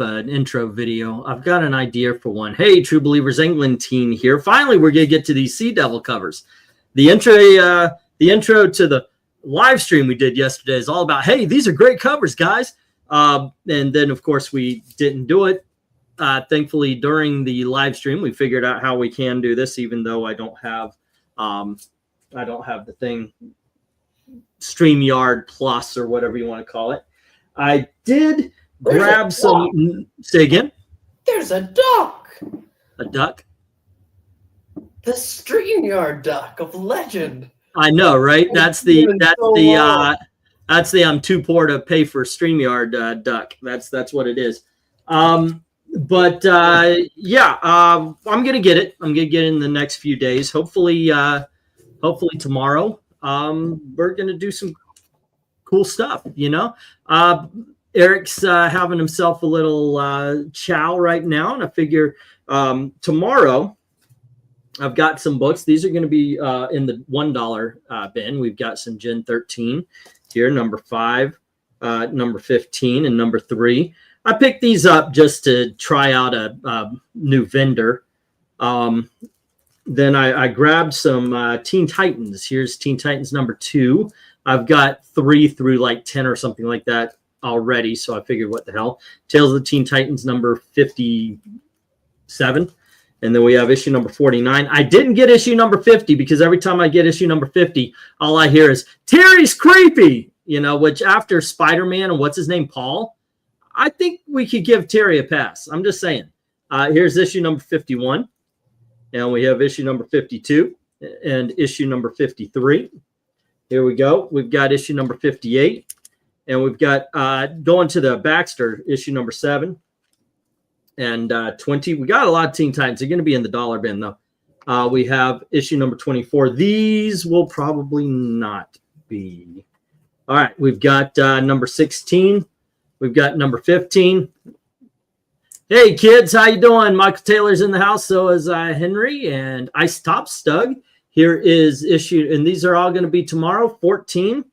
an intro video. I've got an idea for one. Hey, True Believers England team here. Finally, we're going to get to these Sea Devil covers. The intro to the live stream we did yesterday is all about, hey, these are great covers, guys. And then, of course, we didn't do it. Thankfully, during the live stream, we figured out how we can do this, even though I don't have the thing, StreamYard Plus or whatever you want to call it. I did grab some. Say again. There's a duck. A duck. The StreamYard duck of legend. I know, right? That's the I'm too poor to pay for StreamYard duck. That's what it is. I'm gonna get it. I'm gonna get it in the next few days. Hopefully tomorrow. We're gonna do some cool stuff. You know, Eric's having himself a little chow right now, and I figure tomorrow. I've got some books. These are going to be in the $1 bin. We've got some Gen 13 here, number 5, number 15, and number 3. I picked these up just to try out a new vendor. Then I grabbed some Teen Titans. Here's Teen Titans number 2. I've got 3 through like 10 or something like that already, so I figured, what the hell. Tales of the Teen Titans number 57. And then we have issue number 49. I didn't get issue number 50 because every time I get issue number 50, all I hear is, Terry's creepy, you know, which after Spider-Man and what's his name, Paul, I think we could give Terry a pass. I'm just saying. Here's issue number 51. And we have issue number 52 and issue number 53. Here we go. We've got issue number 58. And we've got going to the Baxter, issue number 7. And 20, we got a lot of Teen Titans. They're going to be in the $1 bin, though. We have issue number 24. These will probably not be. All right, we've got number 16. We've got number 15. Hey, kids, how you doing? Michael Taylor's in the house. So is Henry and Ice Top Stug. Here is issue, and these are all going to be tomorrow, 14.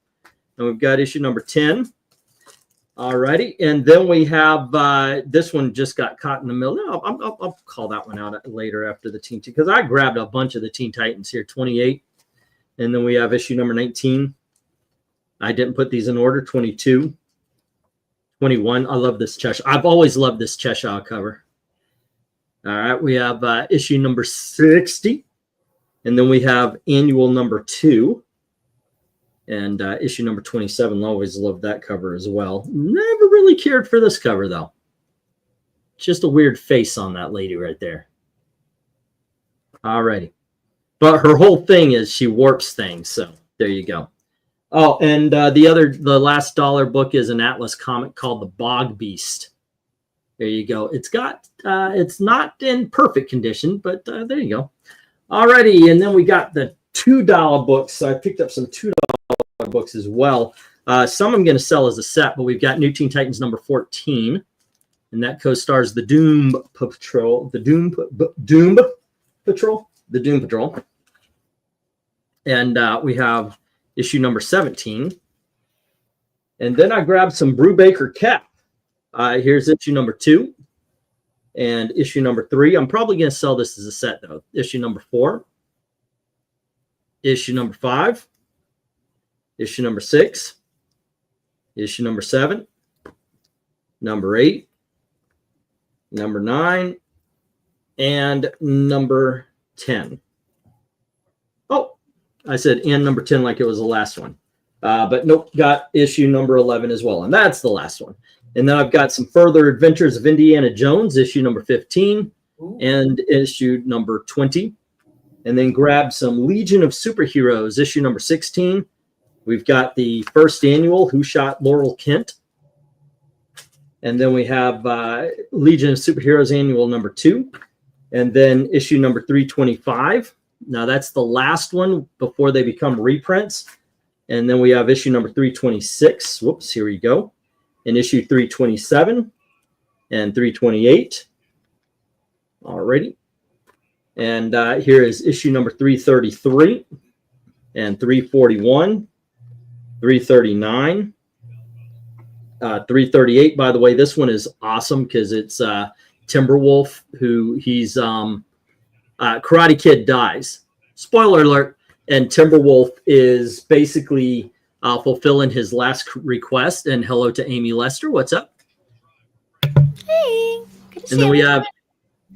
And we've got issue number 10. All righty, and then we have this one just got caught in the middle. No, I'll call that one out later after the Teen, because I grabbed a bunch of the Teen Titans here, 28, and then we have issue number 19. I didn't put these in order. 22, 21. I love this Cheshire. I've always loved this Cheshire cover. All right, we have issue number 60, and then we have annual number 2. And issue number 27, always loved that cover as well. Never really cared for this cover, though. Just a weird face on that lady right there. Alrighty. But her whole thing is she warps things, so there you go. Oh, and the last $1 book is an Atlas comic called The Bog Beast. There you go. It's got, it's not in perfect condition, but there you go. Alrighty, and then we got the $2 books. So I picked up some $2 books as well. Some I'm going to sell as a set, but we've got New Teen Titans number 14, and that co-stars the Doom Patrol, the Doom Patrol, and we have issue number 17, and then I grabbed some Brubaker Cap. Here's issue number 2, and issue number 3. I'm probably going to sell this as a set though. Issue number 4, issue number 5. Issue number 6, issue number 7, number 8, number 9, and number 10. Oh, I said and number 10 like it was the last one. But nope, got issue number 11 as well, and that's the last one. And then I've got some Further Adventures of Indiana Jones, issue number 15, and issue number 20. And then grab some Legion of Superheroes, issue number 16. We've got the first annual Who Shot Laurel Kent. And then we have Legion of Superheroes annual number 2. And then issue number 325. Now that's the last one before they become reprints. And then we have issue number 326. Whoops, here we go. And issue 327 and 328. Alrighty. And here is issue number 333 and 341. 339, 338, by the way, this one is awesome because it's Timberwolf, who he's Karate Kid dies. Spoiler alert. And Timberwolf is basically fulfilling his last request. And hello to Amy Lester. What's up? Hey. And then we have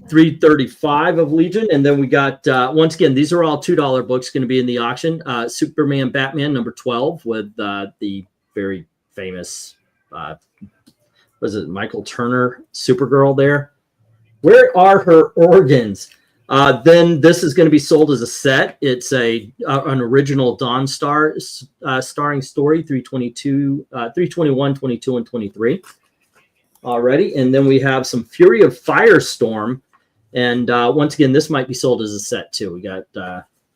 335 of Legion. And then we got, once again, these are all $2 books going to be in the auction. Superman Batman number 12 with the very famous, was it Michael Turner Supergirl there? Where are her organs? Then this is going to be sold as a set. It's an original Dawn Star starring story, 321, 22, and 23 already. And then we have some Fury of Firestorm. And once again, this might be sold as a set too. We got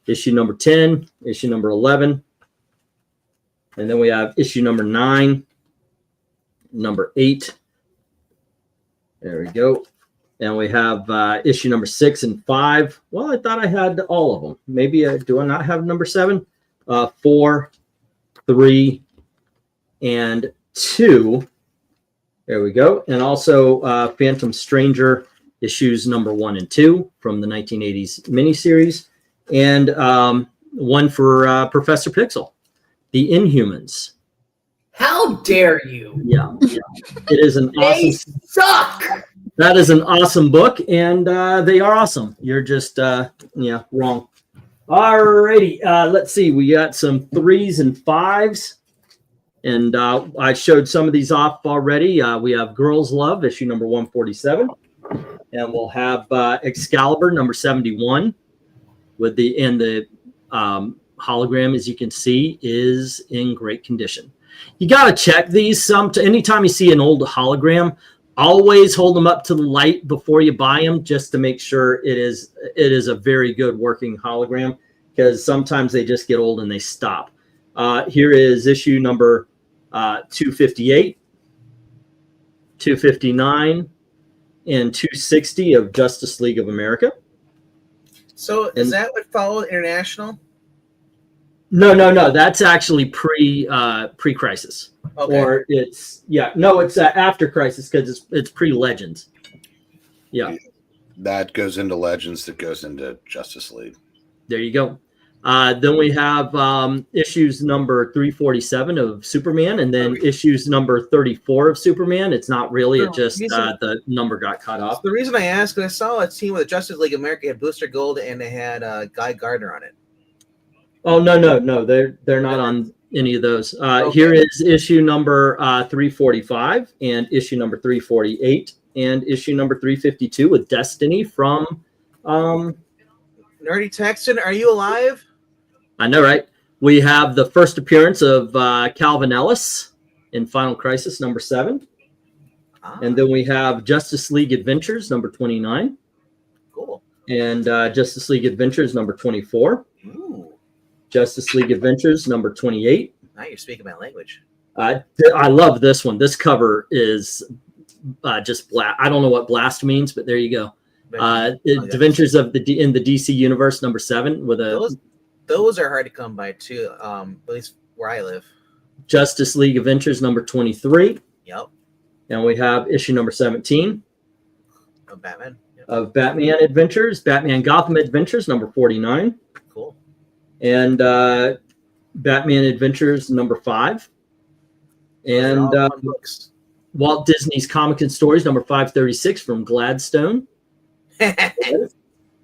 issue number 10, issue number 11. And then we have issue number 9, number 8. There we go. And we have issue number 6 and 5. Well, I thought I had all of them. Maybe do I not have number 7? 4, 3, and 2. There we go. And also Phantom Stranger issues number 1 and 2 from the 1980s miniseries. And one for Professor Pixel, The Inhumans. How dare you? Yeah. It is an They awesome. suck. That is an awesome book, and they are awesome. You're just, wrong. Alrighty, let's see. We got some 3s and 5s, and I showed some of these off already. We have Girls Love, issue number 147, and we'll have Excalibur, number 71, with the hologram, as you can see, is in great condition. You got to check these. Anytime you see an old hologram, always hold them up to the light before you buy them, just to make sure it is a very good working hologram, because sometimes they just get old and they stop. Here is issue number 258, 259, and 260 of Justice League of America. So is that what followed International? No. That's actually pre-crisis. Okay. Or it's after Crisis, because it's pre-Legends. Yeah. That goes into Legends. That goes into Justice League. There you go. Then we have issues number 347 of Superman, and then issues number 34 of Superman. It's not really. It just the number got cut off. The reason I asked is I saw a team with the Justice League America had Booster Gold, and they had Guy Gardner on it. Oh no, they're not on any of those. Here is issue number 345 and issue number 348 and issue number 352 with Destiny from Nerdy Texan. Are you alive? I know, right? We have the first appearance of Calvin Ellis in Final Crisis number 7, and then we have Justice League Adventures number 29. Cool. And Justice League Adventures number 24. Ooh. Justice League Adventures number 28. Now you're speaking my language. I love this one. This cover is just blast. I don't know what blast means, but there you go. Adventures of in the DC universe number 7 with those are hard to come by too. At least where I live. Justice League Adventures number 23. Yep. And we have issue number 17 of Batman. Yep. Of Batman Adventures, Batman Gotham Adventures number 49. Cool. And Batman Adventures number 5. And Walt Disney's Comics and Stories number 536 from Gladstone.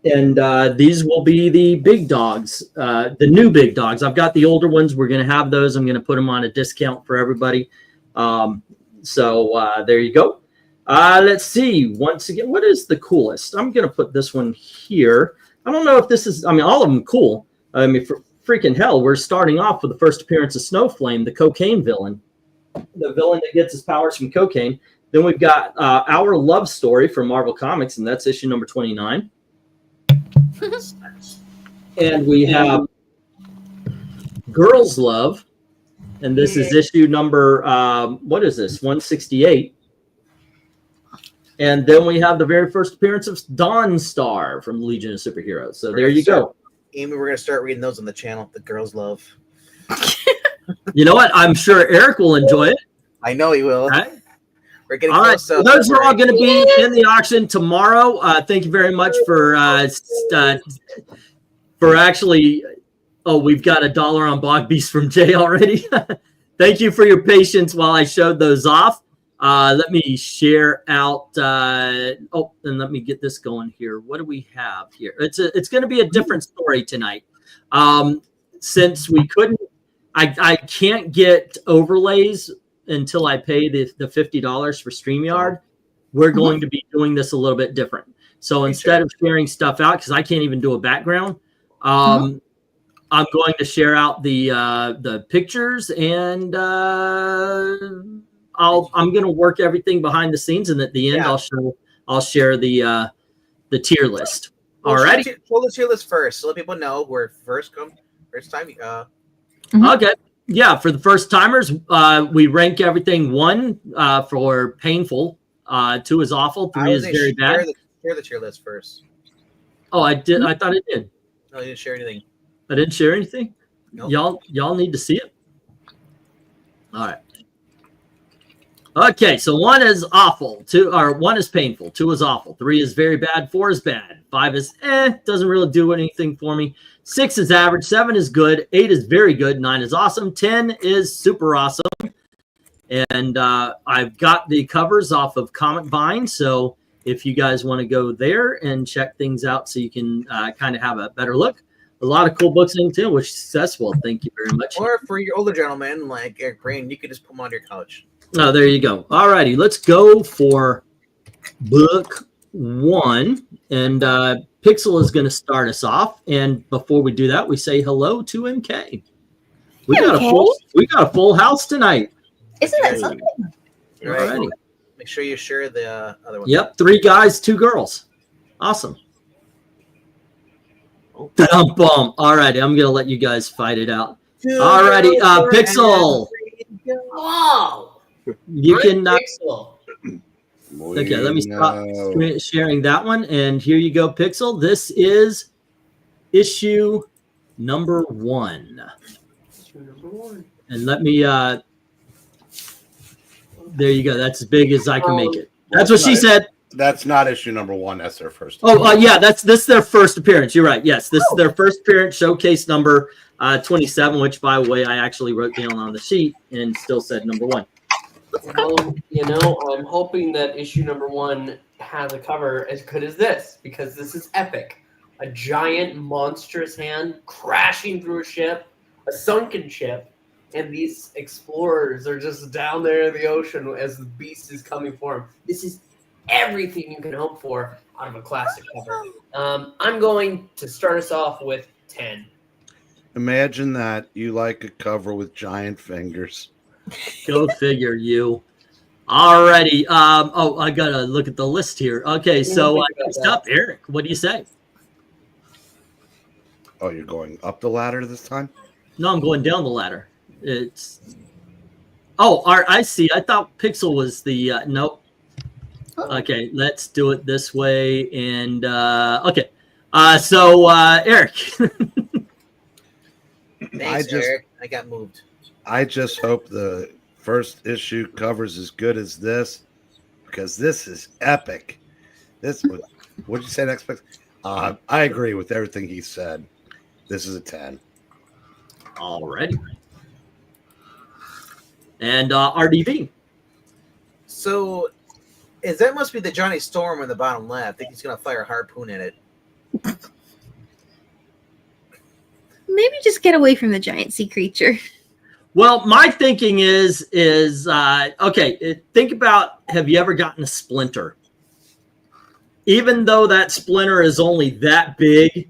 And these will be the big dogs, the new big dogs. I've got the older ones. We're going to have those. I'm going to put them on a discount for everybody. So there you go. Let's see. Once again, what is the coolest? I'm going to put this one here. I don't know if this is, all of them cool. For freaking hell, we're starting off with the first appearance of Snowflame, the cocaine villain. The villain that gets his powers from cocaine. Then we've got Our Love Story from Marvel Comics, and that's issue number 29. And we have Girls Love, and this is issue number, 168. And then we have the very first appearance of Dawn Star from Legion of Superheroes. So there you go. Amy, we're going to start reading those on the channel. The Girls Love. You know what? I'm sure Eric will enjoy it. I know he will. All right. We're getting All right, close. so those are all going to be in the auction tomorrow. Thank you very much for actually. Oh, we've got $1 on Bog Beast from Jay already. Thank you for your patience while I showed those off. Let me share out. And let me get this going here. What do we have here? It's going to be a different story tonight. Since we couldn't, I can't get overlays until I pay the $50 for StreamYard. We're going to be doing this a little bit different. So instead of sharing stuff out, because I can't even do a background, I'm going to share out the pictures, and I'm going to work everything behind the scenes, and at the end I'll share the tier list. All right. Pull the tier list first, so let people know where first time. Okay. Yeah, for the first timers, we rank everything 1 for painful, 2 is awful, 3 is very bad. Share the tier list first. Oh, I did. I thought I did. No, you didn't share anything. I didn't share anything. Nope. Y'all need to see it. All right. Okay, so 1 is awful, 1 is painful, 2 is awful, 3 is very bad, 4 is bad, 5 is doesn't really do anything for me, 6 is average, 7 is good, 8 is very good, 9 is awesome, 10 is super awesome. And I've got the covers off of Comic Vine, so if you guys want to go there and check things out so you can kind of have a better look. A lot of cool books in too, which is successful. Thank you very much. Or for your older gentlemen like Eric Brain, you could just put them on your couch. Oh, there you go. All righty, let's go for book 1. And Pixel is going to start us off. And before we do that, we say hello to MK. We got a full house tonight. Isn't that something? Right. Make sure you share the other one. Yep, 3 guys, 2 girls. Awesome. Boom. All righty, I'm going to let you guys fight it out. All righty, Pixel. Oh, You can. Pixel. Okay, let me stop sharing that one. And here you go, Pixel. This is issue number 1. And let me. There you go. That's as big as I can make it. That's what she said. That's not issue number 1. That's their first. Oh, yeah. This is their first appearance. You're right. Yes, this is their first appearance. Showcase number 27, which, by the way, I actually wrote down on the sheet and still said number 1. Well, you know, I'm hoping that issue number 1 has a cover as good as this, because this is epic. A giant, monstrous hand crashing through a ship, a sunken ship, and these explorers are just down there in the ocean as the beast is coming for them. This is everything you can hope for out of a classic cover. I'm going to start us off with 10. Imagine that you like a cover with giant fingers. Go figure, you. Alrighty. I gotta look at the list here. Okay, so next up, Eric. What do you say? Oh, you're going up the ladder this time? No, I'm going down the ladder. It's. Oh, I see. I thought Pixel was the. Nope. Okay, let's do it this way. And okay, so Eric. Thanks, Eric. I got moved. I just hope the first issue covers as good as this, because this is epic. This was, what'd you say next? I agree with everything he said. This is a 10. Alrighty. And RDB. So, that must be the Johnny Storm in the bottom left. I think he's going to fire a harpoon at it. Maybe just get away from the giant sea creature. Well, my thinking is okay, think about, have you ever gotten a splinter? Even though that splinter is only that big,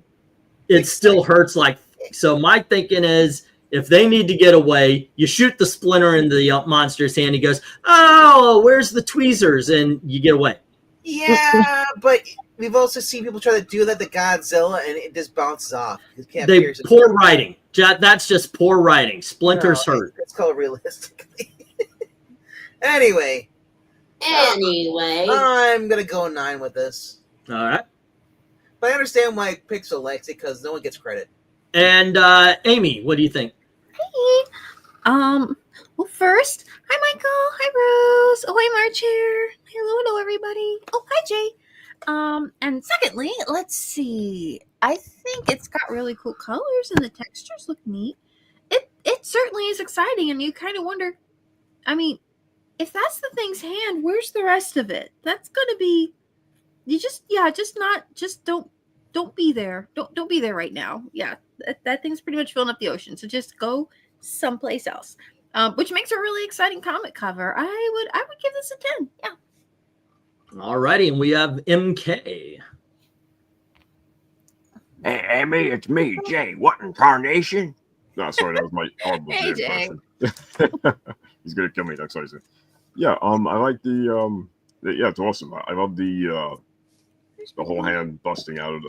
it still hurts like. So my thinking is, if they need to get away, you shoot the splinter in the monster's hand. He goes, "Oh, where's the tweezers?" And you get away. Yeah, but we've also seen people try to do that to Godzilla, and it just bounces off. Poor writing. That's just poor writing. Splinters hurt. It's called realistically. Anyway, I'm gonna go 9 with this. All right. But I understand why Pixel likes it, because no one gets credit. And Amy, what do you think? Well, first, hi Michael, hi Rose, oh hi Marcher, hello everybody. Oh hi Jay. And secondly, let's see. I think it's got really cool colors and the textures look neat. It certainly is exciting, and you kind of wonder. I mean, if that's the thing's hand, where's the rest of it? That's gonna be. You just don't be there. Don't be there right now. Yeah, that thing's pretty much filling up the ocean. So just go someplace else. Which makes a really exciting comic cover. I would give this a 10. Yeah. All righty, and we have MK. Hey, Amy, it's me, Jay. What in tarnation? No, sorry, that was my horrible Hey, impression. He's gonna kill me next season. Yeah, I like the yeah, it's awesome. I love the whole hand busting out of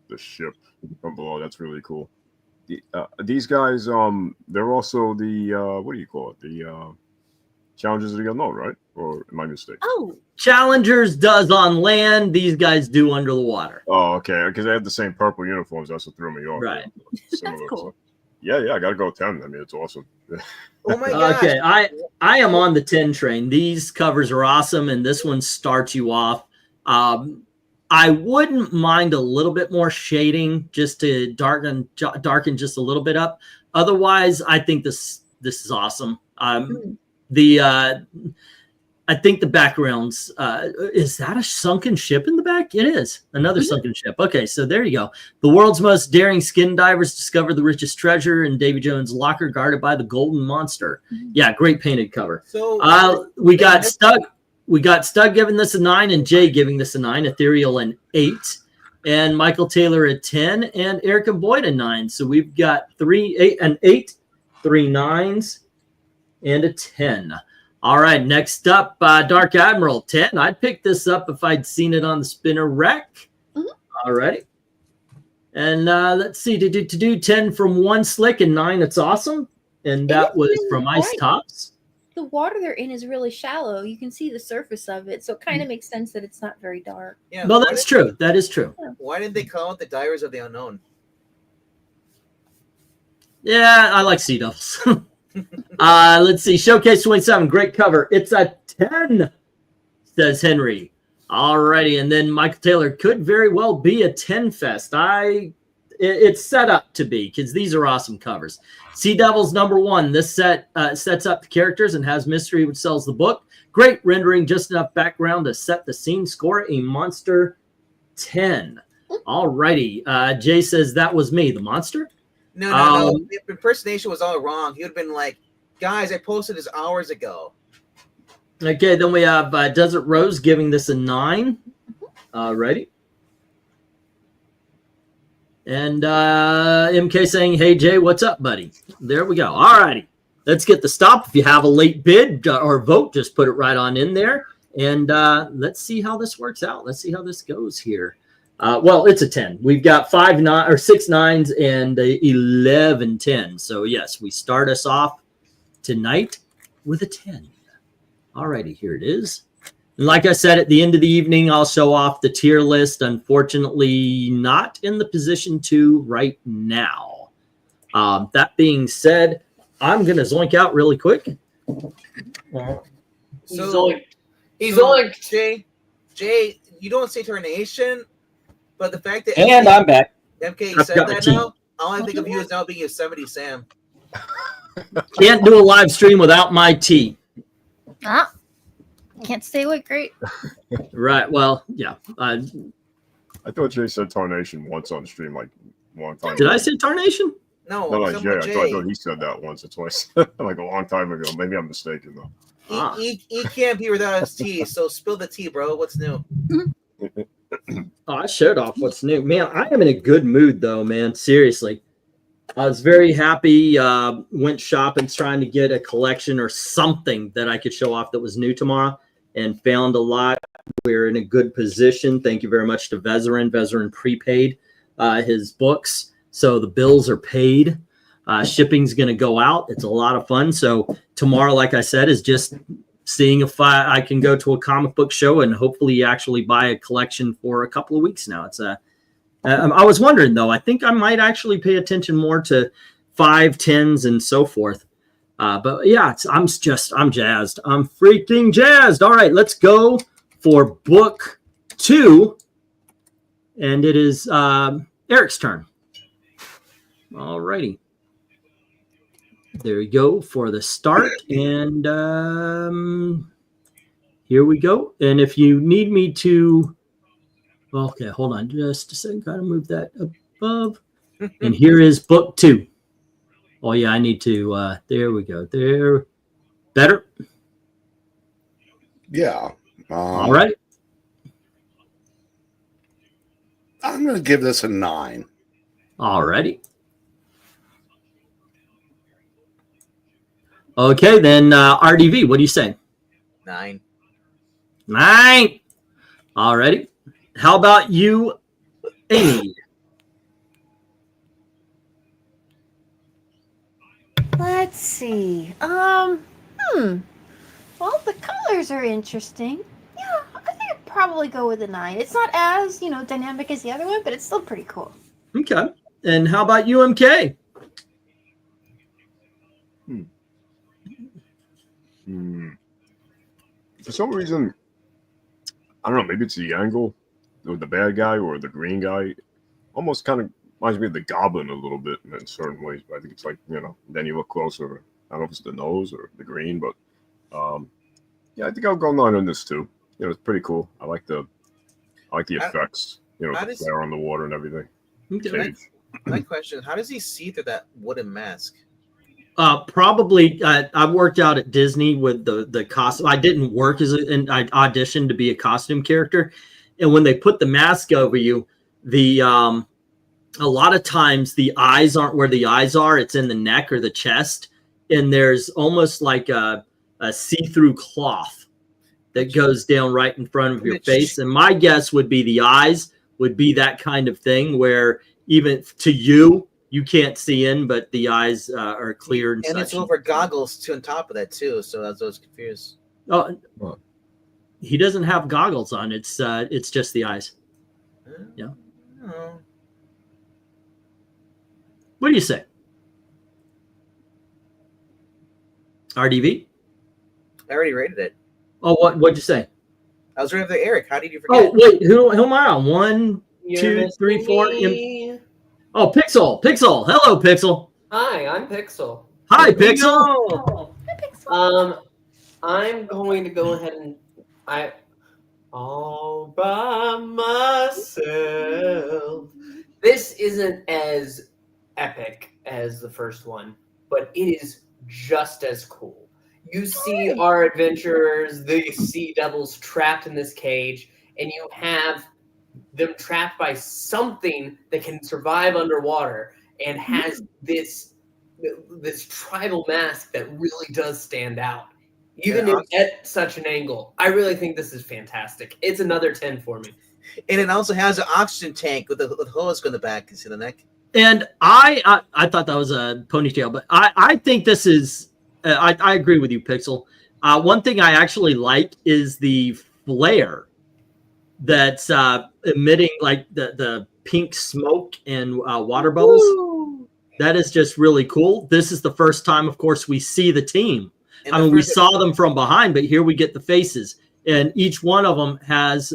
the ship from below. That's really cool. These guys, they're also the what do you call it? The Challengers of the Unknown, right? Or am I mistaken? Oh, Challengers does on land. These guys do under the water. Oh, okay. Because they have the same purple uniforms. That's what threw me off. Right. that's cool. So, yeah. I gotta go 10. I mean, it's awesome. Oh my gosh. Okay, I am on the 10 train. These covers are awesome, and this one starts you off. I wouldn't mind a little bit more shading just to darken just a little bit up. Otherwise, I think this is awesome. I think the backgrounds, is that a sunken ship in the back? It is. Another sunken ship. Okay, so there you go. The world's most daring skin divers discover the richest treasure in Davy Jones' locker guarded by the golden monster. Yeah, great painted cover. So we got Stug giving this a 9 and Jay giving this a 9, Ethereal an 8, and Michael Taylor a 10, and Eric and Boyd a 9. So we've got 3 8, 3 9s, and a 10. All right, next up, Dark Admiral 10. I'd pick this up if I'd seen it on the spinner rack. All righty. And let's see, to do 10 from One Slick and 9, it's awesome. And that was from Ice Tops. The water they're in is really shallow. You can see the surface of it, so it kind of makes sense that it's not very dark. Yeah, No, that's true. That is true. Why didn't they call it the Divers of the Unknown? Yeah, I like Sea Devils. Let's see. Showcase 27. Great cover. It's a 10, says Henry. All righty. And then Michael Taylor could very well be a 10 fest. It's set up to be because these are awesome covers. Sea Devils #1. This set sets up the characters and has mystery, which sells the book. Great rendering, just enough background to set the scene. Score a monster 10. All righty. Jay says that was me. The monster? No. The impersonation was all wrong. He would have been like, guys, I posted this hours ago. Okay, then we have Desert Rose giving this a 9. Ready? And MK saying, hey, Jay, what's up, buddy? There we go. All righty. Let's get the stop. If you have a late bid or vote, just put it right on in there. And let's see how this works out. Let's see how this goes here. Well, it's a 10. We've got 6 9s and 11 10s. So, yes, we start us off tonight with a 10. All righty, here it is. And like I said, at the end of the evening, I'll show off the tier list. Unfortunately, not in the position to right now. That being said, I'm going to zoink out really quick. He's only Jay, you don't say Tarnation, but the fact that And I'm back. MK I've said got my that team. now, all I think of you is now being Yosemite Sam. Can't do a live stream without my tea. Can't stay awake. Great. Right. Well, yeah. I thought Jay said Tarnation once on stream, like a long time Did ago. I say Tarnation? No, No, someone Jay. I Jay. thought he said that once or twice, like a long time ago. Maybe I'm mistaken though. He can't be without his tea, so spill the tea, bro. What's new? Oh, I showed off what's new. Man, I am in a good mood, though, man. Seriously. I was very happy. Went shopping trying to get a collection or something that I could show off that was new tomorrow and found a lot. We're in a good position. Thank you very much to Vezerin. Vezerin prepaid his books, so the bills are paid. Shipping's going to go out. It's a lot of fun. So tomorrow, like I said, is just seeing if I can go to a comic book show and hopefully actually buy a collection for a couple of weeks now. It's I was wondering, though, I think I might actually pay attention more to 5, 10s and so forth. But yeah, I'm jazzed. I'm freaking jazzed. All right, let's go for book 2. And it is Eric's turn. All righty. There we go for the start. And here we go. And if you need me to, okay, hold on just a second. Gotta move that above. And here is book 2. Oh yeah, I need to, there we go. There. Better? Yeah. All right. I'm going to give this a 9. All righty. Okay, then RDV, what do you say? 9. 9. All righty. How about you, Amy? Let's see. Well, the colors are interesting. Yeah, I think I'd probably go with a 9. It's not as, dynamic as the other one, but it's still pretty cool. Okay. And how about you, MK? For some reason, I don't know, maybe it's the angle with the bad guy or the green guy. Almost kind of reminds me of the Goblin a little bit in certain ways. But I think it's like, then you look closer. I don't know if it's the nose or the green, but yeah, I think I'll go 9 on this too. It's pretty cool. I like the effects, the flare on the water and everything. Okay. My question, how does he see through that wooden mask? Probably, I worked out at Disney with the costume. I didn't work and I auditioned to be a costume character. And when they put the mask over you, a lot of times the eyes aren't where the eyes are. It's in the neck or the chest. And there's almost like a see-through cloth that goes down right in front of your face. And my guess would be the eyes would be that kind of thing where even to you can't see in, but the eyes are clear and such. It's over goggles too on top of that too. So I was confused. Oh, he doesn't have goggles on. It's just the eyes. Yeah. Oh. What do you say? RDV? I already rated it. Oh, what'd you say? I was right there, Eric. How did you forget? Oh, wait, who am I on? 1, 2, 3, 4. Oh, Pixel. Hello, Pixel. Hi, I'm Pixel. Hi, Pixel. Hi, Pixel. I'm going to go ahead and all by myself. This isn't as epic as the first one, but it is just as cool. You see our adventurers, the sea devils, trapped in this cage, and you have them trapped by something that can survive underwater and has this tribal mask that really does stand out, even at such an angle. I really think this is fantastic. It's another 10 for me. And it also has an oxygen tank with a hose on the back. You see the neck? And I thought that was a ponytail, but I think this is. I agree with you, Pixel. One thing I actually like is the flare that's emitting like the pink smoke and water bubbles. Woo! That is just really cool. This is the first time, of course, we see the team. I mean, we saw them from behind, but here we get the faces, and each one of them has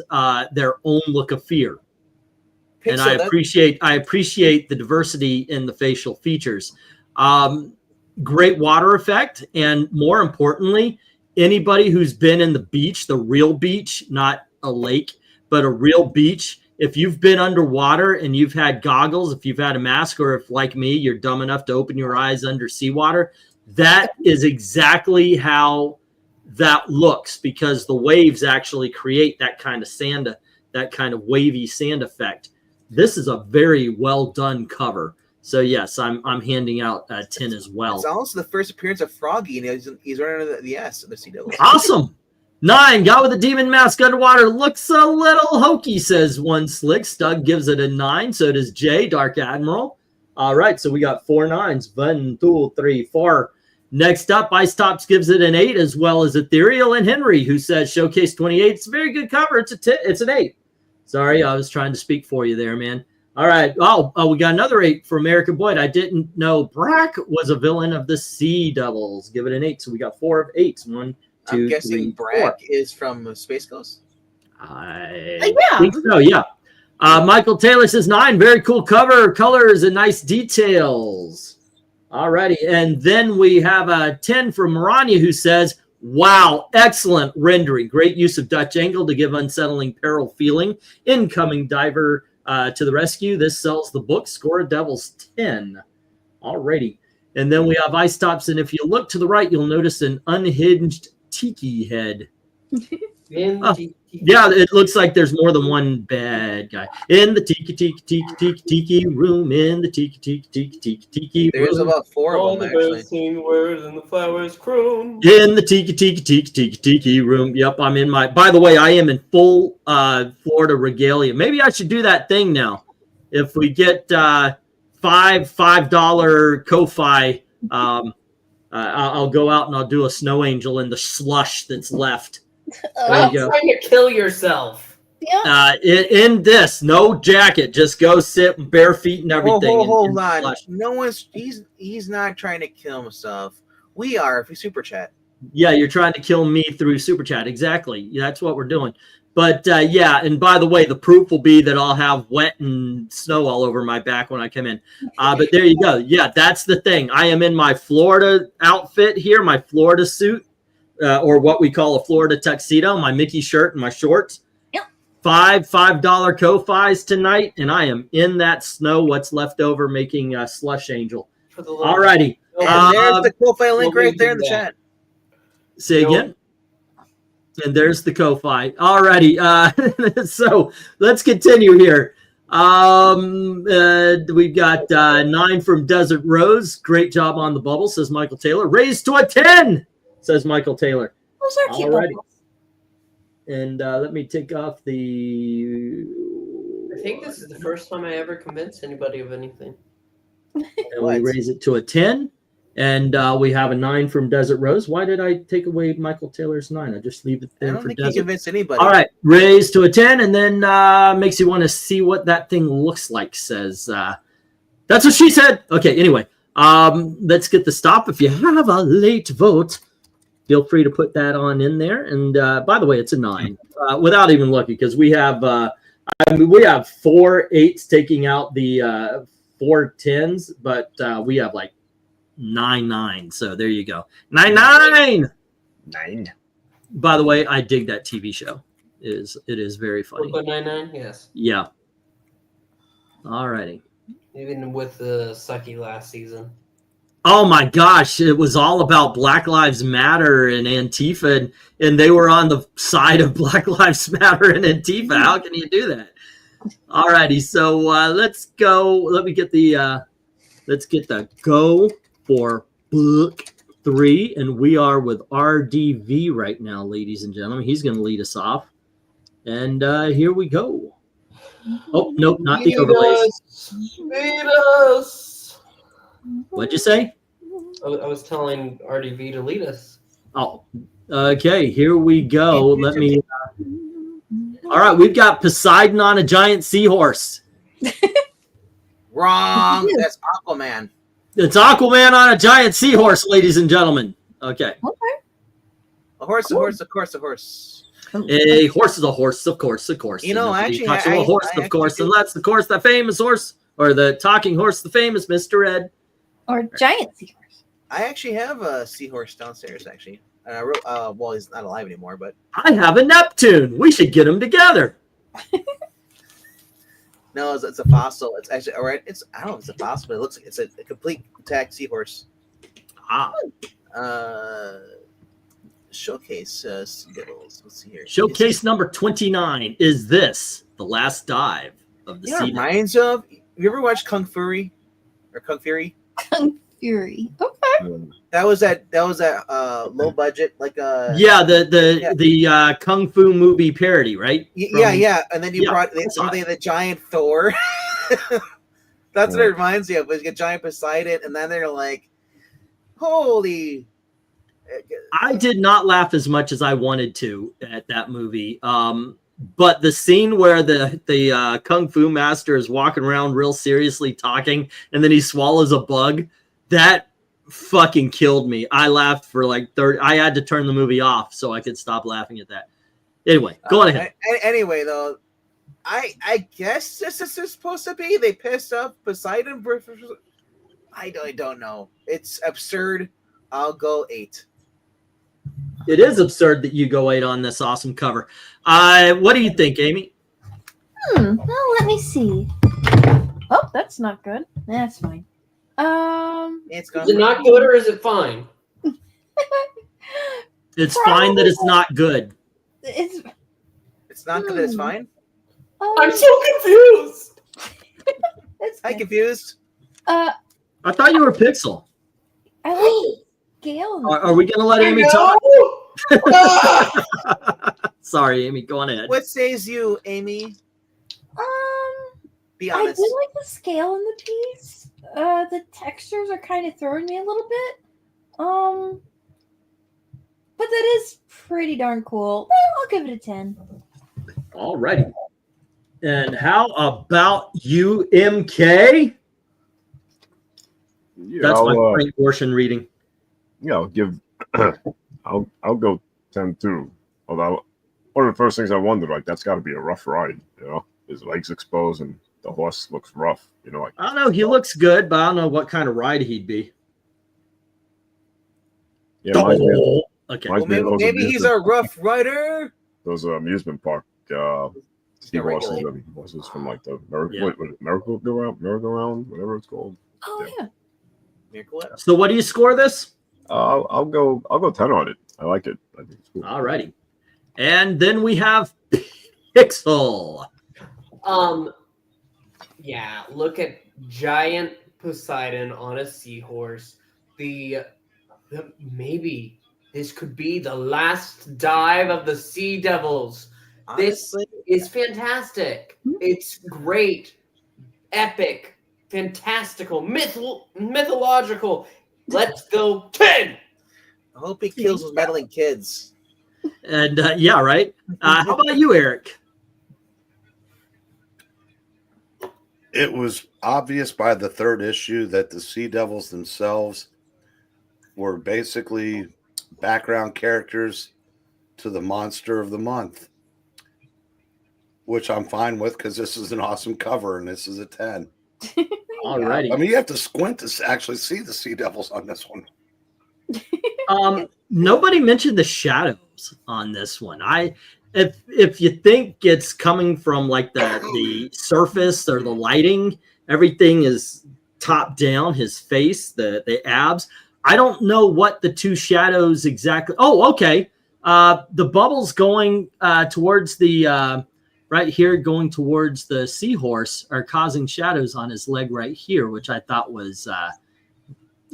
their own look of fear. Pixel, and I appreciate the diversity in the facial features. Great water effect, and more importantly, anybody who's been in the beach, the real beach, not a lake, but a real beach, if you've been underwater and you've had goggles, if you've had a mask, or if, like me, you're dumb enough to open your eyes under seawater, that is exactly how that looks, because the waves actually create that kind of sand, that kind of wavy sand effect. This is a very well done cover. So yes, I'm handing out 10 as well. It's also the first appearance of Froggy, and he's running under the S of the Sea Devils. Awesome. 9, guy with a demon mask underwater looks a little hokey, says one slick. Stug gives it a 9. So does Jay, Dark Admiral. All right, so we got 4 9s. 1, 2, 3, 4. Next up, Ice Tops gives it an 8, as well as Ethereal and Henry, who says Showcase 28. It's a very good cover. It's an 8. Sorry, I was trying to speak for you there, man. All right. Oh, we got another 8 for American Boyd. I didn't know Brack was a villain of the Sea Devils. Give it an 8. So we got 4 of 8s. 1, 2, I'm guessing 3, Brack 4. is from Space Ghost. I think so, yeah. Michael Taylor says 9. Very cool cover, colors, and nice details. All righty. And then we have a 10 from Maranya, who says, wow, excellent rendering. Great use of Dutch angle to give unsettling peril feeling. Incoming diver to the rescue. This sells the book. Score a Devils 10. All righty. And then we have Ice Tops. And if you look to the right, you'll notice an unhinged tiki head. Yeah, it looks like there's more than one bad guy in the tiki room. In the tiki There's room. about 4 of them actually. Seen words and the flowers croon. In the tiki room. Yep, I'm in my. By the way, I am in full Florida regalia. Maybe I should do that thing now. If we get $5 Ko-Fi, I'll go out and I'll do a snow angel in the slush that's left. Stop trying to kill yourself. Yeah. In this, no jacket, just go sit bare feet and everything. Hold in on. slush. No one's he's not trying to kill himself. We are if we super chat. Yeah, you're trying to kill me through super chat. Exactly. That's what we're doing. But yeah, and by the way, the proof will be that I'll have wet and snow all over my back when I come in. But there you go. Yeah, that's the thing. I am in my Florida outfit here, my Florida suit. Or what we call a Florida tuxedo, my Mickey shirt and my shorts. Yep. $5 Ko-Fis tonight, and I am in that snow, what's left over, making a slush angel. All righty. And there's the Ko-Fi link right there in the chat. Say again. And there's the Ko-Fi. All righty. So let's continue here. We've got 9 from Desert Rose. Great job on the bubble, says Michael Taylor. Raised to a 10. Says Michael Taylor. Those are cute. And let me take off the. I think this is the first time I ever convinced anybody of anything. And we raise it to a 10. And we have a 9 from Desert Rose. Why did I take away Michael Taylor's 9? I just leave it there I don't for think Desert. you convinced anybody. All right, raise to a 10, and then makes you want to see what that thing looks like. Says that's what she said. Okay, anyway, let's get the stop. If you have a late vote, feel free to put that on in there. And by the way, it's a 9 without even looking, because we have we have 4 8s taking out the 4 10s, but we have like 9 9. So there you go. 9 9. 9. By the way, I dig that TV show. It is very funny. 9-9, yes. Yeah. All righty. Even with the sucky last season. Oh my gosh, it was all about Black Lives Matter and Antifa, and they were on the side of Black Lives Matter and Antifa. How can you do that? All righty, so let's go. Let me get the go for book 3, and we are with RDV right now, ladies and gentlemen. He's going to lead us off, and here we go. Oh nope, not the overlays. Lead us. What'd you say? I was telling RDV to lead us. Oh, okay. Here we go. Let me. All right, we've got Poseidon on a giant seahorse. Wrong. That's Aquaman. It's Aquaman on a giant seahorse, ladies and gentlemen. Okay. A horse, a horse, of course, a horse. A horse is a horse, of course, of course. You know, And actually, talks about a horse, I of course, actually and that's the course, the famous horse, or the talking horse, the famous Mr. Ed. Or giant seahorse. I actually have a seahorse downstairs, actually. And I wrote, well, he's not alive anymore, but I have a Neptune. We should get them together. no, it's a fossil. It's actually all right. I don't know if it's a fossil, but it looks like it's a complete intact seahorse. Ah. Showcase Skittles. Let's see here. Showcase number 29 is this, the last dive of the You know what it season. reminds of? You ever watch Kung Fury or Kung Fury? Kung Fury. Okay. That was that low budget, like Yeah, the Kung Fu movie parody, right? yeah. And then you Yeah, brought that's something the giant Thor. That's what it reminds me of. Was a giant Poseidon, and then they're like, holy. I did not laugh as much as I wanted to at that movie. But the scene where the Kung Fu master is walking around real seriously talking, and then he swallows a bug, that fucking killed me. I laughed for like 30. I had to turn the movie off so I could stop laughing at that. Anyway, go on ahead. Anyway, though, I guess this is supposed to be they pissed off Poseidon. I don't know. It's absurd. I'll go 8. It is absurd that you go 8 on this awesome cover. What do you think, Amy? Well, let me see. Oh, that's not good. That's fine. It's Is it not good or is it fine? It's fine that it's not good. It's not good. It's fine. I'm so confused. I'm confused. I thought you were Pixel. I like Gale. Are we gonna let Amy talk? Sorry, Amy. Go on ahead. What says you, Amy? Be I honest. did like the scale in the piece. The textures are kind of throwing me a little bit. But that is pretty darn cool. Well, I'll give it a 10. Alrighty. And how about you, MK? Yeah, That's my I'll, Frank Gorshin reading. yeah, I'll give. I'll go 10 too. Although one of the first things I wondered, like, that's got to be a rough ride. You know, his legs exposed and the horse looks rough. You know, like I don't know. He looks good, but I don't know what kind of ride he'd be. yeah, reminds me of- Okay. reminds me of those Maybe he's a rough rider. those amusement park ski horses from like the merry-go-round, whatever it's called. Oh yeah. So what do you score this? I'll go 10 on it. I like it. I think it's cool. Alrighty. And then we have Pixel. Yeah, look at giant Poseidon on a seahorse. Maybe this could be the last dive of the Sea Devils. Honestly, This is fantastic. It's great, epic, fantastical, mythological. Let's go 10. I hope he kills those meddling kids. And yeah, right. How about you, Eric? It was obvious by the 3rd issue that the Sea Devils themselves were basically background characters to the monster of the month, which I'm fine with because this is an awesome cover and this is a 10. Alrighty. I mean, you have to squint to actually see the Sea Devils on this one. Nobody mentioned the shadows on this one. If you think it's coming from like the surface or the lighting, everything is top down. His face, the abs. I don't know what the 2 shadows exactly. Oh, okay. The bubbles going towards the right here, going towards the seahorse, are causing shadows on his leg right here, which I thought was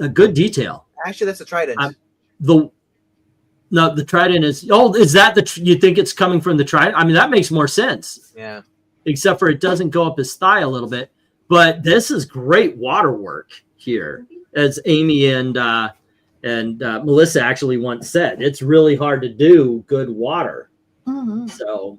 a good detail. Actually, that's a trident. The trident is. Oh, is that you think it's coming from the trident? I mean, that makes more sense. Yeah. Except for it doesn't go up his thigh a little bit. But this is great water work here, as Amy and Melissa actually once said. It's really hard to do good water. Mm-hmm. So,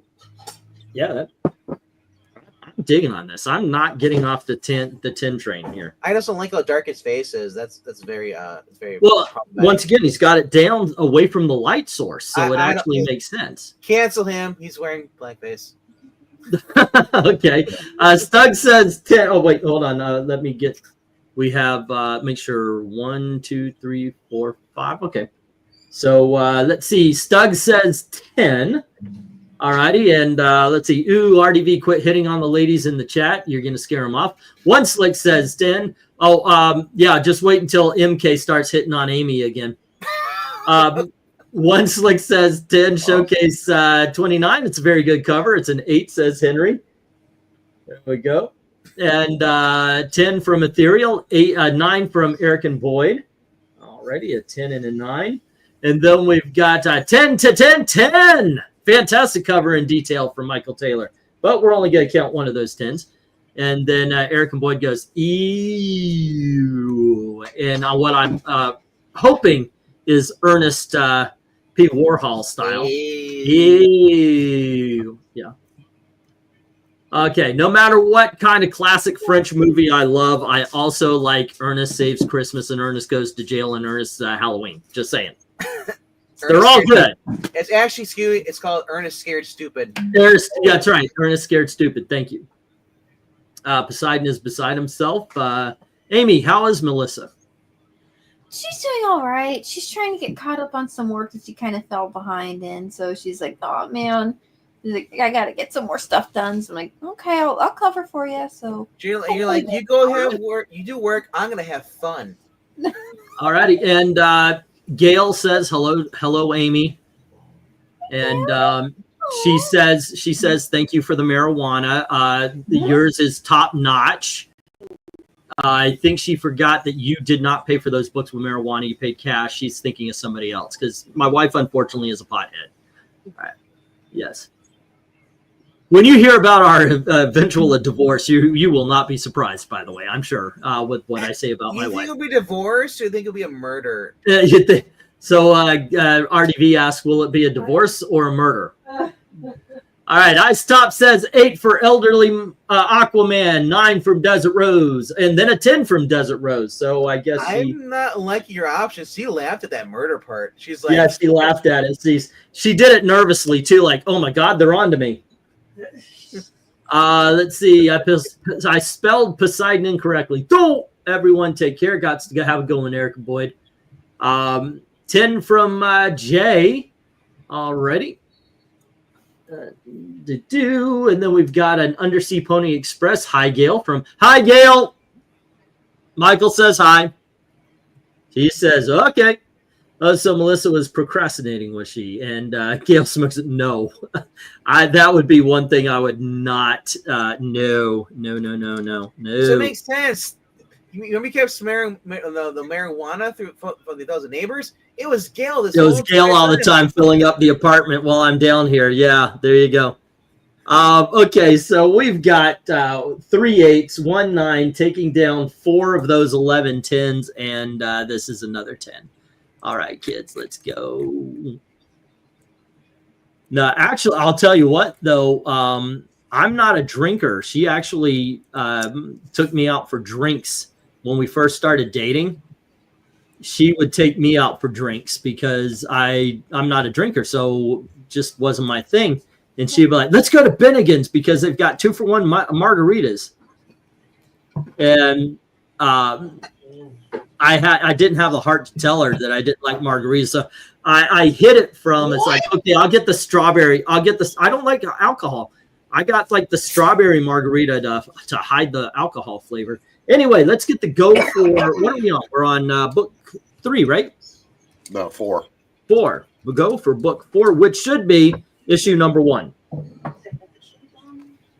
yeah, I'm digging on this. I'm not getting off the 10 train here. I just don't like how dark his face is. That's very very Well. problematic. Once again, he's got it down away from the light source, so it I actually don't- makes sense. Cancel him. He's wearing blackface. Okay. Stug says 10. Oh, wait, hold on. Let me get. We have, make sure 1, 2, 3, 4, 5. Okay. So let's see. Stug says 10. All righty. And let's see. Ooh, RDV, quit hitting on the ladies in the chat. You're going to scare them off. One Slick says 10. Oh, yeah, just wait until MK starts hitting on Amy again. One Slick says 10. Showcase 29. It's a very good cover. It's an 8, says Henry. There we go. And 10 from Ethereal. 9 from Eric and Boyd. Alrighty, a 10 and a 9. And then we've got 10 to 10, 10. Fantastic cover in detail from Michael Taylor. But we're only going to count one of those 10s. And then Eric and Boyd goes, ew. And what I'm hoping is Ernest P. Warhol style. Ew. Yeah. Okay, no matter what kind of classic French movie I love, I also like Ernest Saves Christmas and Ernest Goes to Jail and Ernest Halloween. Just saying. They're all good. It's actually scary. It's called Ernest Scared Stupid. Yeah, that's right. Ernest Scared Stupid. Thank you. Poseidon is beside himself. Amy, how is Melissa? She's doing all right. She's trying to get caught up on some work that she kind of fell behind in. So she's like, oh, man. She's like, I got to get some more stuff done. So I'm like, okay, I'll cover for you. So You're like, you go have work. You do work. I'm going to have fun. All righty. And Gail says, hello, Amy. And she says, thank you for the marijuana. Yours is top notch. I think she forgot that you did not pay for those books with marijuana. You paid cash. She's thinking of somebody else because my wife, unfortunately, is a pothead. All right. Yes. When you hear about our eventual divorce, you will not be surprised, by the way, I'm sure, with what I say about my wife. You think it'll be divorce or you think it'll be a murder? So RDV asks, will it be a divorce or a murder? All right, iStop says 8 for elderly Aquaman, 9 from Desert Rose, and then a 10 from Desert Rose. So I guess I'm not liking your options. She laughed at that murder part. She's like, yeah, she laughed at it. She did it nervously too, like, oh my God, they're on to me. Let's see. I spelled Poseidon incorrectly. Don't everyone take care. Got to have a go in, Eric Boyd. 10 from Jay already. And then we've got an Undersea Pony Express. Hi, Gail. Hi, Gail. Michael says hi. He says, okay. So Melissa was procrastinating, was she? And Gail smokes it. No. That would be one thing I would not. No. So it makes sense. You kept smearing the marijuana through for those neighbors. It was Gail. It was Gail all the time filling up the apartment while I'm down here. Yeah, there you go. Okay, so we've got 3 8s, 1 9, taking down 4 of those 11 10s, and this is another 10. All right, kids, let's go. No, actually, I'll tell you what, though. I'm not a drinker. She actually took me out for drinks when we first started dating. She would take me out for drinks because I'm not a drinker, so just wasn't my thing. And she'd be like, let's go to Bennigan's because they've got 2-for-1 margaritas. And I didn't have the heart to tell her that I didn't like margaritas. So I hid it from, it's like, okay, I'll get the strawberry. I don't like alcohol. I got like the strawberry margarita to hide the alcohol flavor. Anyway, let's get the go for, what are we on? We're on book 3, right? No, 4. 4. We'll go for book 4, which should be issue number 1.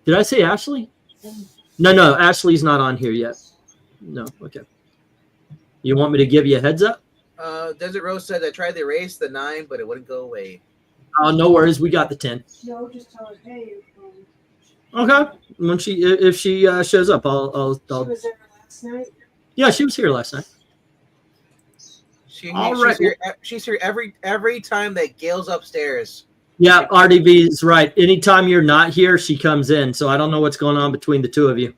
Did I say Ashley? No, Ashley's not on here yet. No, okay. You want me to give you a heads up? Desert Rose said I tried to erase the 9, but it wouldn't go away. Oh, no worries. We got the 10. No, just tell her, hey. Okay. When if she shows up, I'll. She was there last night. Yeah, she was here last night. She's here every time that Gail's upstairs. Yeah, RDV is right. Anytime you're not here, she comes in. So I don't know what's going on between the two of you.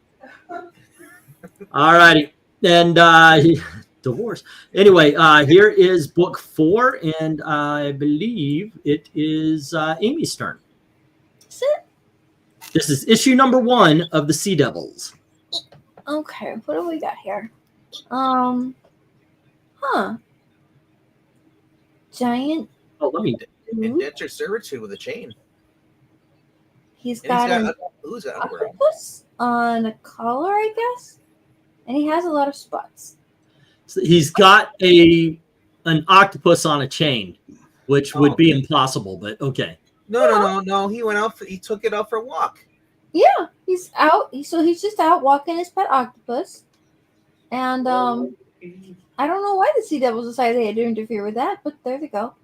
All righty. And divorce. Anyway, here is book 4, and I believe it is Amy's turn. Is it? This is issue number 1 of the Sea Devils. Okay, what do we got here? Giant. Oh, let me. Indentured servitude with a chain. He's got an octopus on a collar, I guess, and he has a lot of spots. So he's got an octopus on a chain, which would be impossible, but okay. No. He went out. He took it out for a walk. Yeah, he's out. So he's just out walking his pet octopus, and I don't know why the Sea Devils decided they had to interfere with that, but there they go.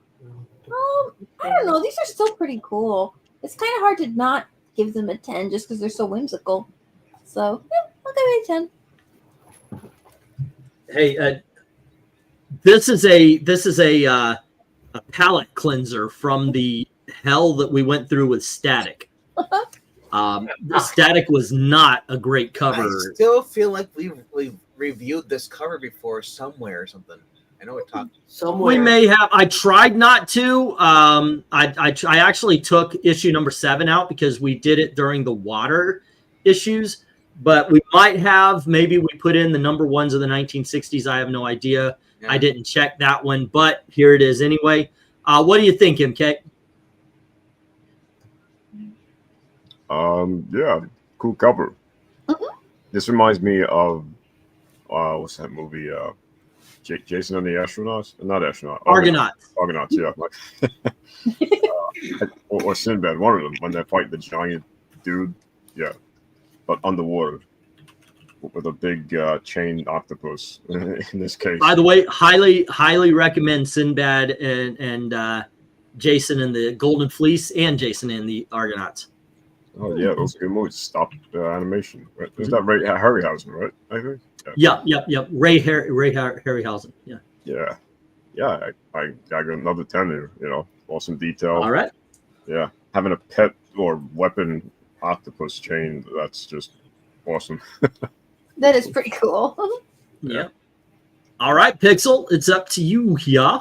I don't know. These are still pretty cool. It's kind of hard to not give them a 10 just because they're so whimsical. So yeah, I'll give it a 10. Hey, this is a palate cleanser from the hell that we went through with Static. Static was not a great cover. I still feel like we've reviewed this cover before somewhere or something. I know we talked somewhere. We may have. I tried not to. I actually took issue number 7 out because we did it during the water issues. But we might have. Maybe we put in the number 1s of the 1960s. I have no idea. Yeah. I didn't check that one, but here it is anyway. What do you think, MK? Yeah, cool cover. This reminds me of what's that movie? Jason and the Astronauts? Not Astronauts. Argonauts. Argonauts, yeah. Or Sinbad, one of them, when they fight the giant dude. Yeah, but underwater with a big chained octopus in this case. By the way, highly recommend Sinbad and Jason and the Golden Fleece and Jason and the Argonauts. Oh yeah, those good movies. Stop animation. Right? Is that Ray Harryhausen, right? I think. Yep. Ray Harryhausen. Yeah. Yeah. I got another 10 here. You know, awesome detail. All right. Yeah, having a pet or weapon octopus chain. That's just awesome. That is pretty cool. Yeah. All right, Pixel, it's up to you. Yeah.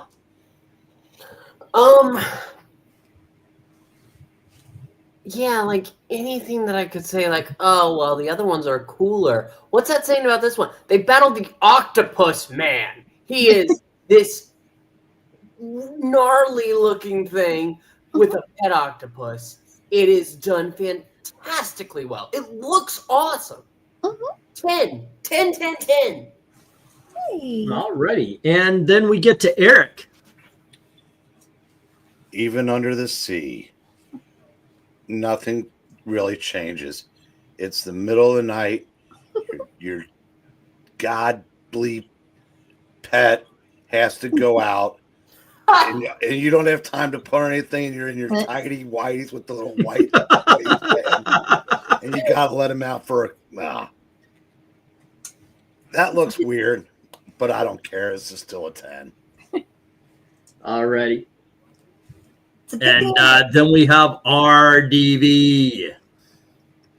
Yeah, like anything that I could say, like, oh, well, the other ones are cooler. What's that saying about this one? They battled the octopus man. He is this gnarly looking thing with a pet octopus. It is done fantastically well. It looks awesome. 10. Hey. Alrighty. And then we get to Eric. Even under the sea, nothing really changes. It's the middle of the night. Your godly pet has to go out, and you don't have time to put on anything. You're in your tidy whities with the little white and you gotta let him out for a. That looks weird, but I don't care. It's just still a 10. Alrighty. And then we have RDV.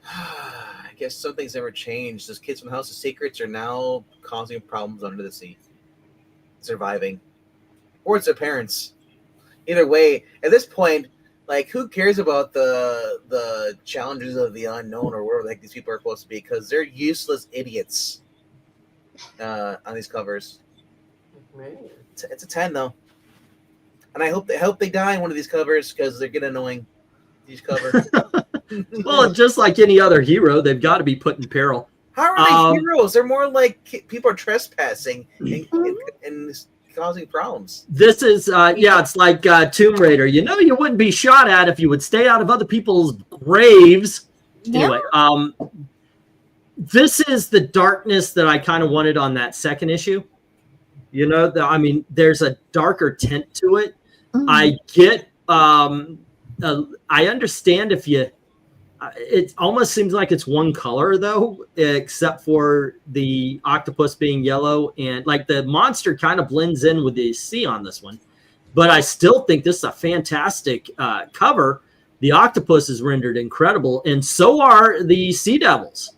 I guess something's never changed. Those kids from House of Secrets are now causing problems under the sea. Surviving. Or it's their parents. Either way, at this point, like, who cares about the challenges of the unknown or whatever the heck these people are supposed to be? Because they're useless idiots on these covers. It's a 10, though. And I hope they die in one of these covers because they're getting annoying. These covers. Well, just like any other hero, they've got to be put in peril. How are they heroes? They're more like people are trespassing and causing problems. This is, it's like Tomb Raider. You know, you wouldn't be shot at if you would stay out of other people's graves. Yeah. Anyway, this is the darkness that I kind of wanted on that second issue. You know, I mean, there's a darker tint to it. I get, I understand if you, it almost seems like it's one color though, except for the octopus being yellow, and like the monster kind of blends in with the sea on this one. But I still think this is a fantastic cover. The octopus is rendered incredible, and so are the Sea Devils.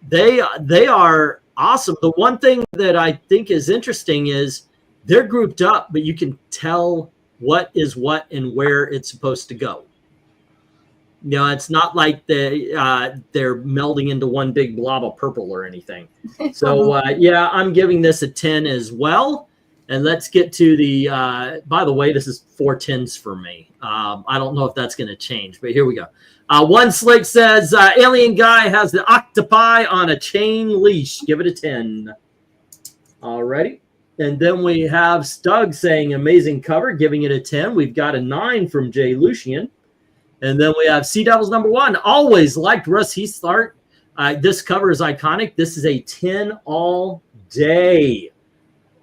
They are awesome. The one thing that I think is interesting is they're grouped up, but you can tell what is what and where it's supposed to go. You know, it's not like they're melding into one big blob of purple or anything. So, yeah, I'm giving this a 10 as well. And let's get to the, by the way, this is 4 10s for me. I don't know if that's going to change, but here we go. One Slick says, alien guy has the octopi on a chain leash. Give it a 10. Alrighty. And then we have Stug saying amazing cover, giving it a 10. We've got a 9 from Jay Lucian. And then we have Sea Devils number 1. Always liked Russ Heathart. This cover is iconic. This is a 10 all day.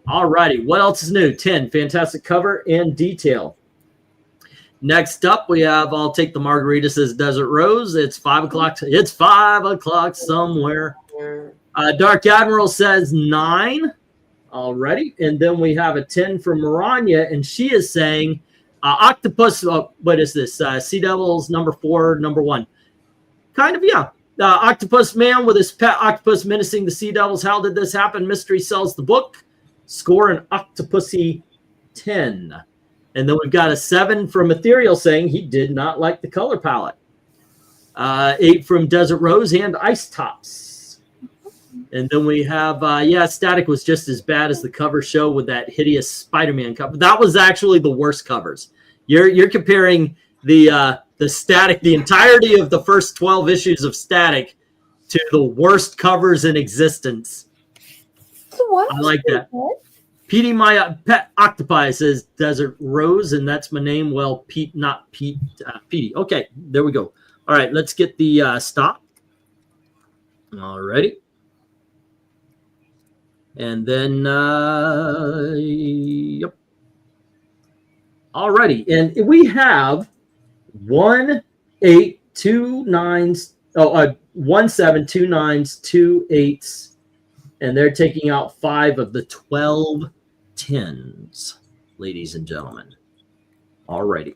All righty. What else is new? 10. Fantastic cover and detail. Next up, we have I'll Take the Margarita, says Desert Rose. It's 5 o'clock. It's 5 o'clock somewhere. Dark Admiral says 9 already. And then we have a 10 from Maranya, and she is saying Octopus. What is this? Sea Devils number 4, number 1. Kind of, yeah. Octopus Man with his pet octopus menacing the Sea Devils. How did this happen? Mystery sells the book. Score an Octopussy 10. And then we've got a 7 from Ethereal saying he did not like the color palette. 8 from Desert Rose and Ice Tops. And then we have, Static was just as bad as the cover show with that hideous Spider-Man cover. That was actually the worst covers. You're comparing the Static, the entirety of the first 12 issues of Static to the worst covers in existence. I like that. Petey, my pet octopi, says Desert Rose, and that's my name. Well, Pete, not Pete. Petey. Okay, there we go. All right, let's get the stop. All righty. And then, yep. All righty. And we have 1, 8, 2, 9s. 1, 7, 2 9s, 2 8s. And they're taking out 5 of the 12 10s, ladies and gentlemen. All righty.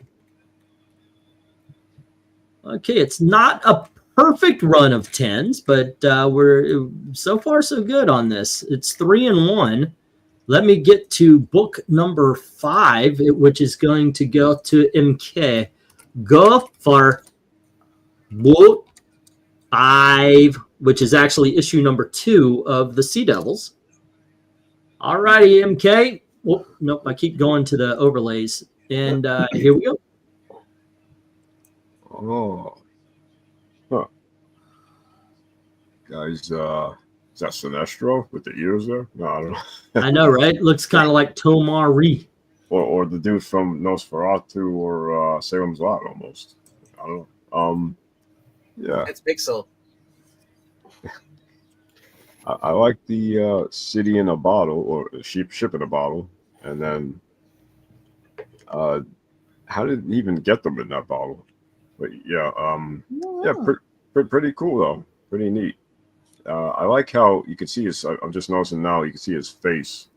Okay, it's not a perfect run of 10s, but we're so far so good on this. It's 3 and 1. Let me get to book number 5, which is going to go to MK. Go for book 5, which is actually issue number 2 of the Sea Devils. All righty, MK. Oh, nope, I keep going to the overlays. And here we go. Oh. Huh. Guys, is that Sinestro with the ears there? No, I don't know. I know, right? Looks kind of like Tomari. Or the dude from Nosferatu or Salem's Lot almost. I don't know. Yeah. It's Pixel. I like the city in a bottle or ship in a bottle, and then how did he even get them in that bottle? But yeah, pretty cool though, pretty neat. I like how you can see his. I'm just noticing now you can see his face,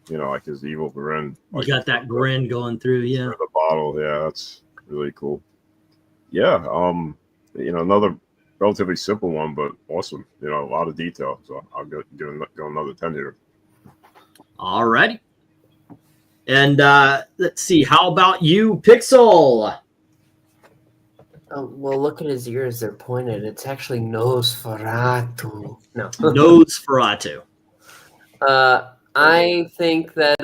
you know, like his evil grin. Like You got that grin going through, yeah. through the bottle, yeah, that's really cool. Yeah, you know, another relatively simple one, but awesome. You know, a lot of detail. So I'll go another 10 here. All righty. And let's see. How about you, Pixel? Well, look at his ears. They're pointed. It's actually Nosferatu. No. Nosferatu. I think that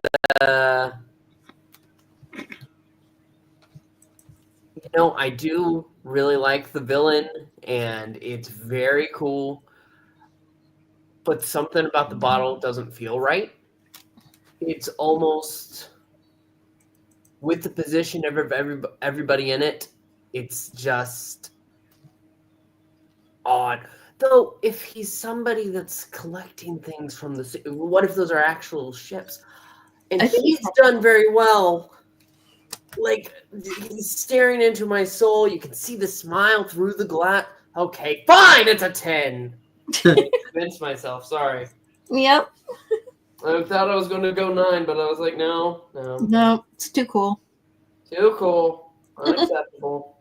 you know, I do really like the villain, and it's very cool. But something about the bottle doesn't feel right. It's almost with the position of everybody in it. It's just odd. Though, if he's somebody that's collecting things from the... What if those are actual ships? And he's done very well. Like, he's staring into my soul. You can see the smile through the glass. Okay, fine, it's a 10. I convinced myself, sorry. Yep. I thought I was going to go 9, but I was like, no. No, it's too cool. Too cool. Unacceptable.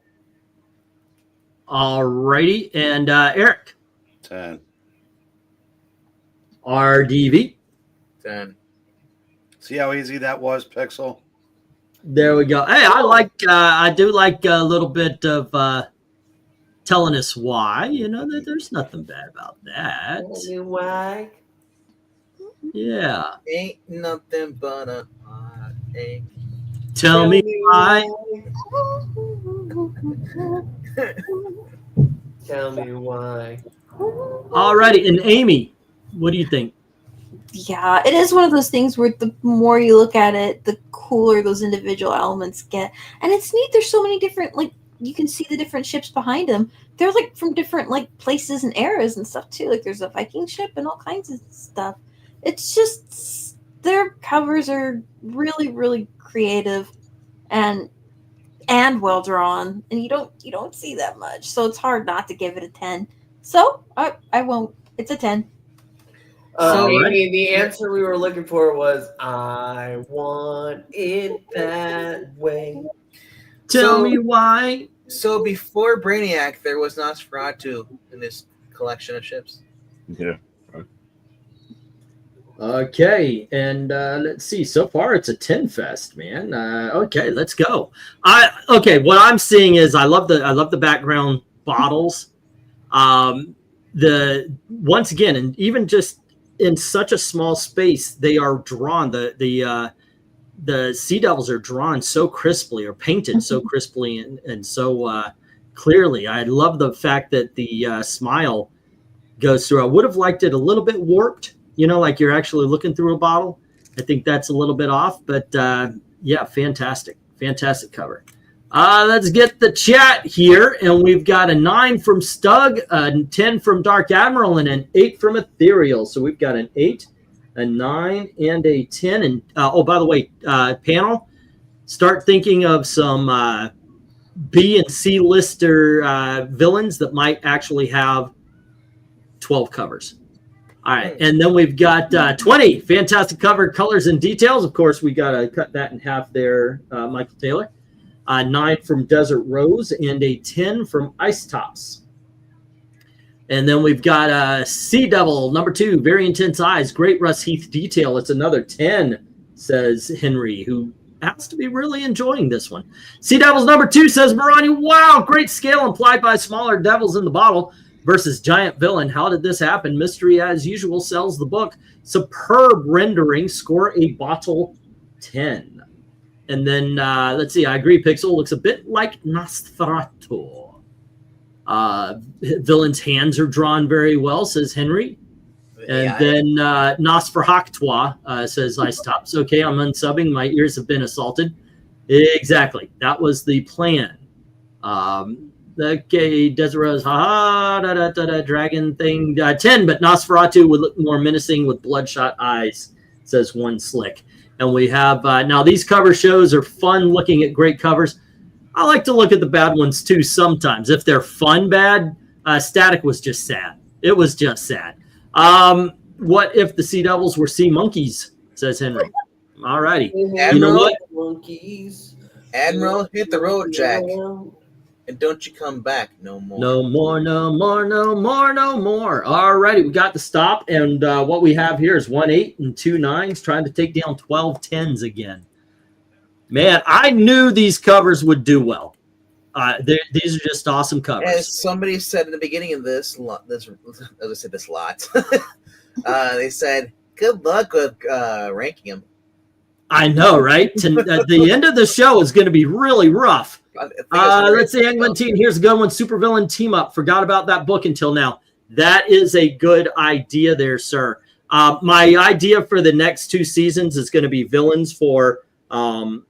All righty. And Eric? 10. RDV? 10. See how easy that was, Pixel? There we go. Hey, I do like a little bit of telling us why. You know, there's nothing bad about that. Tell me why. Yeah. Ain't nothing but a heartache. Tell me why. Tell me why. All righty. And Amy, what do you think? Yeah, it is one of those things where the more you look at it, the cooler those individual elements get. And it's neat. There's so many different, like, you can see the different ships behind them. They're, like, from different, like, places and eras and stuff, too. Like, there's a Viking ship and all kinds of stuff. It's just, their covers are really, really creative and well drawn. And you don't see that much. So it's hard not to give it a 10. So, I won't. It's a 10. Amy, the answer we were looking for was, I want it that way. Tell me why. So before Brainiac, there was Nosferatu in this collection of ships. Yeah. Okay, and let's see. So far, it's a 10 fest, man. Okay, let's go. Okay, what I'm seeing is I love the background bottles. Once again, and even just in such a small space, they are drawn. The Sea Devils are drawn so crisply, or painted so crisply and so clearly. I love the fact that the smile goes through. I would have liked it a little bit warped, like you're actually looking through a bottle. I think that's a little bit off, but yeah, fantastic cover. Let's get the chat here, and we've got a 9 from Stug, a 10 from Dark Admiral, and an 8 from Ethereal. So we've got an 8, a 9, and a 10. And oh, by the way, panel, start thinking of some B and C lister villains that might actually have 12 covers. All right, and then we've got 20 fantastic cover colors and details. Of course, we got to cut that in half there, Michael Taylor. 9 from Desert Rose and a 10 from Ice Tops. And then we've got Sea Devil number 2, very intense eyes, great Russ Heath detail. It's another 10, says Henry, who has to be really enjoying this one. Sea Devils number 2, says Marani. Wow, great scale implied by smaller devils in the bottle versus giant villain. How did this happen? Mystery as usual sells the book. Superb rendering. Score a bottle 10. And then let's see. I agree. Pixel looks a bit like Nosferatu. Villain's hands are drawn very well, says Henry. And then Nosferatu says Ice Tops. Okay, I'm unsubbing. My ears have been assaulted. Exactly. That was the plan. Okay, Desert Rose, dragon thing, 10, but Nosferatu would look more menacing with bloodshot eyes, says One Slick. And we have, now these cover shows are fun looking at great covers. I like to look at the bad ones too sometimes. If they're fun bad, Static was just sad. It was just sad. What if the Sea Devils were sea monkeys, says Henry. All righty. Admiral, you know what? Monkeys. Admiral, hit the road, Jack. And don't you come back no more. No more, no more, no more, no more. All righty, we got the stop. And what we have here is 1 8 and 2 9s trying to take down 12 10s again. Man, I knew these covers would do well. These are just awesome covers. As somebody said in the beginning of this lot, they said, good luck with ranking them. I know, right? The end of the show is going to be really rough. Let's see, England here's a good one. Supervillain team up. Forgot about that book until now. That is a good idea there, sir. My idea for the next 2 seasons is going to be villains for Marvel,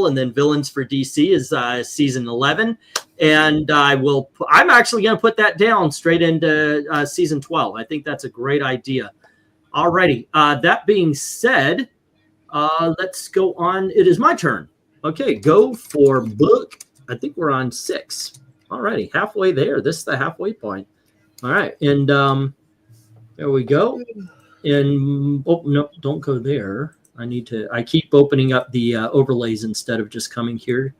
and then villains for DC is season 11. And I'm actually going to put that down straight into season 12. I think that's a great idea. Alrighty. That being said, let's go on. It is my turn. Okay, go for book. I think we're on 6. Alrighty, halfway there. This is the halfway point. All right, and there we go. And oh no, don't go there. I keep opening up the overlays instead of just coming here.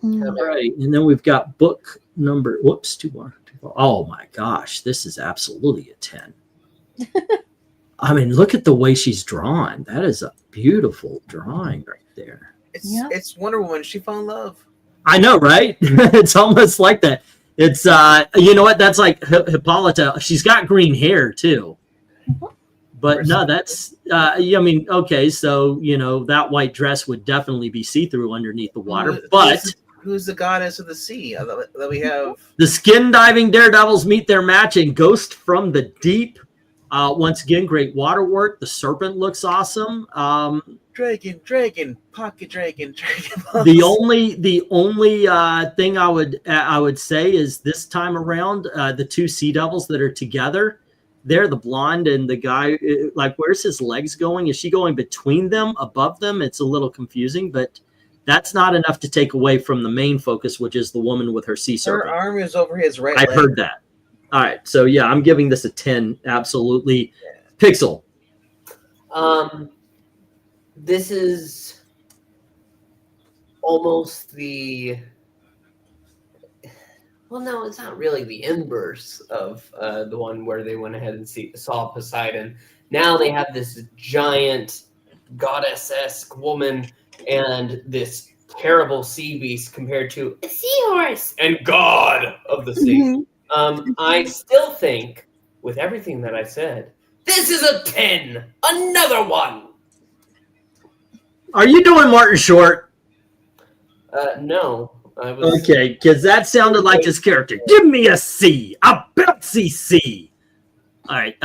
All right, and then we've got book number. Whoops, too far. Oh my gosh, this is absolutely a 10. I mean, look at the way she's drawn. That is a beautiful drawing right there. It's Wonder Woman. She fell in love. I know, right? It's almost like that. It's you know what? That's like Hippolyta. She's got green hair too. But no, that's I mean, okay, so that white dress would definitely be see-through underneath the water. But who's the goddess of the sea that we have? The skin diving daredevils meet their match in Ghost from the Deep. Once again, great water work. The serpent looks awesome. Dragon, pocket dragon. The only thing I would say is this time around, the 2 Sea Devils that are together, they're the blonde and the guy. Like, where's his legs going? Is she going between them, above them? It's a little confusing, but that's not enough to take away from the main focus, which is the woman with her sea serpent. Her arm is over his right leg. I heard that. All right, so yeah, I'm giving this a 10. Absolutely. Pixel. This is almost the Well, no, it's not really the inverse of the one where they went ahead and saw Poseidon. Now they have this giant goddess-esque woman and this terrible sea beast compared to a seahorse and god of the sea. I still think, with everything that I said, this is a 10. Another one. Are you doing Martin Short? No. I was... Okay, because that sounded like his character. Give me a C. A bouncy C. All right.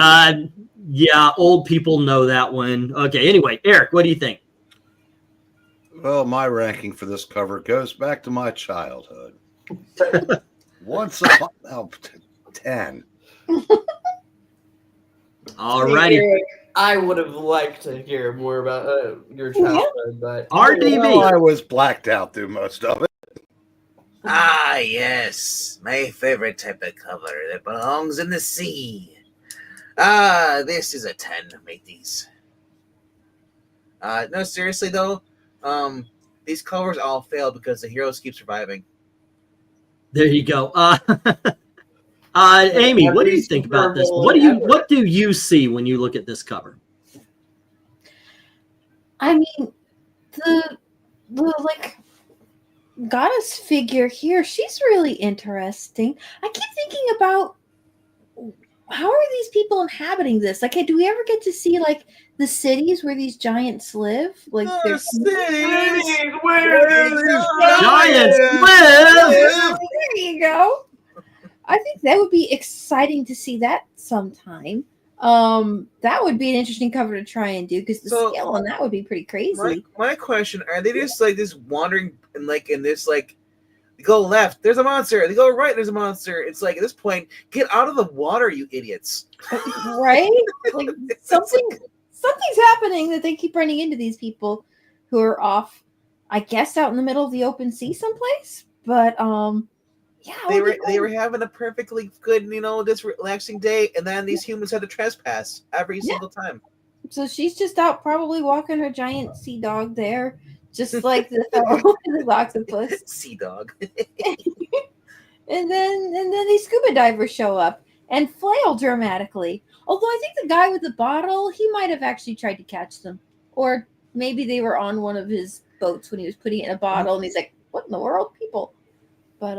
Yeah, old people know that one. Okay, anyway, Eric, what do you think? Well, my ranking for this cover goes back to my childhood. Once upon 10. All righty. I would have liked to hear more about your childhood, but RDB. Well, I was blacked out through most of it. Ah, yes. My favorite type of cover that belongs in the sea. Ah, this is a 10, mateys. No, seriously, though, these covers all failed because the heroes keep surviving. There you go. Amy, what do you think about this? What do you see when you look at this cover? I mean, the like goddess figure here, she's really interesting. I keep thinking about how are these people inhabiting this? Like, do we ever get to see like the cities where these giants live? Like, there's cities where these giants live. There you go. I think that would be exciting to see that sometime. That would be an interesting cover to try and do because the scale on that would be pretty crazy. My question: are they just like this wandering and like in this like they go left, there's a monster. They go right, there's a monster. It's like at this point, get out of the water, you idiots! Right? Like something's happening that they keep running into these people who are off, I guess, out in the middle of the open sea someplace. But yeah, they were having a perfectly good, just relaxing day, and then these humans had to trespass every single time. So she's just out probably walking her giant sea dog there, just like the octopus. Sea dog. and then these scuba divers show up and flail dramatically. Although I think the guy with the bottle, he might have actually tried to catch them. Or maybe they were on one of his boats when he was putting it in a bottle and he's like, what in the world, people? But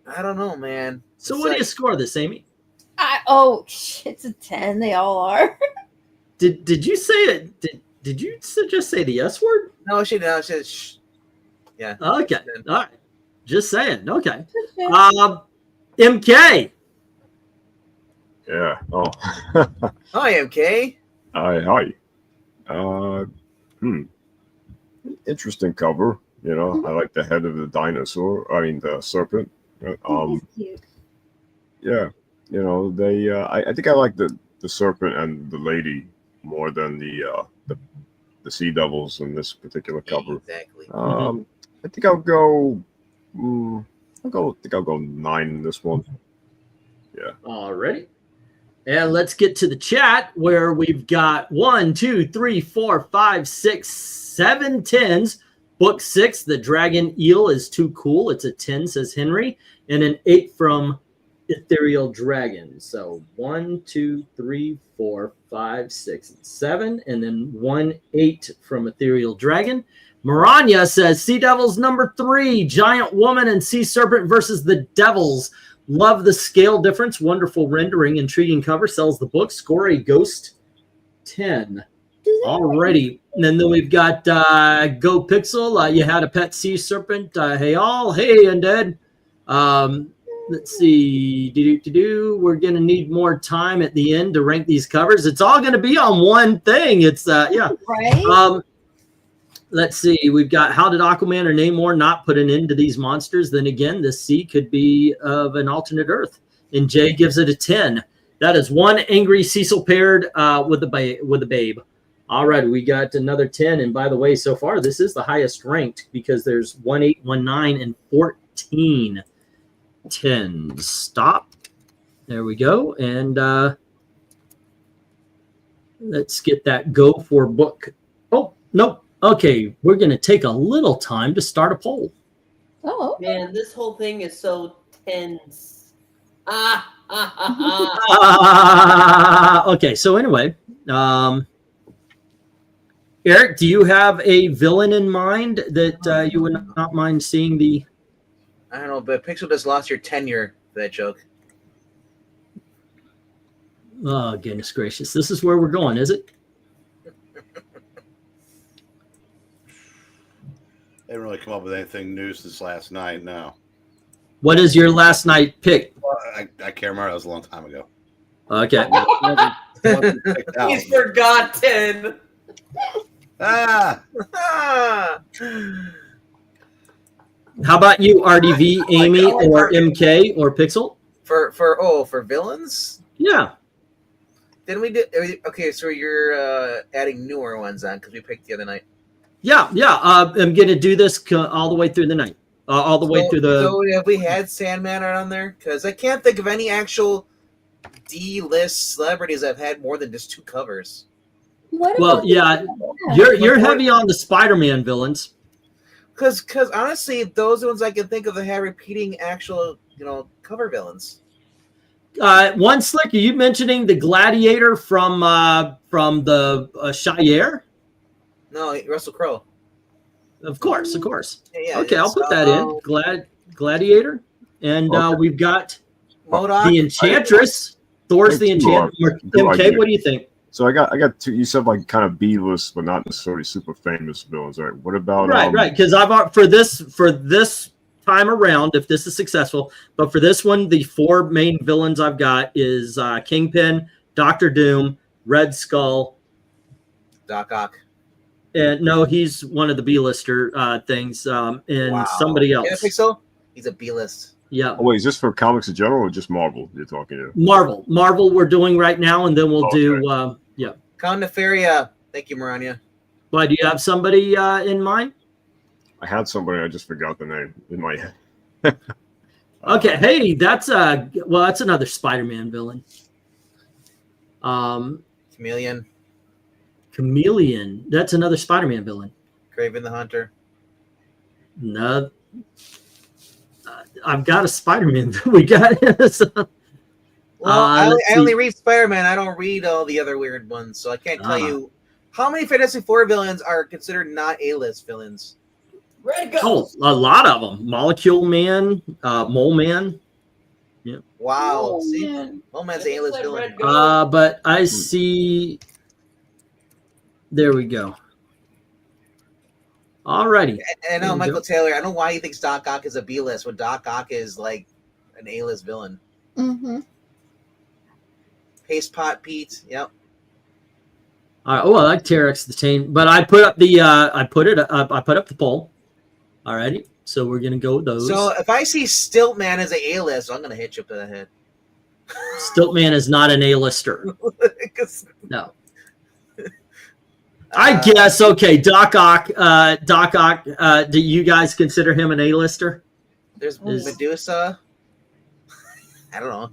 I don't know, man. So what do you score this, Amy? It's a 10. They all are. Did you say it? Did you just say the S word? No, she did. She said, shh. Yeah. Okay. All right. Just saying. Okay. MK. Yeah. Oh. Hi, MK. Hi. Interesting cover. I like the head of the dinosaur. I mean, the serpent. Yeah. They. I think I like the serpent and the lady more than the sea devils in this particular cover. Exactly. I think I'll go. I think I'll go 9 in this one. Yeah. All right. And let's get to the chat where we've got 1, 2, 3, 4, 5, 6, 7 10s. Book 6, The Dragon Eel is too cool. It's a 10, says Henry. And an 8 from Ethereal Dragon. So 1, 2, 3, 4, 5, 6, 7. And then 1, 8 from Ethereal Dragon. Maranya says, Sea Devils number 3, Giant Woman and Sea Serpent versus the Devils. Love the scale difference. Wonderful rendering. Intriguing cover. Sells the book. Score a Ghost 10. Alrighty. And then we've got Go Pixel. You had a pet sea serpent. Hey all. Hey Undead. Let's see. We're going to need more time at the end to rank these covers. It's all going to be on one thing. It's yeah. Right. Let's see. We've got How Did Aquaman or Namor not put an end to these monsters? Then again, this sea could be of an alternate Earth. And Jay gives it a 10. That is one angry Cecil paired with a babe. All right, we got another 10. And by the way, so far, this is the highest ranked because there's 1, 8, 1, 9, and 14 10s. Stop. There we go. And let's get that go for book. Oh, nope. Okay, we're going to take a little time to start a poll. Oh, man, this whole thing is so pins. Ah. Okay, so anyway, Eric, do you have a villain in mind that you would not mind seeing the? I don't know, but Pixel just lost your tenure for that joke. Oh, goodness gracious. This is where we're going, is it? They didn't really come up with anything new since last night. No. What is your last night pick? I can't remember. That was a long time ago. Okay. He's forgotten. Ah! How about you, RDV, Amy, or MK, or Pixel? For villains? Yeah. Didn't we do? Okay, so you're adding newer ones on because we picked the other night. Yeah. I'm going to do this all the way through the night. All the way through the. So have we had Sandman on there? Because I can't think of any actual D-list celebrities that have had more than just 2 covers. What yeah, you're heavy on the Spider-Man villains. Because honestly, those ones I can think of that have repeating actual cover villains. One Slick, are you mentioning the Gladiator from the Shire? No, Russell Crowe. Of course. Yeah, okay, I'll put that in. Gladiator, and we've got MODOK, the Enchantress. Thor's the Enchantress. MK, what do you think? So I got 2. You said like kind of B-list, but not necessarily super famous villains. Right? What about right? Because I've for this time around, if this is successful, but for this one, the 4 main villains I've got is Kingpin, Doctor Doom, Red Skull, Doc Ock. And no, he's one of the B-lister things, and somebody else. Yeah, I think so. He's a B-list. Yeah. Oh, wait, is this for comics in general or just Marvel you're talking to? Marvel we're doing right now, and then we'll do yeah. Count Nefaria. Thank you, Maranya. Why, do you have somebody in mind? I had somebody, I just forgot the name in my head. Okay, hey, that's another Spider-Man villain. Chameleon. That's another Spider-Man villain. Kraven the Hunter. No. I've got a Spider-Man. We got Well, I only read Spider-Man. I don't read all the other weird ones, so I can't tell you how many Fantastic Four villains are considered not A-list villains. Red Ghost. Oh, a lot of them. Molecule Man, Mole Man. Yeah. Wow. See, Mole Man's A-list villain. But I see. There we go. Alrighty. And I know Michael Taylor. I don't know why he thinks Doc Ock is a B-list when Doc Ock is like an A-list villain. Mm-hmm. Paste Pot Pete. Yep. All right. Oh, I like T-Rex the Chain, but I put up the I put up the poll. Alrighty. So we're gonna go with those. So if I see Stiltman as a A-list, I'm gonna hit you up in the head. Stiltman is not an A-lister. No. I guess okay. Doc Ock. Do you guys consider him an A-lister? There's Medusa. I don't know.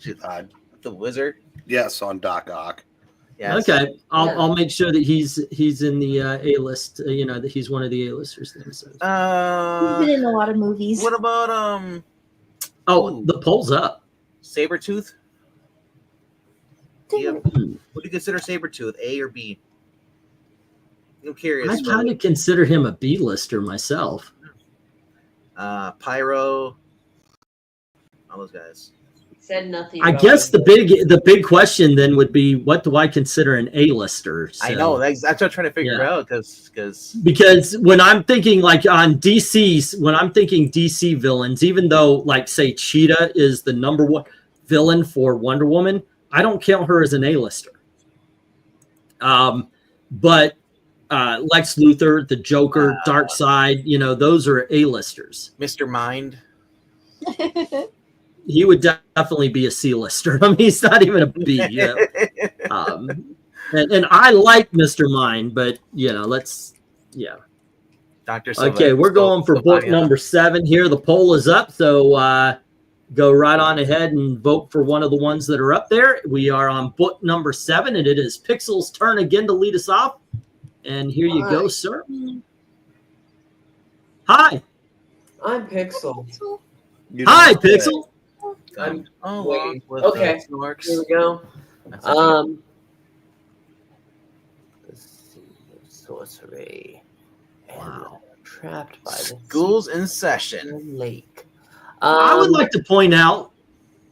The Wizard. Yes, on Doc Ock. Yes. Okay, I'll make sure that he's in the A-list. That he's one of the A-listers. Things. He's been in a lot of movies. What about the poll's up. Sabretooth? What do you consider Sabretooth? A or B? I'm curious. I kind of consider him a B-lister myself. Pyro. All those guys. Said nothing. I guess the big question then would be, what do I consider an A-lister? So, I know that's what I'm trying to figure out because when I'm thinking like on DC's, when I'm thinking DC villains, even though like say Cheetah is the #1 villain for Wonder Woman, I don't count her as an A-lister. But Lex Luthor, the Joker, Darkseid, those are A-listers. Mr. Mind. He would definitely be a C-lister. I mean, he's not even a B. And I like Mr. Mind, but Dr. Okay, we're going for book number 7 here. The poll is up, so go right on ahead and vote for one of the ones that are up there. We are on book number 7, and it is Pixel's turn again to lead us off. And here you go, sir. Hi. I'm Pixel. Hi, Pixel. I'm along waiting. with Okay, the snorks. here we go. That's okay. Let's see. Sorcery. And Wow. trapped by the School's in session. lake. I would like to point out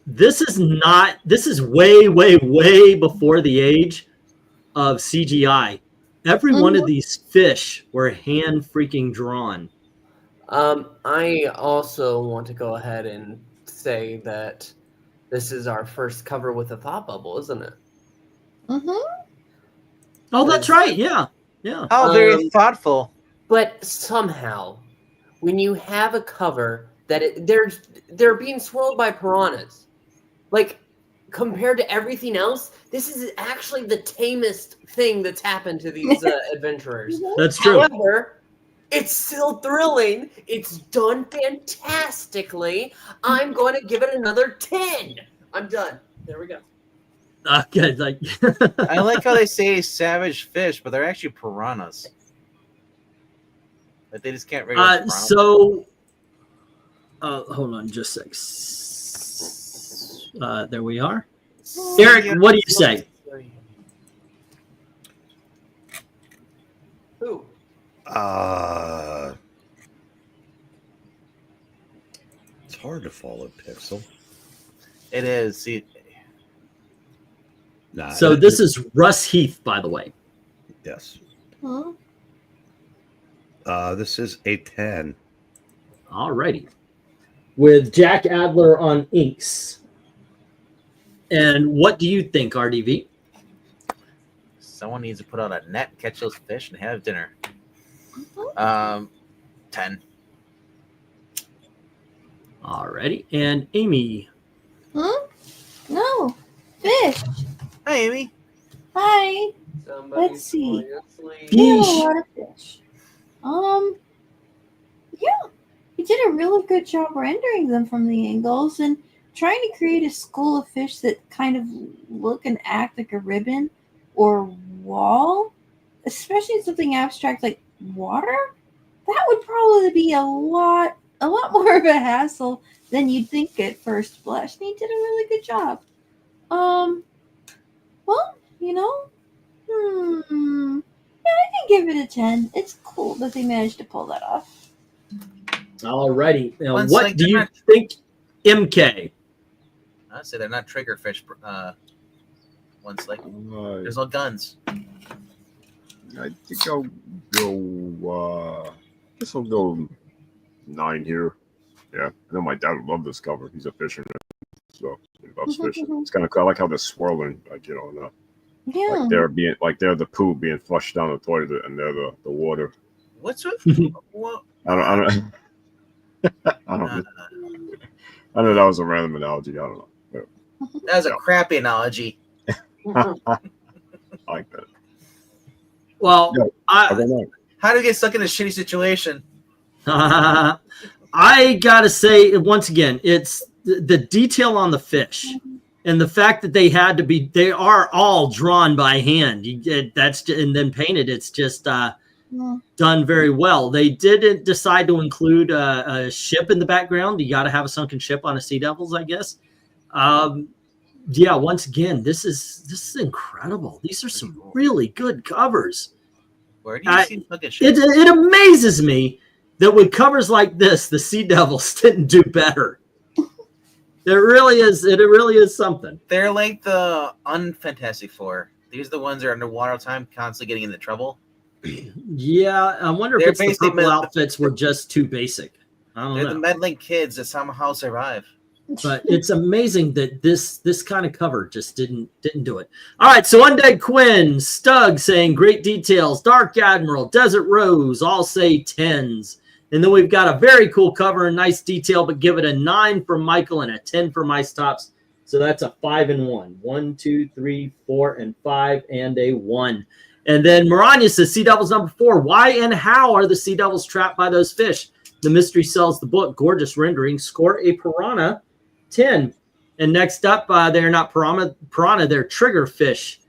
this is way, way, way before the age of CGI. Every one of these fish were hand freaking drawn. I also want to go ahead and say that this is our first cover with a thought bubble, isn't it? Oh, that's right. Yeah. Yeah. Oh, very thoughtful. But somehow, when you have a cover that they're being swirled by piranhas, like compared to everything else, this is actually the tamest thing that's happened to these adventurers. That's true. However, it's still thrilling. It's done fantastically. I'm going to give it another 10. I'm done. There we go. Okay, like I like how they say savage fish, but they're actually piranhas. Like they just can't regular piranha. So hold on just a sec. There we are. Eric, what do you say? Who? It's hard to follow Pixel. It is. See, Nah, So this is Russ Heath, by the way. yes. Huh? This is a 10. Alrighty. With Jack Adler on inks. And what do you think, RDV? someone needs to put out a net, catch those fish, and have dinner. 10. Alrighty. And Amy. Huh? No. Fish. Hi, Amy. Hi. Somebody's Let's see. falling asleep. We have a lot of fish. Yeah. You did a really good job rendering them from the angles and trying to create a school of fish that kind of look and act like a ribbon or wall, especially something abstract like water. That would probably be a lot more of a hassle than you'd think at first blush. And you did a really good job. Well, you know, yeah, I can give it a 10. It's cool that they managed to pull that off. Alrighty. Now, One what sec, do you Matt. think, MK? I'd say they're not trigger fish. One's like, I there's no guns. think I'll go. Guess I'll go 9 here. Yeah, I know my dad would love this cover. He's a fisherman, so he loves fishing. It's kind of cool. I like how they're swirling, like Yeah. like they're the poo being flushed down the toilet, and they're the water. What's with what? I don't. I don't know. That was a random analogy. I don't know. That was a crappy analogy. I like that. Well, Yeah. I don't know. How do you get stuck in a shitty situation? I gotta say, once again, it's the detail on the fish and the fact that they are all drawn by hand. And then painted. It's just done very well. They didn't decide to include a ship in the background. You got to have a sunken ship on a Sea Devils, I guess. Yeah, once again, this is incredible. These are some really good covers. Where do you see fucking shit? It amazes me that with covers like this, the Sea Devils didn't do better. It really is something. They're like the unFantastic Four. These are the ones that are underwater all the time, constantly getting into trouble. Yeah, I wonder if They're it's the basically purple outfits were just too basic. I don't They're know. the meddling kids that somehow survive. But it's amazing that this kind of cover just didn't do it. All right, so Undead Quinn, Stug saying great details, Dark Admiral, Desert Rose, all say 10s. And then we've got a very cool cover and nice detail, but give it a 9 for Michael and a 10 for my stops. So that's a 5 and 1. 1, 2, 3, 4, and 5, and a 1. And then Maranya says, Sea Devils number 4. Why and how are the Sea Devils trapped by those fish? The Mystery sells the book. Gorgeous rendering. Score a piranha. 10. And next up, they're not piranha, they're trigger fish,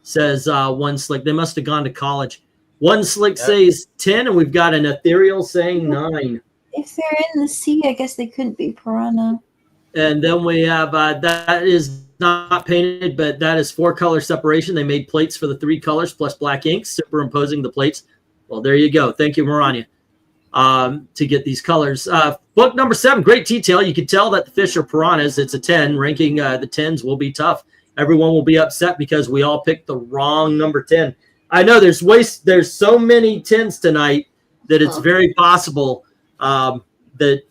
says One Slick. They must have gone to college. One Slick says 10, and we've got an ethereal saying 9. If they're in the sea, I guess they couldn't be piranha. And then we have that is not painted, but that is 4-color separation. They made plates for the 3 colors plus black ink, superimposing the plates. Well, there you go. Thank you, Maranya, to get these colors. Book number 7, great detail. You can tell that the fish are piranhas. It's a 10. Ranking the 10s will be tough. Everyone will be upset because we all picked the wrong number 10. I know there's so many 10s tonight that it's very possible that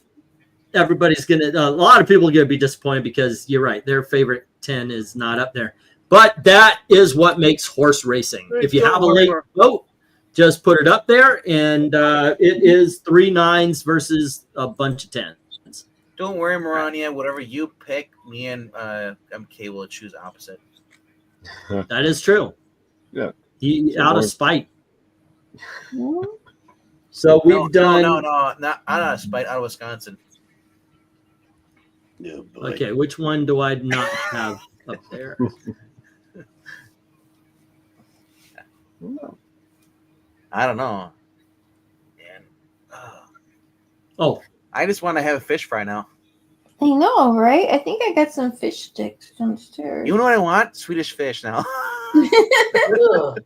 everybody's a lot of people are gonna be disappointed because you're right, their favorite 10 is not up there. But that is what makes horse racing. If you have a late vote, just put it up there, and it is 3 9s versus a bunch of 10s. Don't worry, Maranya. Whatever you pick, me and MK will choose opposite. That is true. Yeah. He out of spite. So we've done. No, not out of spite. Out of Wisconsin. Yeah, boy. Okay, which one do I not have up there? I don't know. And, Oh, I just want to have a fish fry now. I know, right? I think I got some fish sticks downstairs. You know what I want? Swedish fish now. Ugh.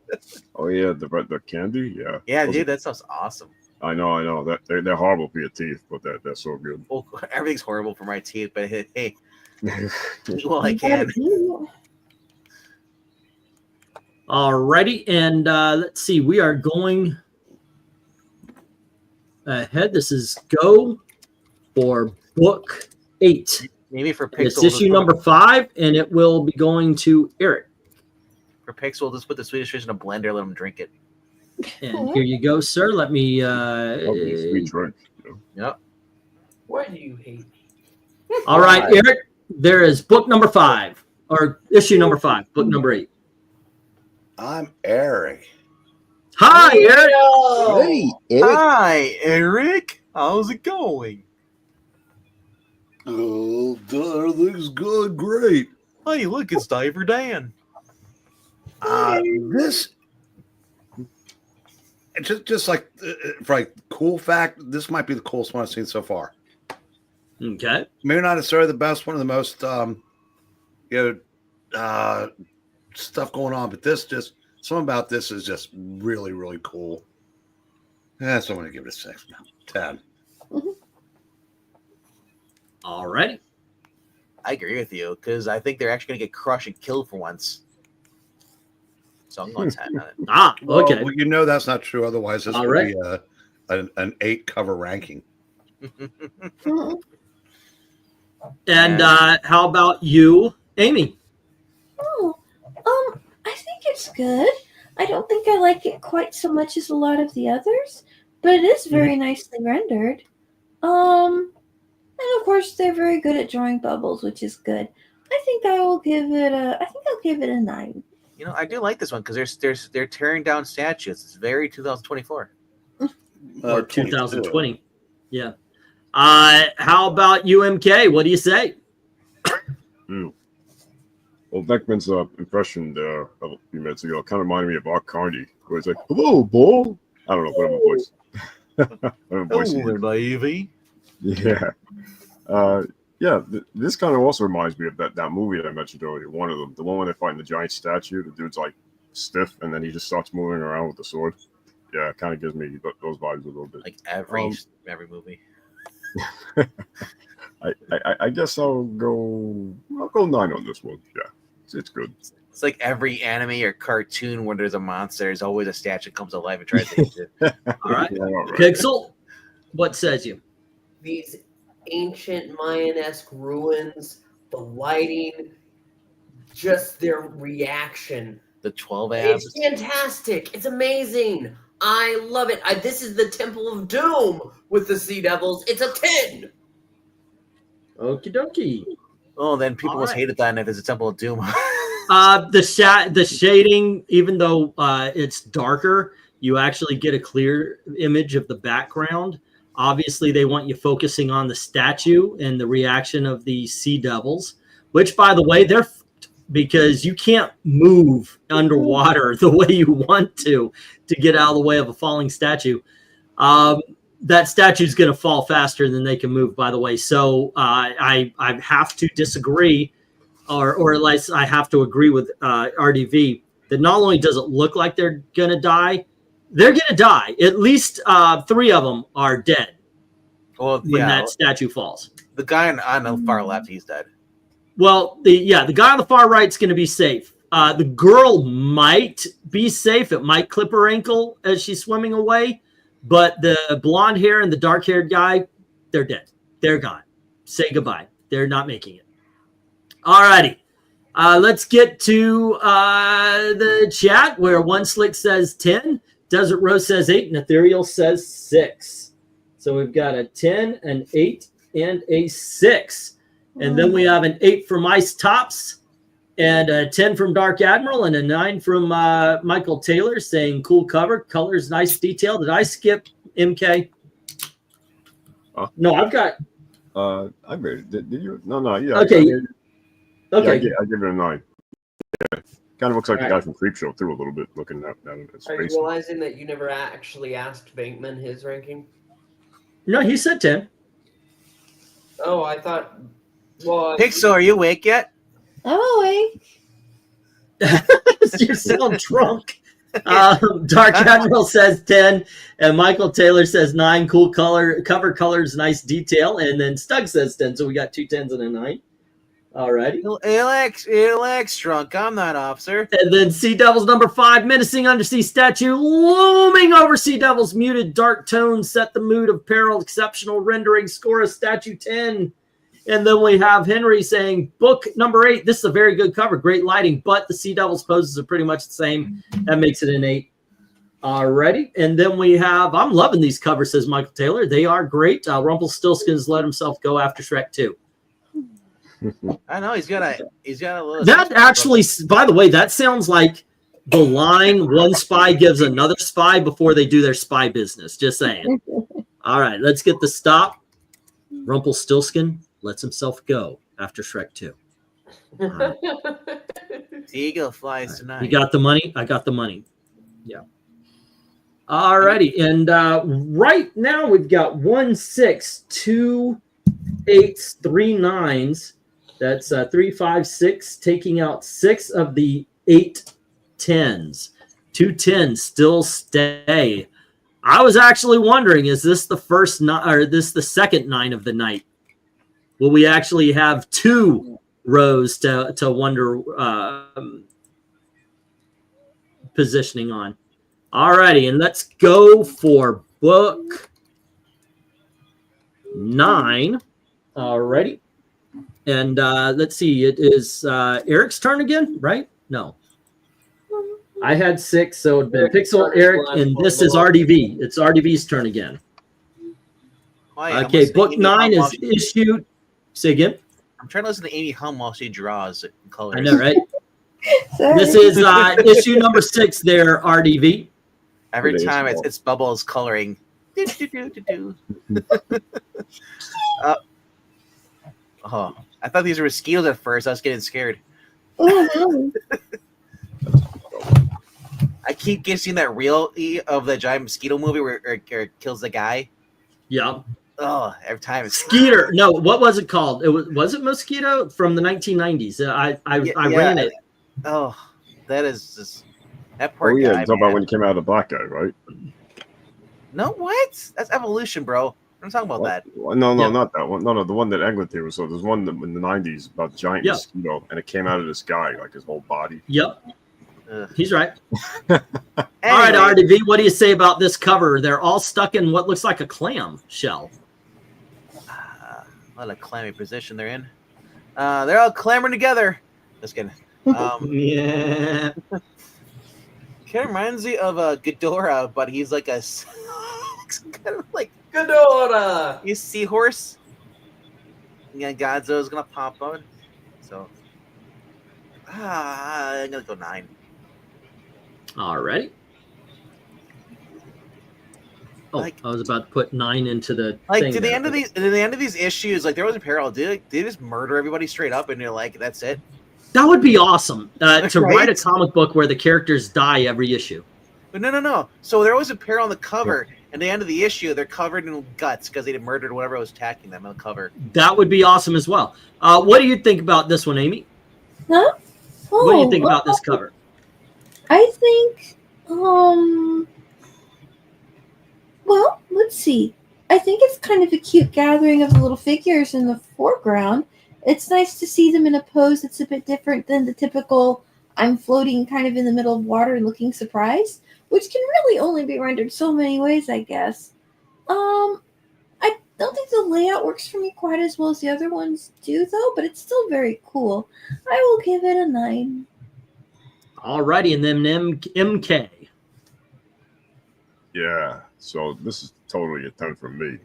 Oh yeah, the candy. Yeah. Yeah, Those dude, that sounds awesome. I know. That they're horrible for your teeth, but they're so good. Well, everything's horrible for my teeth, but hey, well, I can. alrighty, and let's see. We are going ahead. This is go for book 8. Maybe for It's Pixel. issue number 5, and it will be going to Eric. For Pixel, just put the Swedish fish in a blender, let them drink it. And here you go, sir. Let me. Sweet drink. Yep. Why do you hate me? All right, Eric. There is book number 5, or issue number 5, book number 8. I'm Eric. Hi, Eric. Hey, Eric. Hi, Eric. How's it going? Oh, everything's good, great. Hey, look, it's Diver Dan. This just like for like cool fact, this might be the coolest one I've seen so far. Okay. Maybe not necessarily the best one, of the most stuff going on, but this just something about this is just really, really cool. Yeah, so I'm gonna give it a 6 now. 10. All righty. I agree with you because I think they're actually gonna get crushed and killed for once. So I'm going 10 on it. Ah, okay. Well, you know that's not true. Otherwise, this All would right. be an 8 cover ranking. And how about you, Amy? Oh, I think it's good. I don't think I like it quite so much as a lot of the others, but it is very nicely rendered. And of course, they're very good at drawing bubbles, which is good. I think I'll give it a 9. You know, I do like this one because they're tearing down statues. It's very 2024. Or 2020. Yeah. How about UMK? What do you say? Well, VENKMAN's impression there a few minutes ago kind of reminded me of Art Carney, where it's like, "Hello, Bull." I don't know, whatever voice. Whatever voice he is. baby. Yeah. This kind of also reminds me of that movie that I mentioned earlier. One of them, the one where they fight in the giant statue. The dude's like stiff, and then he just starts moving around with the sword. Yeah, it kind of gives me those vibes a little bit. Like every movie. I guess I'll go 9 on this one. Yeah, it's good. It's like every anime or cartoon when there's a monster, there's always a statue that comes alive and tries to eat it. All right. All right. Pixel, what says you? These ancient Mayan-esque ruins, the lighting, just their reaction. The 12 abs. It's fantastic. It's amazing. I love it. This is the Temple of Doom with the Sea Devils. It's a 10. Okie dokie. Oh, then people All must right. hate it then if it's a Temple of Doom. The shading, even though it's darker, you actually get a clear image of the background. Obviously, they want you focusing on the statue and the reaction of the sea devils, which, by the way, they're because you can't move underwater the way you want to get out of the way of a falling statue. that statue's going to fall faster than they can move, by the way. So I have to disagree, or at least I have to agree with RDV that not only does it look like they're going to die, they're going to die. At least 3 of them are dead when that statue falls. The guy on the far left, he's dead. Well, the guy on the far right is going to be safe. The girl might be safe. It might clip her ankle as she's swimming away. But the blonde hair and the dark haired guy, they're dead. They're gone. Say goodbye. They're not making it. All righty. Let's get to the chat where One Slick says 10, Desert Rose says 8, and Ethereal says 6. So we've got a 10, an 8, and a 6. And then we have an 8 from Ice Tops, and a 10 from Dark Admiral, and a 9 from Michael Taylor saying cool cover, colors, nice detail. Did I skip MK? No, I've got. I made it. Did you? No. Yeah. Okay. Okay. Yeah, I give it a 9. Yeah. Kind of looks like the guy from Creepshow too, a little bit, looking at his Are you face. realizing that you never actually asked Venkman his ranking? No, he said 10. Oh, I thought. Well, Pixel, are you awake yet? Oh, You sound drunk. Dark Admiral says 10, and Michael Taylor says 9. Cool cover colors, nice detail. And then Stug says 10. So we got 2 10s and a 9. All righty. Relax, drunk. I'm not officer. And then Sea Devils number 5, menacing undersea statue looming over Sea Devils. Muted dark tones set the mood of peril. Exceptional rendering. Score a statue 10. And then we have Henry saying, book number 8. This is a very good cover. Great lighting, but the Sea Devils poses are pretty much the same. That makes it an 8. Alrighty. And then we have, I'm loving these covers, says Michael Taylor. They are great. Rumpelstiltskin's let himself go after Shrek 2. I know he's got a little. That actually, by the way, that sounds like the line one spy gives another spy before they do their spy business. Just saying. All right, let's get the stop. Rumpelstiltskin lets himself go after Shrek 2. Right. The eagle flies tonight. You got the money? I got the money. Yeah. All righty. And right now we've got 1 6, 2 8s, 3 9s. That's 3 5 6, taking out 6 of the 8 10s. 2 10s still stay. I was actually wondering, is this the first 9 or this the second 9 of the night? Will we actually have 2 rows to wonder positioning on? All righty, and let's go for book 9. All righty. And let's see, it is Eric's turn again, right? No. I had 6, so it'd been Pixel, Eric, and this is RDV. It's RDV's turn again. Okay, book 9 is issued. Say again? I'm trying to listen to Amy Hum while she draws colors. I know, right? This is issue number 6 there, RDV. Every time it's Bubbles coloring. Oh, I thought these were mosquitoes at first. I was getting scared. I keep getting that reel of the giant mosquito movie where it kills the guy. Yeah. Oh, every time it's Skeeter. No, what was it called? It was it Mosquito from the 1990s? I ran it. Oh, that is just that poor guy. You're talking about when you came out of the black guy, right? No, what? That's Evolution, bro. I'm talking about that. No, not that one. No, the one that Eglinton was. So there's one in the 90s about giant mosquito, and it came out of this guy, like his whole body. Yep. He's right. Anyway. All right, RDV, what do you say about this cover? They're all stuck in what looks like a clam shell. What a clammy position they're in. They're all clamoring together. Just kidding. Yeah. Kind of reminds me of Ghidorah, but he's like a kind of like Ghidorah. You seahorse. Yeah, Godzilla's gonna pop on. So, I'm gonna go 9. All right. Oh, Like, I was about to put 9 into the like thing to the there, end of these issues, like there was a parallel. Did they just murder everybody straight up, and you're like, that's it? That would be awesome to Right? write a comic book where the characters die every issue. But no. So there was a pair on the cover, And the end of the issue, they're covered in guts because they murdered whatever was attacking them on the cover. That would be awesome as well. What do you think about this one, Amy? Huh? Oh, What do you think about this cover? I think, well, let's see. I think it's kind of a cute gathering of the little figures in the foreground. It's nice to see them in a pose that's a bit different than the typical I'm floating kind of in the middle of water and looking surprised, which can really only be rendered so many ways, I guess. I don't think the layout works for me quite as well as the other ones do, though, but it's still very cool. I will give it a 9. Alrighty, and then MK. Yeah, so this is totally a 10 from me.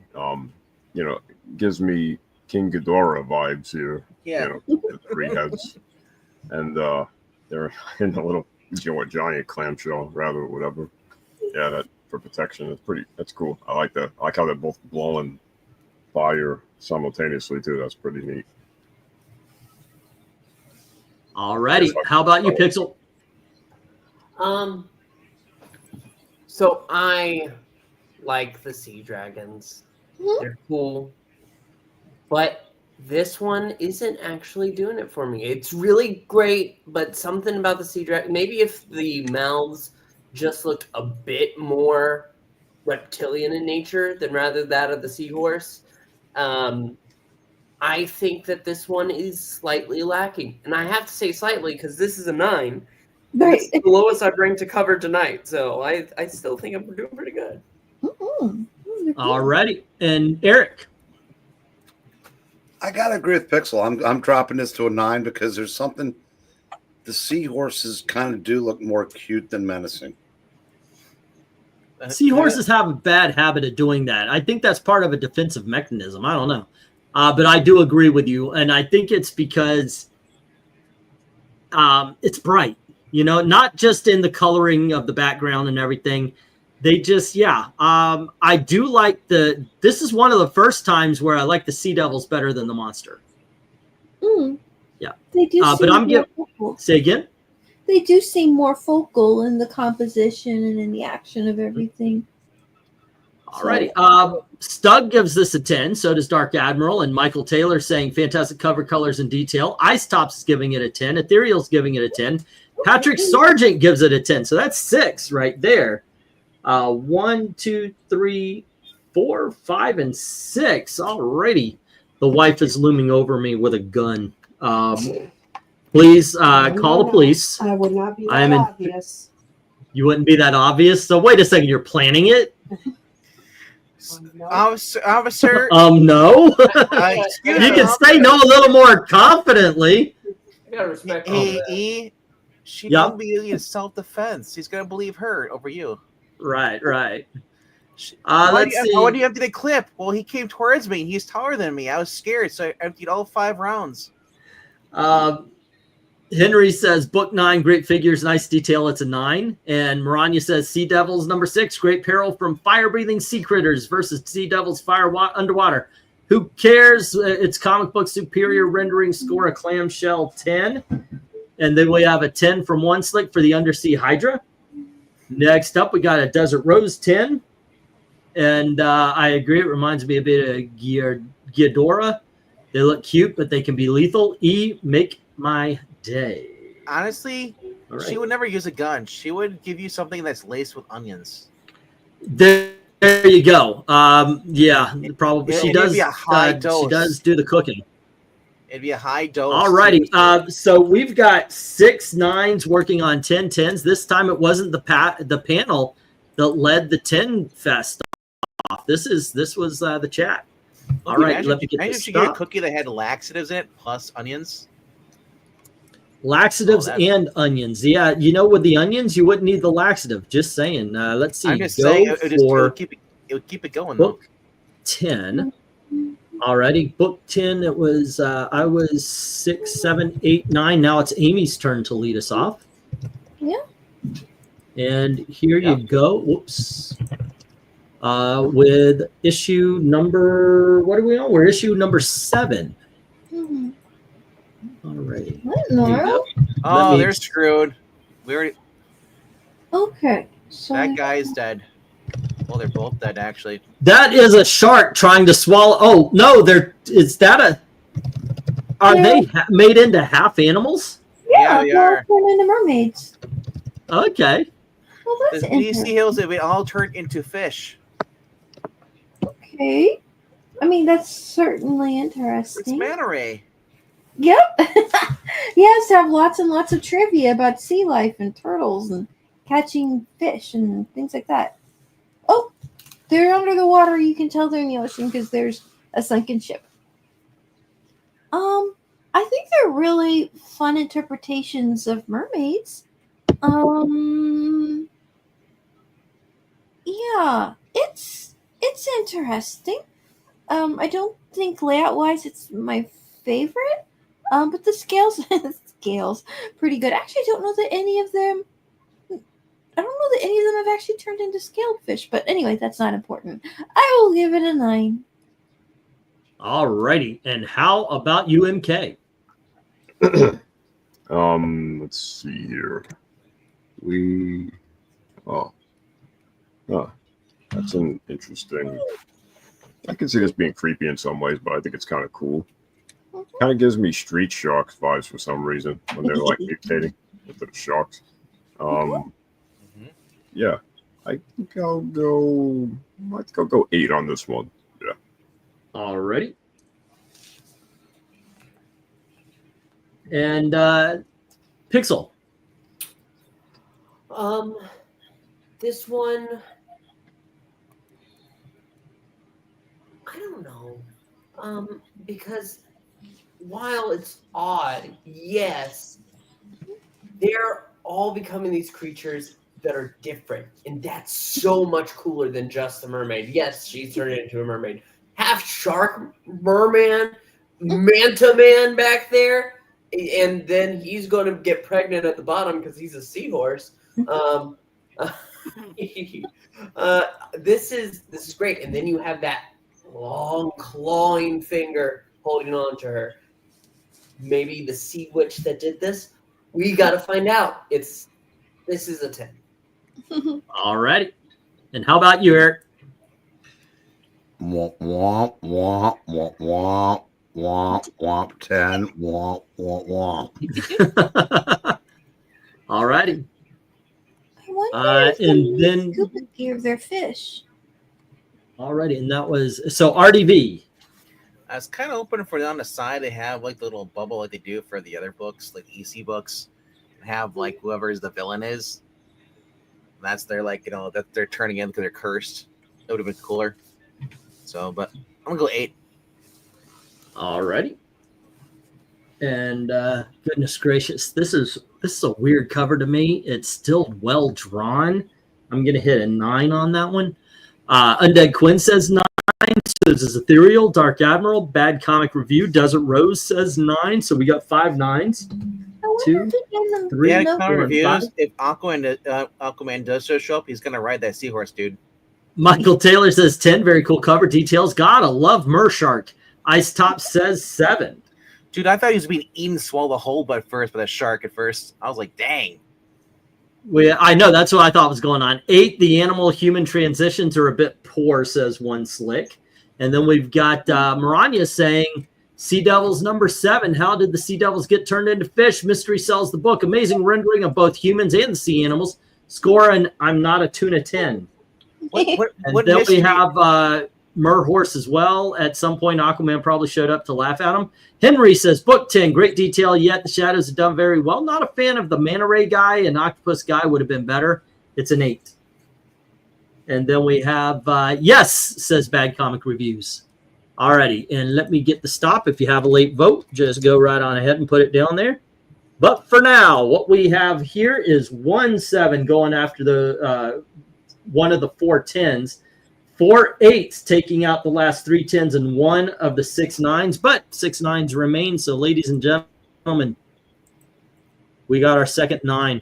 You know, gives me King Ghidorah vibes here. Yeah. You know, the 3 heads. And they're in a little giant clamshell, rather, whatever. Yeah, that for protection is that's cool. I like that. I like how they're both blowing fire simultaneously, too. That's pretty neat. Alrighty, how about you, Pixel? So I like the sea dragons. They're cool. But this one isn't actually doing it for me. It's really great, but something about the sea dragon, maybe if the mouths just looked a bit more reptilian in nature than rather that of the seahorse. I think that this one is slightly lacking. And I have to say slightly because this is a 9. Right. It's the lowest I bring to cover tonight. So I still think I'm doing pretty good. Alrighty, and Eric. I gotta agree with Pixel. I'm dropping this to a 9 because there's something. The seahorses kind of do look more cute than menacing. Seahorses have a bad habit of doing that. I think that's part of a defensive mechanism. I don't know. But I do agree with you. And I think it's because it's bright, you know, not just in the coloring of the background and everything. They just, I do like this is one of the first times where I like the Sea Devils better than the monster. Yeah. They do but I'm giving, say again? They do seem more focal in the composition and in the action of everything. Alrighty. Stug gives this a 10. So does Dark Admiral. And Michael Taylor saying fantastic cover, colors, and detail. Ice Tops is giving it a 10. Ethereal's giving it a 10. Patrick Sargent gives it a 10. So that's 6 right there. 1, 2, 3, 4, 5, and 6. Alrighty. The wife is looming over me with a gun. Please call the police. I would not be that obvious. You wouldn't be that obvious. So wait a second. You're planning it? No. Officer. No. You can say no a little more confidently. I gotta respect She don't be in self-defense. He's gonna believe her over you. Right. Why do you empty the clip? Well, he came towards me. He's taller than me. I was scared, so I emptied all 5 rounds. Henry says, book 9, great figures, nice detail. It's a 9. And Maranya says, Sea Devils number 6, great peril from fire-breathing sea critters versus Sea Devils fire underwater. Who cares? It's comic book superior rendering score, a clamshell 10. And then we have a 10 from One Slick for the Undersea Hydra. Next up, we got a Desert Rose 10. And I agree. It reminds me a bit of Ghidorah. They look cute, but they can be lethal. Make my day. Honestly, she would never use a gun. She would give you something that's laced with onions. There you go. Yeah, probably she does. Be a high dose. She does do the cooking. It'd be a high dose. Alrighty. So we've got 6 9s working on 10 10s. This time it wasn't the panel that led the 10 fest off. This was the chat. All right, let me get this. Imagine if you get a cookie that had laxatives in it plus onions. Laxatives and onions. Yeah, you know, with the onions, you wouldn't need the laxative. Just saying. Let's see. I'm just saying it would keep it going. Book 10. Alrighty, book 10. It was I was 6, 7, 8, 9. Now it's Amy's turn to lead us off. Yeah. And here you go. Whoops. With issue number, what are we on? We're issue number 7. Alrighty. What, Nora? Oh, they're screwed. We already. Okay. So that guy is dead. Well, Well, they're both dead, actually. That is a shark trying to swallow. Oh no, is that a? Are they made into half animals? Yeah, they are. Turn into mermaids. Okay. Well, that's The sea interesting. hills, they all turn into fish. Okay. I mean, that's certainly It's interesting. manta ray. Yep. He has to have lots and lots of trivia about sea life and turtles and catching fish and things like that. Oh, they're under the water. You can tell they're in the ocean because there's a sunken ship. I think they're really fun interpretations of mermaids. Yeah, it's interesting. I don't think layout-wise it's my favorite. But the scales pretty good. Actually, I don't know that any of them have actually turned into scaled fish. But anyway, that's not important. I will give it a 9. Alrighty. And how about you, MK? Let's see here. That's an interesting. I can see this being creepy in some ways, but I think it's kind of cool. Kind of gives me Street Sharks vibes for some reason when they're like mutating into the sharks. Yeah, I think I'll go 8 on this one. Yeah. Alrighty. And Pixel. This one, I don't know, because while it's odd, yes, they're all becoming these creatures that are different, and that's so much cooler than just the mermaid. Yes, she's turned into a mermaid. Half shark merman, manta man back there, and then he's going to get pregnant at the bottom because he's a seahorse. This is great, and then you have that long clawing finger holding on to her. Maybe the sea witch that did this. We got to find out. This is a 10. Alrighty. And how about you, Eric? Womp womp womp womp womp womp womp 10 womp womp womp. Alrighty. I wonder if and then scuba gear of their fish. Alrighty, and that was so RDV. I was kind of hoping for on the side they have like the little bubble like they do for the other books, like EC books, and have like whoever the villain is. That's their that they're turning in because they're cursed. That would have been cooler. So, but I'm gonna go 8. Alrighty. And goodness gracious, this is a weird cover to me. It's still well drawn. I'm gonna hit a 9 on that one. Undead Quinn says 9. So this is Ethereal, Dark Admiral, Bad Comic Review, Desert Rose says 9. So we got 5 9s. 2, 3, Yeah, 4, comic reviews. 5. If Aquaman does show up, he's gonna ride that seahorse, dude. Michael Taylor says 10. Very cool cover details. Gotta love Mershark. Ice Top says 7. Dude, I thought he was being eaten, swallowed whole by a shark at first. I was like, dang. I know, that's what I thought was going on. 8, the animal-human transitions are a bit poor, says One Slick. And then we've got Maranya saying, Sea Devils number 7. How did the Sea Devils get turned into fish? Mystery sells the book. Amazing rendering of both humans and the sea animals. Score and I'm not a tuna 10. What And then mystery? we have Mer Horse as well. At some point, Aquaman probably showed up to laugh at him. Henry says, book 10, great detail, yet the shadows have done very well. Not a fan of the manta ray guy, and octopus guy would have been better. It's an 8. And then we have, yes, says Bad Comic Reviews. Alrighty, and let me get the stop. If you have a late vote, just go right on ahead and put it down there. But for now, what we have here is 1-7 going after the one of the 4 10s. 4 8s taking out the last 3 10s and 1 of the 6 9s, but 6 9s remain. So, ladies and gentlemen, we got our second 9.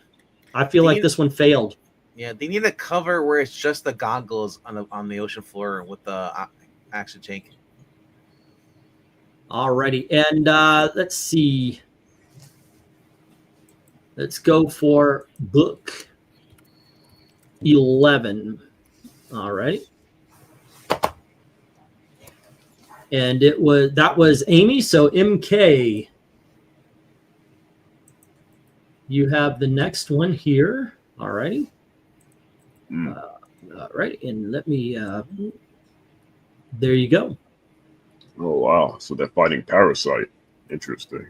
I feel like this one failed. Yeah, they need a cover where it's just the goggles on the ocean floor with the action tank. Alrighty, and let's see. Let's go for book 11. All right. And that was Amy. So MK, you have the next one here. All righty. All right. And let me, there you go. Oh, wow. So they're fighting Parasite. Interesting.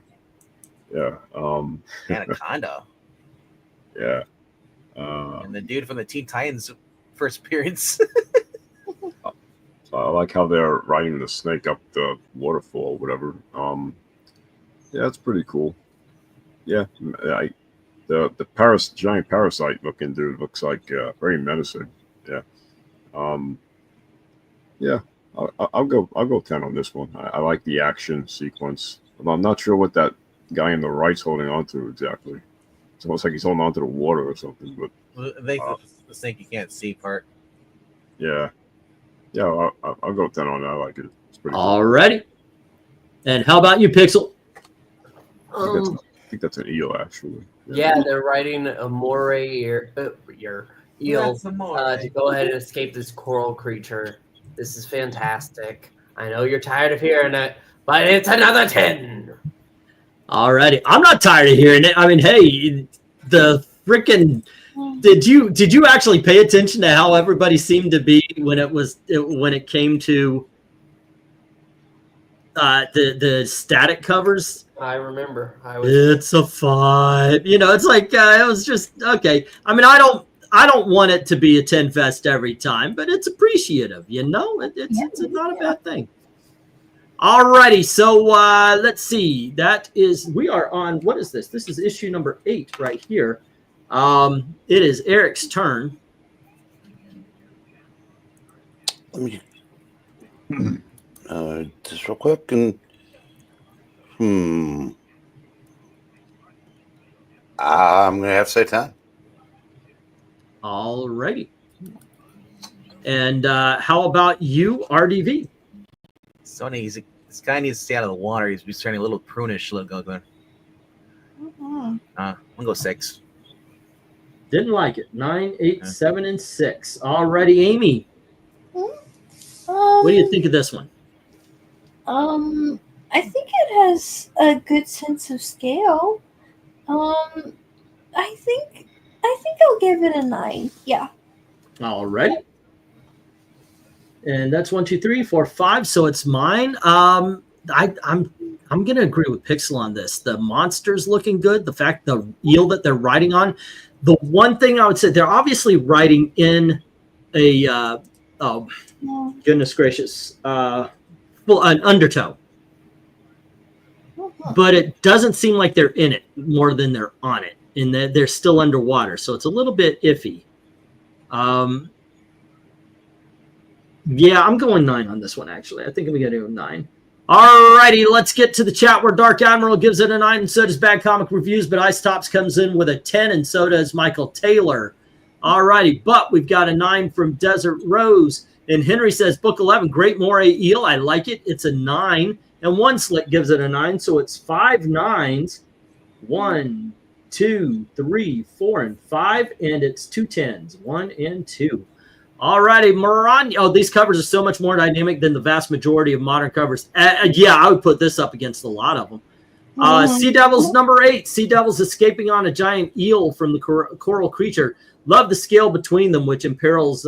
Yeah. Anaconda. Yeah. And the dude from the Teen Titans first appearance. I like how they're riding the snake up the waterfall or whatever. Yeah, that's pretty cool. Yeah, the giant parasite looking dude looks like very menacing. Yeah. Yeah, I'll go 10 on this one. I like the action sequence. I'm not sure what that guy in the right's holding on to exactly. It's almost like he's holding on to the water or something. But I think the snake you can't see part. Yeah. Yeah, I'll go 10 on that. I like it. It's pretty All righty. And how about you, Pixel? I think that's an eel, actually. Yeah, they're riding a moray eel to go ahead and escape this coral creature. This is fantastic. I know you're tired of hearing it, but it's another 10. All righty. I'm not tired of hearing it. I mean, hey, the freaking... Did you actually pay attention to how everybody seemed to be when it came to the static covers? I remember. It's a 5. You know, it's like it was just okay. I mean, I don't want it to be a 10 fest every time, but it's appreciative. You know, it's not a bad thing. All righty. So let's see. We are on. What is this? This is issue number 8 right here. It is Eric's turn. Let me just real quick and I'm gonna have to say 10. All righty. And how about you, RDV? Sonny, this guy needs to stay out of the water. He's turning a little prunish look going. I'm gonna go 6. Didn't like it. 9, 8, 7, and 6. Alrighty, Amy. What do you think of this one? I think it has a good sense of scale. I think I'll give it a 9. Yeah. Alrighty. And that's 1, 2, 3, 4, 5. So it's mine. I'm gonna agree with Pixel on this. The monster's looking good. The fact the eel that they're riding on. The one thing I would say, they're obviously riding in a goodness gracious, an undertow. But it doesn't seem like they're in it more than they're on it, and they're still underwater. So it's a little bit iffy. Yeah, I'm going 9 on this one, actually. I think I'm going to do 9. All righty, let's get to the chat where Dark Admiral gives it a 9, and so does Bad Comic Reviews, but Ice Tops comes in with a 10, and so does Michael Taylor. All righty, but we've got a 9 from Desert Rose, and Henry says, Book 11, Great Moray Eel. I like it. It's a 9, and One Slick gives it a 9, so it's 5 9s. 1, 2, 3, 4, and 5, and it's 2 10s. 1 and 2. All righty, Maranya. Oh, these covers are so much more dynamic than the vast majority of modern covers. Yeah, I would put this up against a lot of them. Sea Devils number 8. Sea Devils escaping on a giant eel from the coral creature. Love the scale between them, which implies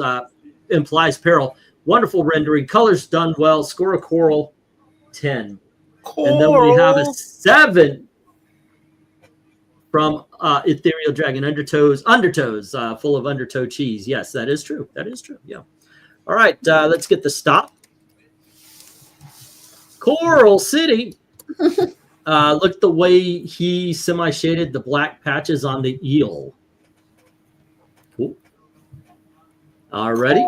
peril. Wonderful rendering. Colors done well. Score a coral 10. Coral. And then we have a 7 from Ethereal Dragon, Undertows, full of undertow cheese. Yes, that is true. That is true. Yeah. All right, let's get the stop. Coral City. Look at the way he semi-shaded the black patches on the eel. Cool. All righty.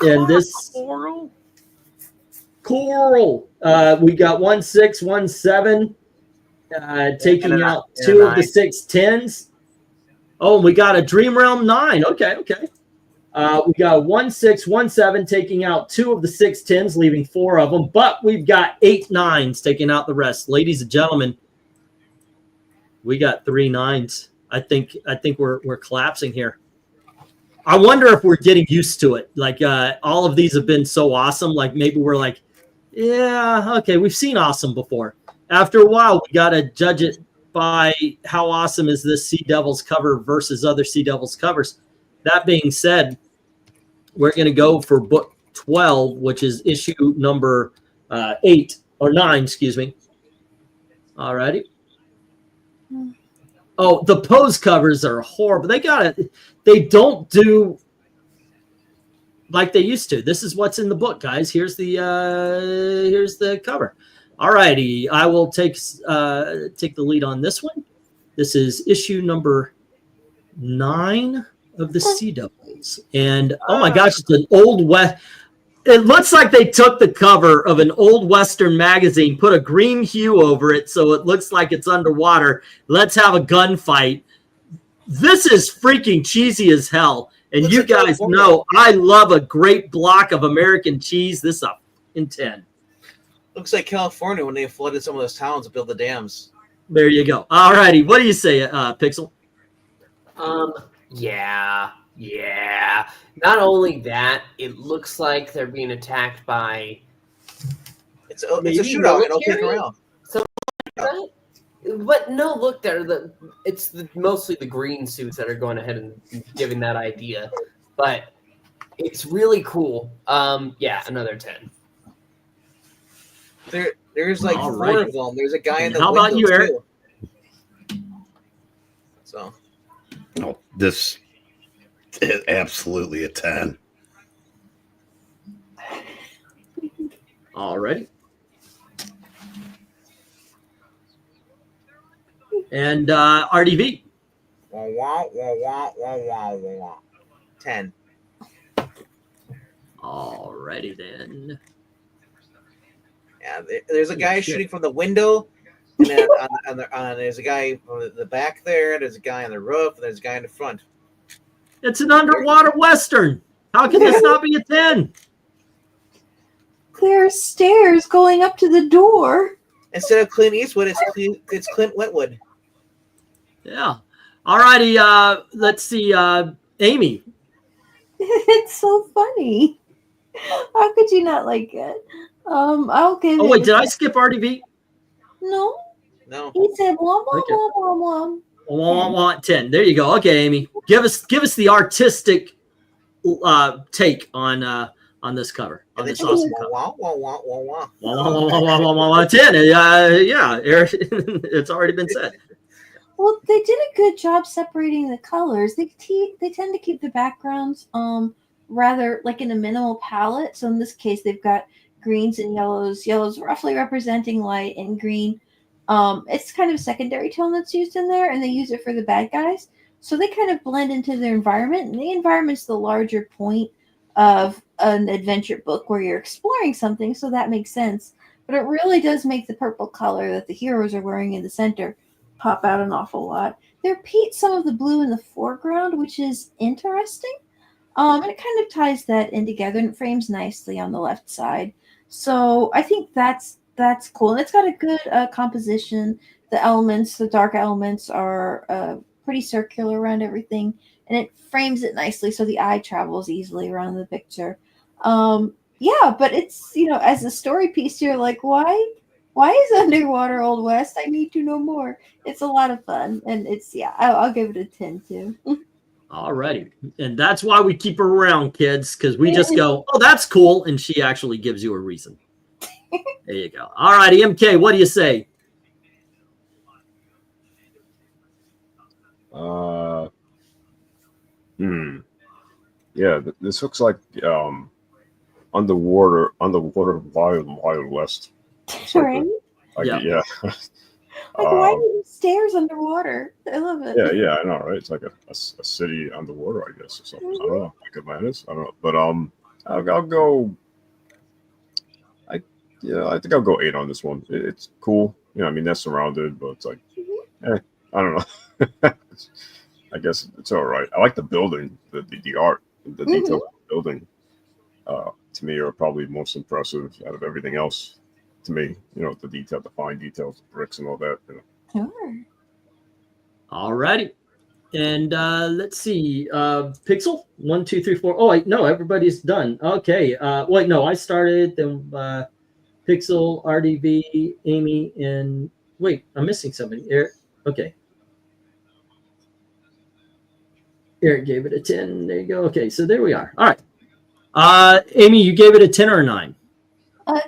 And this coral. We got 1 6, 1 7. Taking out 2 of the 6 10s. Oh, and we got a Dream Realm 9. Okay. We got 1 6, 1 7, taking out 2 of the 6 10s, leaving 4 of them. But we've got 8 9s, taking out the rest. Ladies and gentlemen, we got 3 9s. I think we're collapsing here. I wonder if we're getting used to it. Like all of these have been so awesome. Like maybe we're like, yeah, okay, we've seen awesome before. After a while, we got to judge it by how awesome is this Sea Devils cover versus other Sea Devils covers. That being said, we're going to go for book 12, which is issue number 8 or 9, excuse me. All righty. Oh, the pose covers are horrible. They don't do like they used to. This is what's in the book, guys. Here's the cover. All righty, I will take the lead on this one. This is issue number 9 of the Sea Devils, and oh my gosh, it's an old west. It looks like they took the cover of an old Western magazine, put a green hue over it so it looks like it's underwater. Let's have a gunfight. This is freaking cheesy as hell. And you guys know I love a great block of American cheese. This is in 10. Looks like California when they flooded some of those towns to build the dams. There you go. All righty. What do you say, Pixel? Yeah. Not only that, it looks like they're being attacked by. It's a shootout. It'll kick around. But no, look, it's mostly the green suits that are going ahead and giving that idea. But it's really cool. Yeah, another 10. There's like All 4 right. of them. There's a guy in the How about you, Eric? too. So. Oh, this is absolutely a 10. All righty. And RDV. 10. All righty then. Yeah, there's a guy shooting from the window, and then there's a guy from the back there. There's a guy on the roof. And there's a guy in the front. It's an underwater Western. How can this not be a 10? There are stairs going up to the door. Instead of Clint Eastwood, it's Clint Wetwood. Yeah. All righty. Let's see. Amy. It's so funny. How could you not like it? I'll give Oh, it. wait. Did I skip RDV? No. No. He said womp womp Okay. womp womp womp. 10. There you go. Okay, Amy. Give us the artistic take on this cover. On this awesome cover. Wah. 10. Yeah, Eric, it's already been said. Well, they did a good job separating the colors. They tend to keep the backgrounds rather like in a minimal palette. So in this case, they've got greens and yellows. Yellows roughly representing light, and green. It's kind of a secondary tone that's used in there, and they use it for the bad guys. So they kind of blend into their environment, and the environment's the larger point of an adventure book where you're exploring something. So that makes sense. But it really does make the purple color that the heroes are wearing in the center pop out an awful lot. They repeat some of the blue in the foreground, which is interesting. And it kind of ties that in together, and it frames nicely on the left side. So I think that's cool. And it's got a good composition. The elements, the dark elements are pretty circular around everything, and it frames it nicely so the eye travels easily around the picture. Yeah, but it's, as a story piece, you're like, why is underwater Old West? I need to know more. It's a lot of fun, and I'll give it a 10 too. All righty. And that's why we keep her around, kids, because we just go, oh, that's cool, and she actually gives you a reason. There you go. All righty, MK, what do you say? Yeah, this looks like underwater Wild West. Right? Yeah. Like, why are these stairs underwater? I love it. Yeah, I know, right? It's like a city underwater, I guess, or something. I don't know, like Atlantis. I don't know, but I'll go. I think I'll go 8 on this one. It's cool. I mean, they're surrounded, but it's like, I don't know. I guess it's all right. I like the building, the art, the detail of the building. To me, are probably most impressive out of everything else. To me, the fine details, bricks and all that. Sure. All righty. And let's see, Pixel 1, 2, 3, 4. Oh, wait, no, everybody's done. Okay. Wait, no, I started. Then Pixel, RDV, Amy, and wait, I'm missing somebody. Eric. Okay. Eric gave it a 10. There you go. Okay, so there we are. All right. Amy, you gave it a 10 or a 9?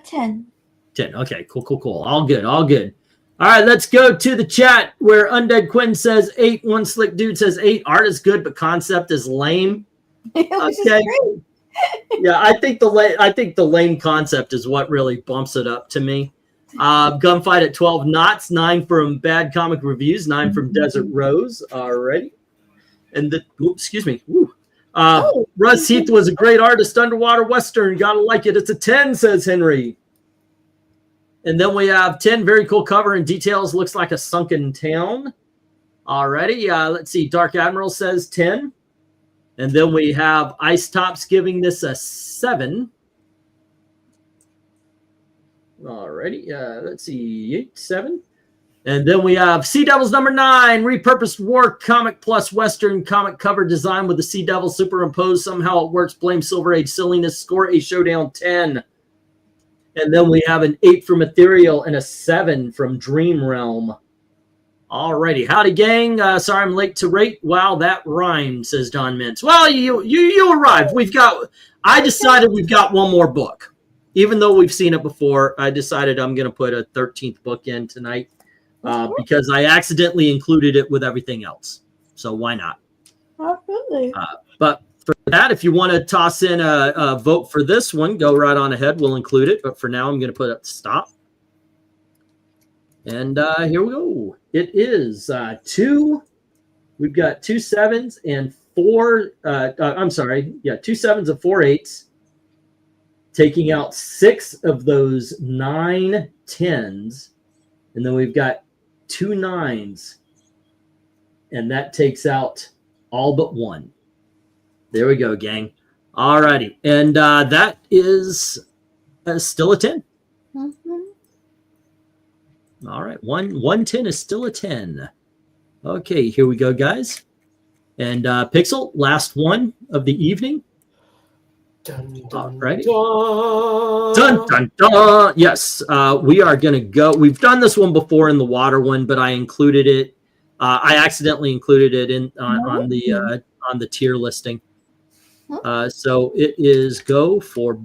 10. 10. Okay, cool, cool, cool. All good, all good. All right, let's go to the chat where Undead Quinn says 8. One Slick Dude says 8. Art is good, but concept is lame. Which is Okay. great. Yeah, I think the lame concept is what really bumps it up to me. Gunfight at 12 knots. 9 from Bad Comic Reviews. 9 from Desert Rose. Already. And excuse me. Woo. Russ Heath was a great artist. Underwater Western. Gotta like it. It's a 10, says Henry. And then we have 10. Very cool cover and details. Looks like a sunken town. Already. Let's see. Dark Admiral says 10. And then we have Ice Tops giving this a 7. Alrighty. Let's see. 8, 7. And then we have Sea Devils number 9, repurposed war comic plus Western comic cover design with the Sea Devil superimposed. Somehow it works. Blame Silver Age silliness. Score a showdown 10. And then we have an 8 from Ethereal and a 7 from Dream Realm. Alrighty. Howdy, gang. Sorry I'm late to rate. Wow, that rhymed, says Don Mintz. Well, you arrived. I decided we've got one more book. Even though we've seen it before, I decided I'm going to put a 13th book in tonight. Because I accidentally included it with everything else. So why not? Absolutely. But for that, if you want to toss in a vote for this one, go right on ahead. We'll include it. But for now, I'm going to put it stop. And here we go. It is 2. We've got 2 7s and 4. I'm sorry. Yeah, 2 7s and 4 8s. Taking out 6 of those 9 10s. And then we've got 2 9s. And that takes out all but 1. There we go, gang. All righty. And that is still a 10. Mm-hmm. All right. 1 10 is still a 10. Okay, here we go, guys. And Pixel, last one of the evening. Dun, All dun, righty. dun. Dun, dun, dun. Yes, we are going to go. We've done this one before in the water one, but I included it. I accidentally included it in on the tier listing. So it is go for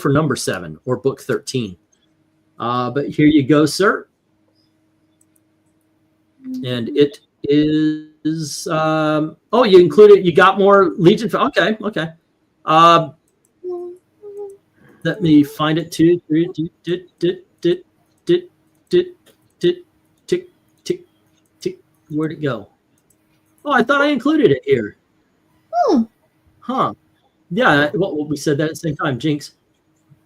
number 7 or book 13. But here you go, sir. And it is. Oh, you included. You got more Legion. Okay. Okay. Let me find it too. Tick. Where'd it go? Oh, I thought I included it here. Huh. Yeah. Well, we said that at the same time. Jinx.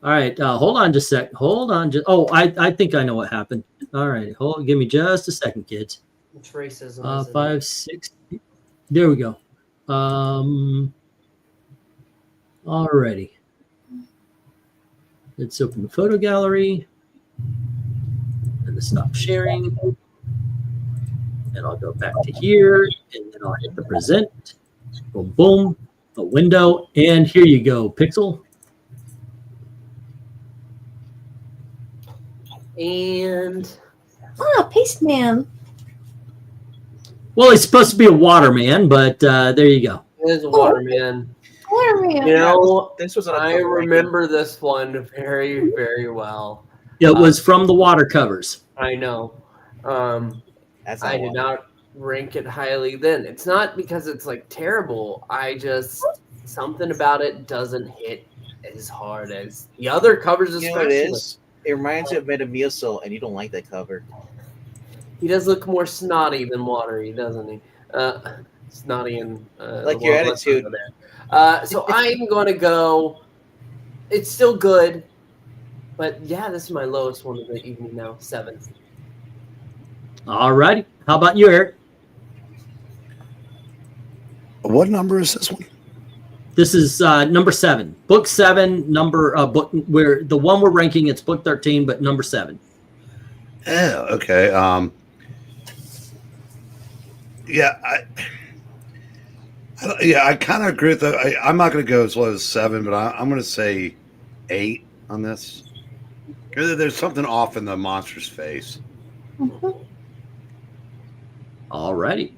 All right. Hold on just a sec. Hold on. I think I know what happened. All right. Give me just a second, kids. Which racism? 5, 6. There we go. Alrighty. Let's open the photo gallery. And stop sharing. And I'll go back to here. And then I'll hit the present. Boom, boom. A window. And here you go, Pixel. And Paste Man. Well, he's supposed to be a waterman, but there you go. it is a Waterman. Waterman. You know, This was I remember this one very, very well. It was from the water covers. I know. That's I did not rank it highly then. It's not because it's like terrible. I just something about it doesn't hit as hard as the other covers. You know what it is? It reminds you of Metamucil, and you don't like that cover. He does look more snotty than watery, doesn't he? Snotty and Like your attitude. So I'm going to go. It's still good, but yeah, this is my lowest one of the evening now. 7. All righty. How about you, Eric? What number is this one? This is number 7. Book 7, book where the one we're ranking, it's book 13, but number 7. Yeah, okay. Yeah, I kind of agree with that. I'm not going to go as low as 7, but I'm going to say 8 on this. There's something off in the monster's face. All righty.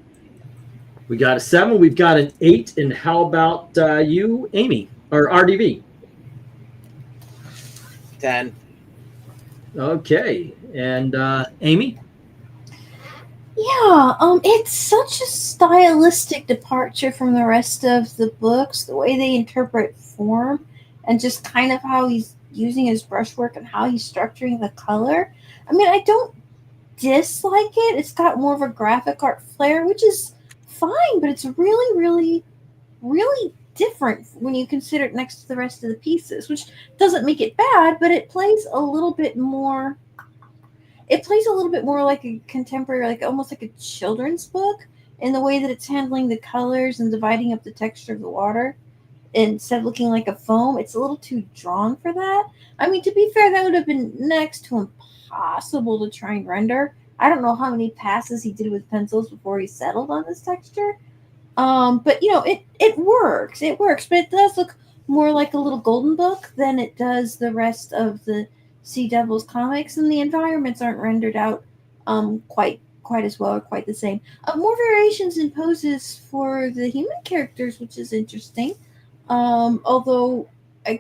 We got a 7. We've got an 8. And how about you, Amy, or RDV? 10. Okay. And Amy? Yeah, it's such a stylistic departure from the rest of the books, the way they interpret form and just kind of how he's using his brushwork and how he's structuring the color. I mean, I don't dislike it. It's got more of a graphic art flair, which is fine, but it's really, really, really different when you consider it next to the rest of the pieces, which doesn't make it bad, but it plays a little bit more. It plays a little bit more like a contemporary, like almost like a children's book in the way that it's handling the colors and dividing up the texture of the water. Instead of looking like a foam, it's a little too drawn for that. I mean, to be fair, that would have been next to impossible to try and render. I don't know how many passes he did with pencils before he settled on this texture. But, you know, it works. It works. But it does look more like a little golden book than it does the rest of the Sea Devils comics, and the environments aren't rendered out quite as well or quite the same. More variations in poses for the human characters, which is interesting. Although the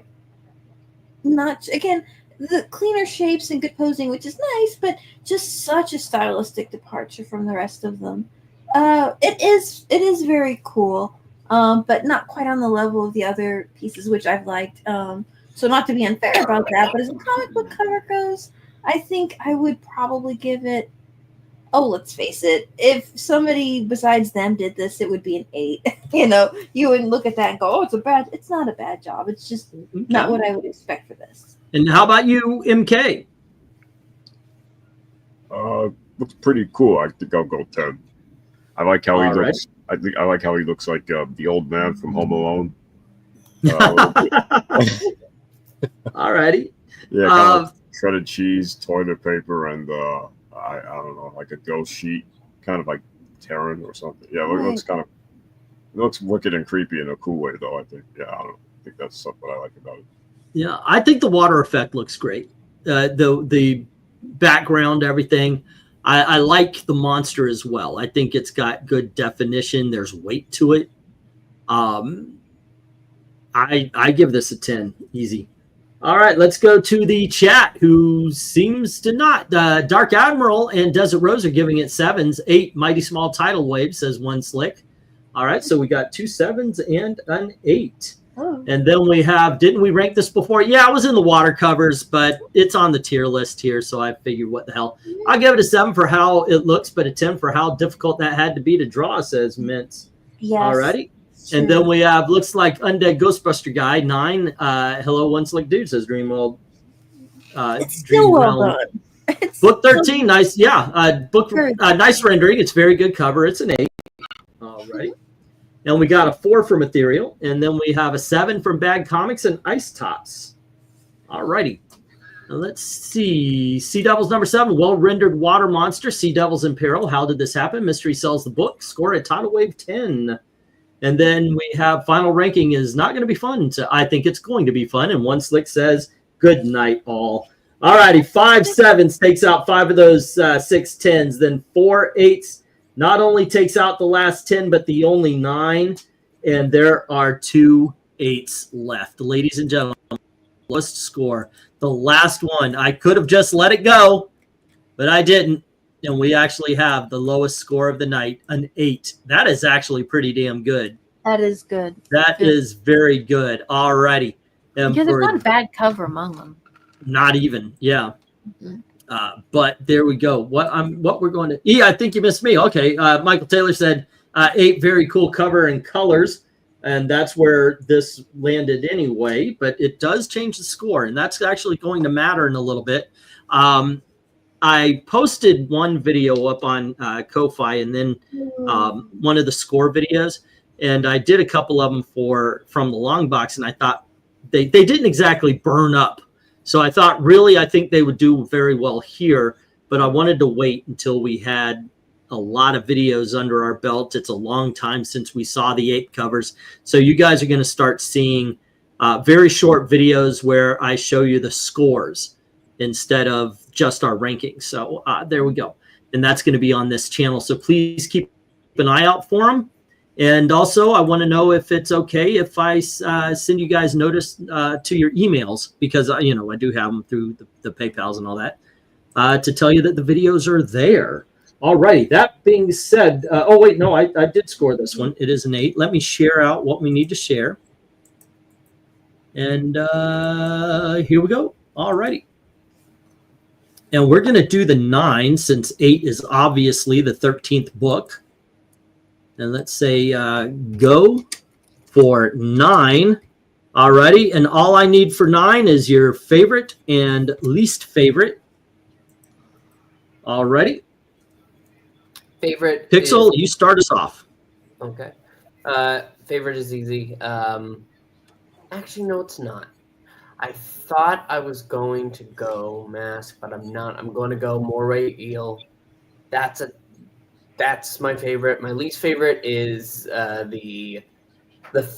cleaner shapes and good posing, which is nice, but just such a stylistic departure from the rest of them. It is very cool, but not quite on the level of the other pieces, which I've liked. So not to be unfair about that, but as a comic book cover goes, I think I would probably give it, let's face it, if somebody besides them did this, it would be an 8. You know, you wouldn't look at that and go, it's not a bad job. It's just not what I would expect for this. And how about you, MK? Looks pretty cool. I think I'll go 10. I like how he looks. I like how he looks like the old man from Home Alone. All righty. Yeah, kind of shredded cheese, toilet paper, and I don't know, like a ghost sheet, kind of like Terran or something. Yeah, it looks wicked and creepy in a cool way, though. I think. Yeah, I think that's something I like about it. Yeah, I think the water effect looks great. The background, everything. I like the monster as well. I think it's got good definition. There's weight to it. I give this a 10, easy. All right, let's go to the chat, who seems to not. Dark Admiral and Desert Rose are giving it 7s. 8 mighty small tidal wave, says One Slick. All right, so we got 2 7s and an 8. Oh. And then we have, didn't we rank this before? Yeah, I was in the water covers, but it's on the tier list here, so I figured what the hell. I'll give it a 7 for how it looks, but a 10 for how difficult that had to be to draw, says Mints. Yes. All righty. Sure. And then we have, looks like Undead Ghostbuster Guy, 9. Hello, One Slick Dude, says Dreamworld. It's still well done. Book 13, nice. Yeah, nice rendering. It's very good cover. It's an 8. All right. And we got a 4 from Ethereal. And then we have a 7 from Bad Comics and Ice Tops. All righty. Let's see. Sea Devils number 7, well-rendered water monster. Sea Devils in Peril. How did this happen? Mystery sells the book. Score at Tidal Wave 10. And then we have final ranking is not going to be fun. So I think it's going to be fun. And One Slick says, good night, all. All righty. 5 7s takes out 5 of those 6 10s. Then 4 8s not only takes out the last 10, but the only 9. And there are 2 8s left. Ladies and gentlemen, lowest score. The last one. I could have just let it go, but I didn't. And we actually have the lowest score of the night, an 8. That is actually pretty damn good. That is good. That is very good. All righty. Because there's not a bad cover among them. Not even, yeah. Mm-hmm. But there we go. What we're going to. Yeah, I think you missed me. Okay. Michael Taylor said 8, very cool cover and colors, and that's where this landed anyway. But it does change the score, and that's actually going to matter in a little bit. I posted one video up on Ko-Fi and then one of the score videos, and I did a couple of them from the long box, and I thought they didn't exactly burn up. So I thought, really, I think they would do very well here, but I wanted to wait until we had a lot of videos under our belt. It's a long time since we saw the 8 covers. So you guys are going to start seeing very short videos where I show you the scores instead of just our rankings. So there we go. And that's going to be on this channel. So please keep an eye out for them. And also, I want to know if it's okay if I send you guys notice to your emails, because, you know, I do have them through the PayPals and all that, to tell you that the videos are there. All righty. That being said, oh, wait, no, I did score this one. It is an 8. Let me share out what we need to share. And here we go. All righty. And we're going to do the 9 since 8 is obviously the 13th book. And let's say go for 9. Alrighty. And all I need for 9 is your favorite and least favorite. Alrighty. Favorite. Pixel, you start us off. Okay. Favorite is easy. Actually, no, it's not. I thought I was going to go mask, but I'm not. I'm going to go moray eel. That's my favorite. My least favorite is the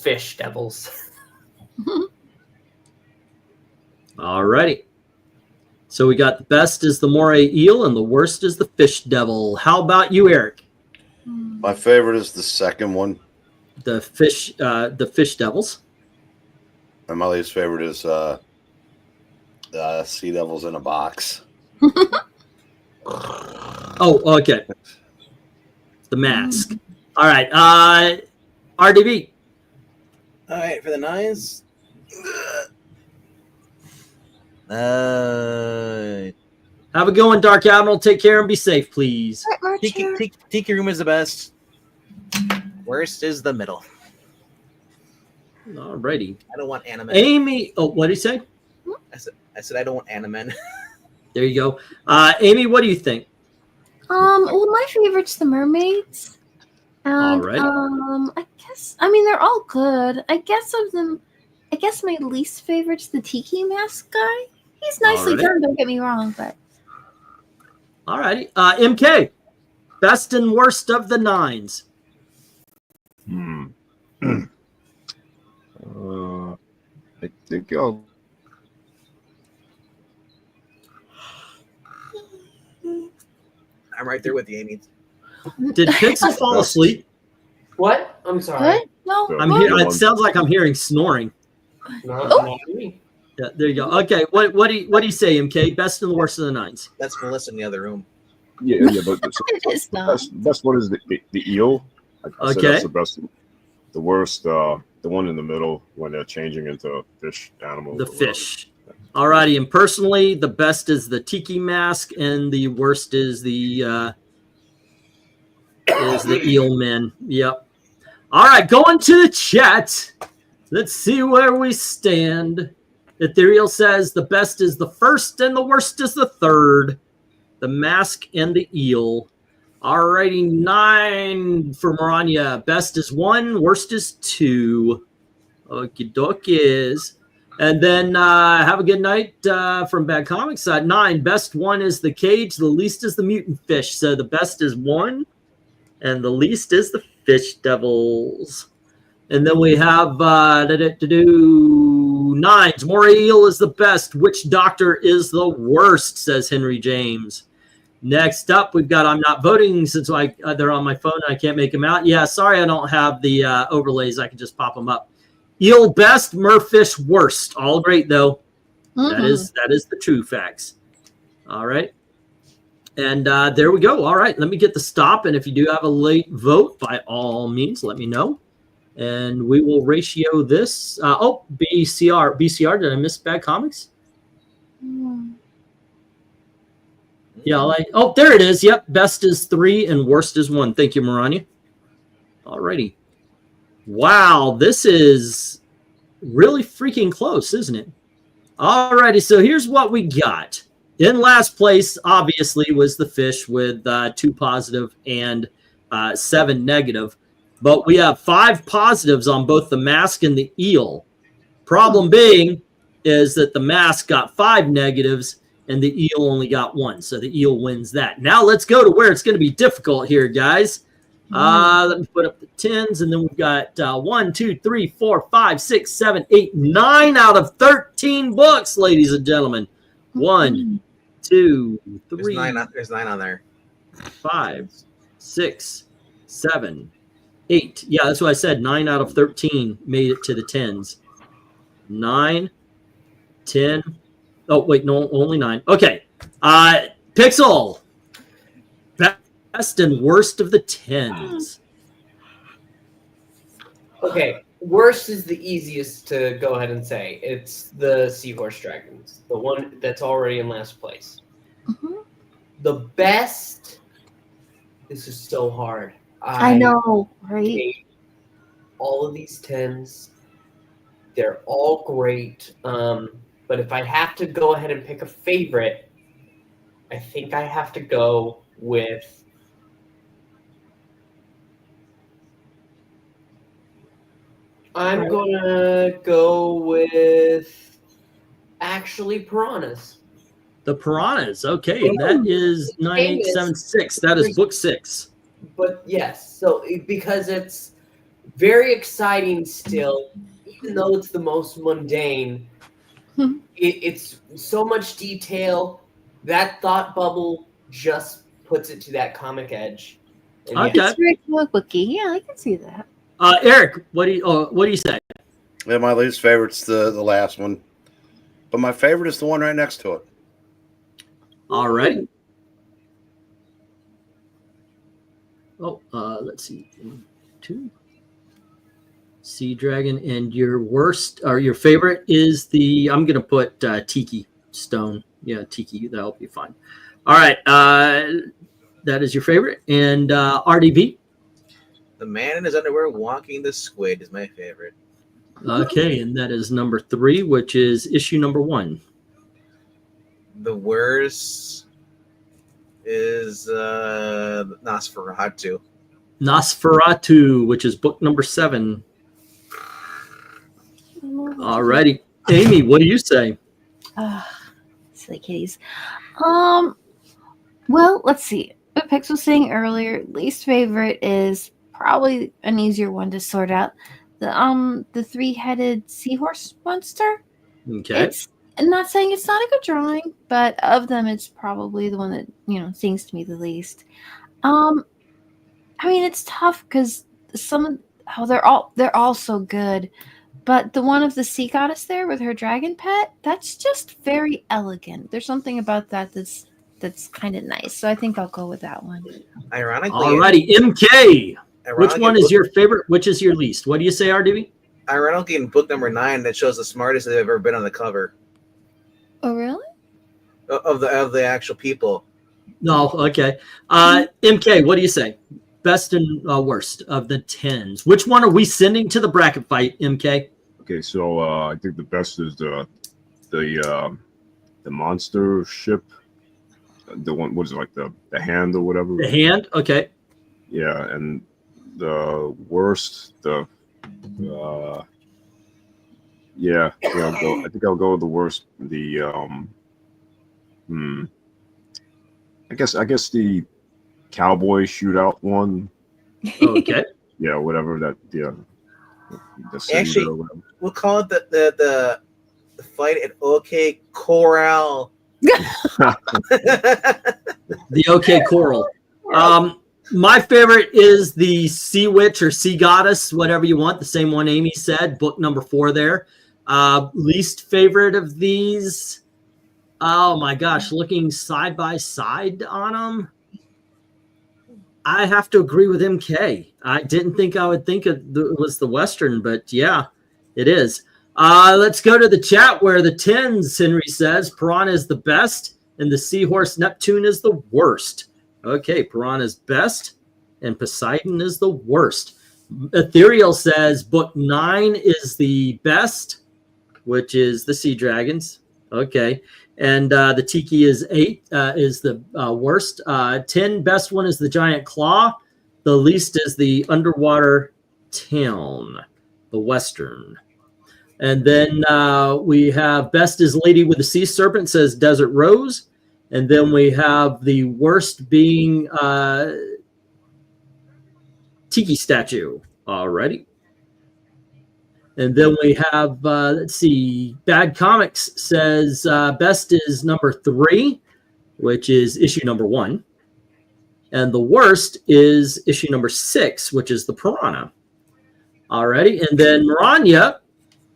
fish devils. Alrighty. So we got the best is the moray eel and the worst is the fish devil. How about you, Eric? My favorite is the second one. The fish devils. And my least favorite is sea devils in a box. Oh, okay. The mask. All right. RDB. All right, for the 9s. Have a good one, Dark Admiral. Take care and be safe, please. Tiki Room is the best. Worst is the middle. All righty. I don't want anime. Amy. Oh, what did he say? I said I don't want anime. There you go. Amy, what do you think? Well, my favorite's the mermaids. All right. I mean, they're all good. I guess my least favorite's the Tiki Mask guy. He's nicely All right. done, don't get me wrong, but All righty. MK, best and worst of the 9s. I think I'll. I'm right there with you, Amy. Did Pixel fall asleep? What? I'm sorry. what? No, So- I'm no. here. It sounds like I'm hearing snoring. Not me. Yeah, there you go. Okay, what do you say, MK? Best and the worst of the 9s. That's Melissa in the other room. Yeah, but It is not. best one is the eel. I said Okay. that's the best. The worst, the one in the middle when they're changing into fish animals. The fish. All righty. And personally, the best is the Tiki Mask, and the worst is the eel men. Yep. All right, going to the chat. Let's see where we stand. Ethereal says the best is the first and the worst is the third. The mask and the eel. All righty, 9 for Maranya. Best is 1, worst is 2. Okie dokies. And then have a good night from Bad Comics. 9, best one is the cage. The least is the mutant fish. So the best is 1, and the least is the fish devils. And then we have 9s. Moray eel is the best. Which doctor is the worst, says Henry James. Next up, we've got I'm not voting since they're on my phone and I can't make them out. Yeah, sorry I don't have the overlays. I can just pop them up. Eel best, merfish worst. All great, though. That is the true facts. All right. And there we go. All right, let me get the stop. And if you do have a late vote, by all means, let me know. And we will ratio this. BCR. Did I miss Bad Comics? Yeah, there it is. Yep, best is 3 and worst is 1. Thank you, Maranya. All righty. Wow, this is really freaking close, isn't it? All righty, so here's what we got. In last place, obviously, was the fish with 2 positive and 7 negative. But we have 5 positives on both the mask and the eel. Problem being is that the mask got 5 negatives and the eel only got 1. So the eel wins that. Now let's go to where it's going to be difficult here, guys. Let me put up the 10s, and then we've got 1, 2, 3, 4, 5, 6, 7, 8, 9 out of 13 books, ladies and gentlemen. 1, 2, 3. There's 9 on there. 5, 6, 7, 8. Yeah, that's what I said. 9 out of 13 made it to the 10s. 9, 10. Oh, wait, no, only 9. Okay. Pixel. Best and worst of the 10s. Okay, worst is the easiest to go ahead and say. It's the Seahorse Dragons, the one that's already in last place. The best, this is so hard. I know, right? hate all of these 10s. They're all great. But if I have to go ahead and pick a favorite, I think I have to go with I'm gonna go with actually Piranhas. The Piranhas. Okay, and that is 9876. That is book 6. But yes, so because it's very exciting still, even though it's the most mundane, it's so much detail. That thought bubble just puts it to that comic edge. And Okay. yes, It's very comic booky. Yeah, I can see that. Eric, what do you say? Yeah, my least favorite's the last one, but my favorite is the one right next to it. All right. Oh, let's see. 2. Sea Dragon, and your worst or your favorite is the. I'm gonna put Tiki Stone. Yeah, Tiki. That'll be fine. All right. That is your favorite, and RDB. The man in his underwear walking the squid is my favorite. Okay, and that is number 3, which is issue number 1. The worst is Nosferatu. Nosferatu, which is book number 7. All righty. Amy, what do you say? Silly kitties. Well, let's see. What Pix was saying earlier, least favorite is probably an easier one to sort out. The 3-headed seahorse monster. Okay. It's I'm not saying it's not a good drawing, but of them, it's probably the one that sings to me the least. I mean, it's tough because they're all so good, but the one of the sea goddess there with her dragon pet, that's just very elegant. There's something about that that's kind of nice. So I think I'll go with that one. Ironically, Alrighty, MK. Which ironically, one is your favorite? Which is your least? What do you say, RDB? Ironically, in book number 9, that shows the smartest they've ever been on the cover Oh, really? of the actual people. No, okay. MK, what do you say? Best and worst of the 10s. Which one are we sending to the bracket fight, MK? Okay, so I think the best is the monster ship. The one, what is it, like the hand or whatever? The hand? Okay. Yeah, and the worst, I think I'll go with the worst. I guess the cowboy shootout one. Okay. Yeah, whatever that. Yeah. The Actually, or whatever. we'll call it the fight at OK Corral. The OK Coral. My favorite is the Sea Witch or Sea Goddess, whatever you want. The same one Amy said, book number 4 there. Least favorite of these. Oh my gosh, looking side by side on them. I have to agree with MK. I didn't think I would think it was the Western, but yeah, it is. Let's go to the chat where the 10s, Henry says, Piranha is the best and the Seahorse Neptune is the worst. Okay, Piranha is best and Poseidon is the worst. Ethereal says book 9 is the best, which is the Sea Dragons. Okay. And the Tiki is 8 is the worst. 10 best one is the Giant Claw. The least is the Underwater Town, the Western. And then we have best is Lady with the Sea Serpent, says Desert Rose. And then we have the worst being Tiki Statue. Alrighty. And then we have, let's see, Bad Comics says best is number 3, which is issue number 1. And the worst is issue number 6, which is the Piranha. Alrighty. And then Maranya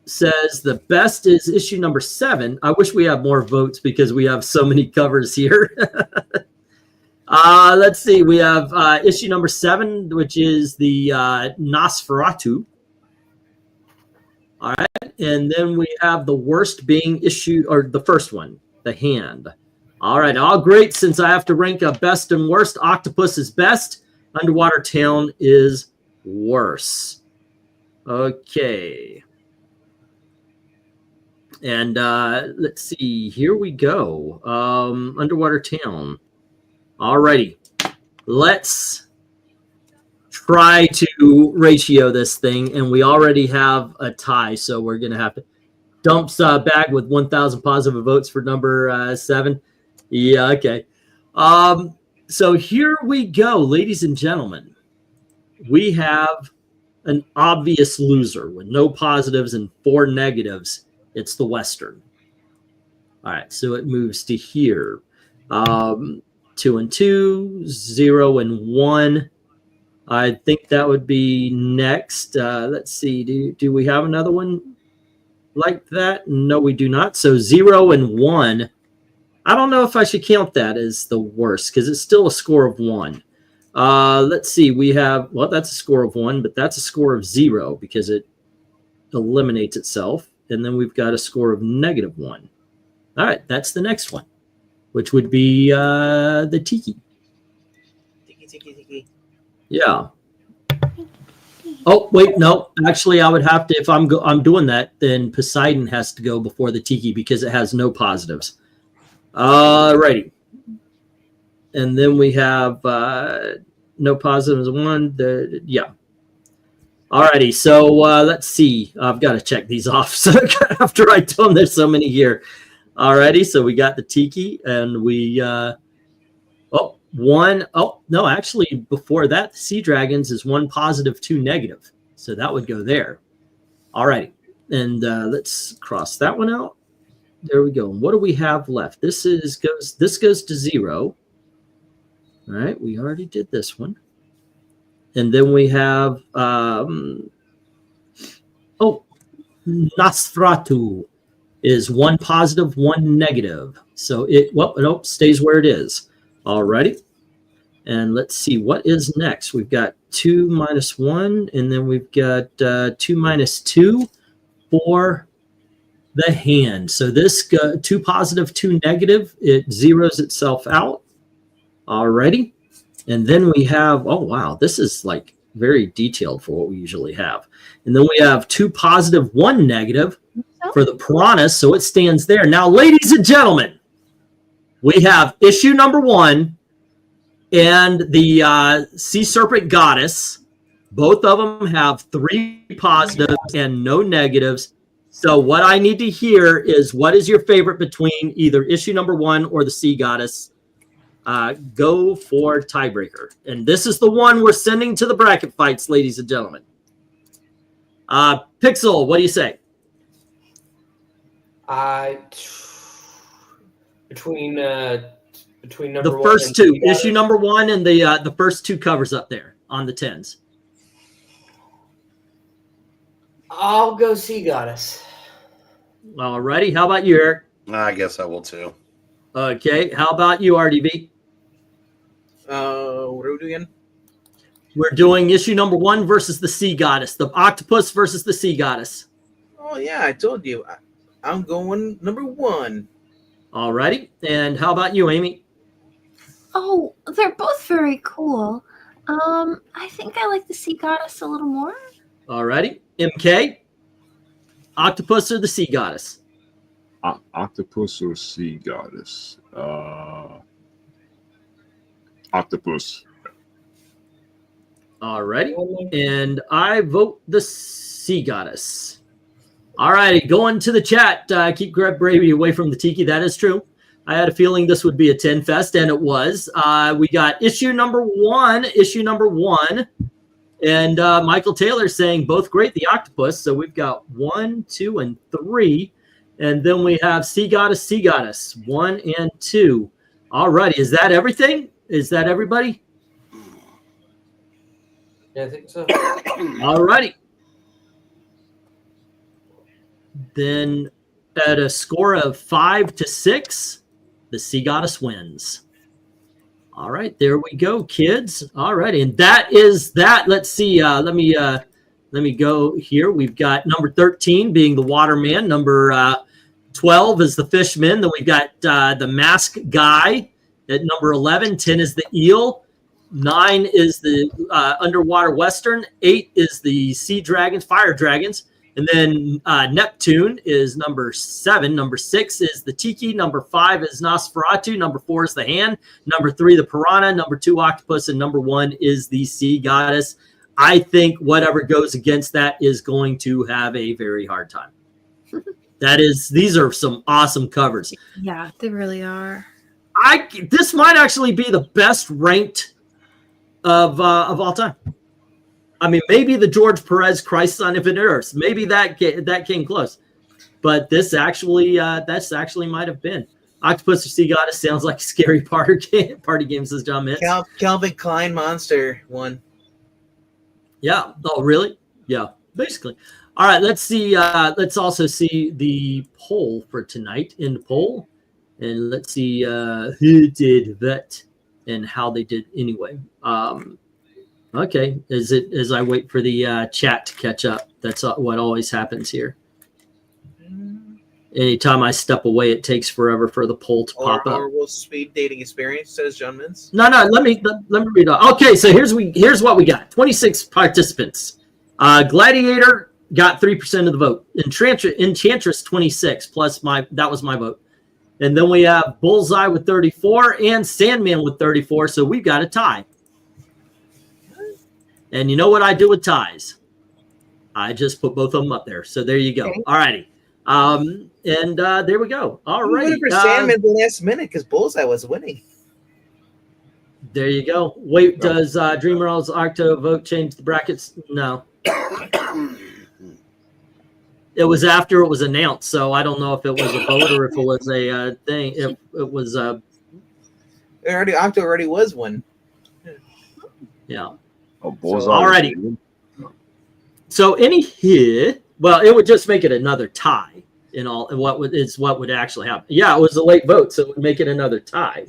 says the best is issue number 7. I wish we had more votes because we have so many covers here. Let's see. We have issue number 7, which is the Nosferatu. All right. And then we have the worst being issue, or the first one, the Hand. All right. All great. Since I have to rank a best and worst, Octopus is best. Underwater Town is worse. Okay. And let's see. Here we go. Underwater Town. All righty. Let's try to ratio this thing, and we already have a tie, so we're going to have to dump bag with 1,000 positive votes for number 7. Yeah, okay. So here we go, ladies and gentlemen. We have an obvious loser with no positives and 4 negatives. It's the Western. All right, so it moves to here. 2 and 2, 0 and 1. I think that would be next. Let's see. Do we have another one like that? No, we do not. So 0 and 1. I don't know if I should count that as the worst because it's still a score of 1. Let's see. We have, well, that's a score of 1, but that's a score of 0 because it eliminates itself. And then we've got a score of -1. All right, that's the next one, which would be the Tiki. Tiki. Yeah. Oh, wait, no. Actually, I would have to, if I'm doing that, then Poseidon has to go before the Tiki because it has no positives. Righty. And then we have no positives. 1. Yeah. Alrighty. So let's see. I've got to check these off. So after I told them there's so many here. Alrighty. So we got the Tiki and we, 1. Oh, no, actually, before that, the Sea Dragons is 1 positive, 2 negative. So that would go there. All right. And let's cross that one out. There we go. And what do we have left? This goes to 0. All right. We already did this one. And then we have, Nosferatu is 1 positive, 1 negative. So it, stays where it is. Alrighty. And let's see what is next. We've got 2 minus 1, and then we've got 2 minus 2 for the Hand. So this 2 positive, 2 negative, it zeroes itself out. Alrighty. And then we have, oh wow, this is like very detailed for what we usually have. And then we have 2 positive, 1 negative for the Piranha. So it stands there. Now, ladies and gentlemen, we have issue number 1 and the Sea Serpent Goddess. Both of them have 3 positives and no negatives. So what I need to hear is what is your favorite between either issue number 1 or the Sea Goddess? Go for tiebreaker. And this is the one we're sending to the bracket fights, ladies and gentlemen. Pixel, what do you say? Between number the 1 first and 2, Sea Goddess. issue number 1 and the first 2 covers up there on the 10s. I'll go Sea Goddess. Alrighty, how about you, Eric? I guess I will too. Okay, how about you, RDB? What are we doing again? We're doing issue number 1 versus the Sea Goddess, the Octopus versus the Sea Goddess. Oh yeah, I told you. I'm going number 1. Alrighty, and how about you, Amy? Oh, they're both very cool. I think I like the Sea Goddess a little more. Alrighty, MK, Octopus or the Sea Goddess? Octopus or Sea Goddess? Octopus. Alrighty, and I vote the Sea Goddess. All righty, going to the chat. Keep Greg Brady away from the Tiki. That is true. I had a feeling this would be a 10 fest, and it was. We got issue number one. And Michael Taylor saying both great, the octopus. So we've got 1, 2, and 3. And then we have Sea Goddess, 1 and 2. All righty. Is that everything? Is that everybody? Yeah, I think so. All righty. Then at a score of 5-6, the Sea Goddess wins. All right, there we go, kids. All right, and that is that. Let's see. Let me go here. We've got number 13 being the Waterman. Number 12 is the Fishman. Then we've got the Mask Guy at number 11. 10 is the Eel. 9 is the Underwater Western. 8 is the Sea Dragons, Fire Dragons. And then Neptune is number 7. Number 6 is the Tiki. Number 5 is Nosferatu. Number 4 is the Hand. Number 3, the Piranha. Number 2, Octopus. And number 1 is the Sea Goddess. I think whatever goes against that is going to have a very hard time. These are some awesome covers. Yeah, they really are. This might actually be the best ranked of all time. I mean, maybe the George Perez Christ on Infinite Earths. Maybe that came close. But this actually, might have been. Octopus or Sea Goddess sounds like a scary party game, says John Mintz. Calvin Klein Monster won. Yeah. Oh, really? Yeah, basically. All right, let's see. Let's also see the poll for tonight in the poll. And let's see who did that and how they did anyway. Okay, as I wait for the chat to catch up. That's what always happens here. Anytime I step away, it takes forever for the poll to pop up. Or will speed dating experience, says John Mintz. No, let me read it. Okay, so here's what we got. 26 participants. Gladiator got 3% of the vote. Enchantress 26 plus that was my vote. And then we have Bullseye with 34 and Sandman with 34. So we've got a tie. And you know what I do with ties? I just put both of them up there. So there you go. Okay. All righty. And there we go. All right. For Sandman the last minute because Bullseye was winning. There you go. Wait, does Dreamerall's Octo vote change the brackets? No. It was after it was announced, so I don't know if it was a vote or if it was a thing. If it was Octo already was one. Yeah. Oh, Bullseye. Alrighty. So well, it would just make it another tie in all. And what would actually happen? Yeah, it was a late vote, so it would make it another tie.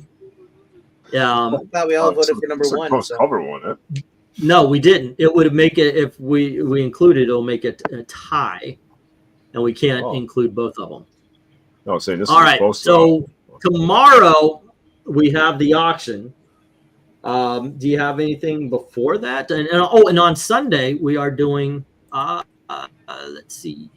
I thought we all voted for number one. So. Cover one, eh? No, we didn't. It would make it if we included. It'll make it a tie, and we can't include both of them. No, I'm saying this. All right. So tomorrow we have the auction. Do you have anything before that? And on Sunday we are doing. Let's see.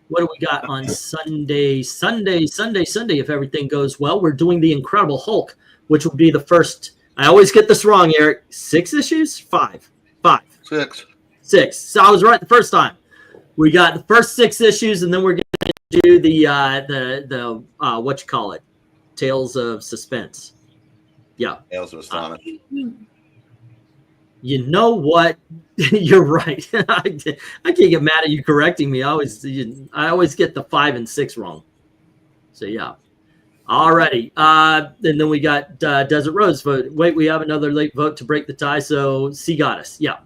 What do we got on Sunday? Sunday. If everything goes well, we're doing the Incredible Hulk, which will be the first. I always get this wrong, Eric. 6 issues? 5. 6. So I was right the first time. We got the first 6 issues, and then we're going to do the what you call it, Tales of Suspense. Yeah. Tales of Astonish. You know what? You're right. I can't get mad at you correcting me. I always get the 5 and 6 wrong. So yeah. Alrighty. And then we got Desert Rose vote. Wait, we have another late vote to break the tie. So Sea Goddess. Yeah.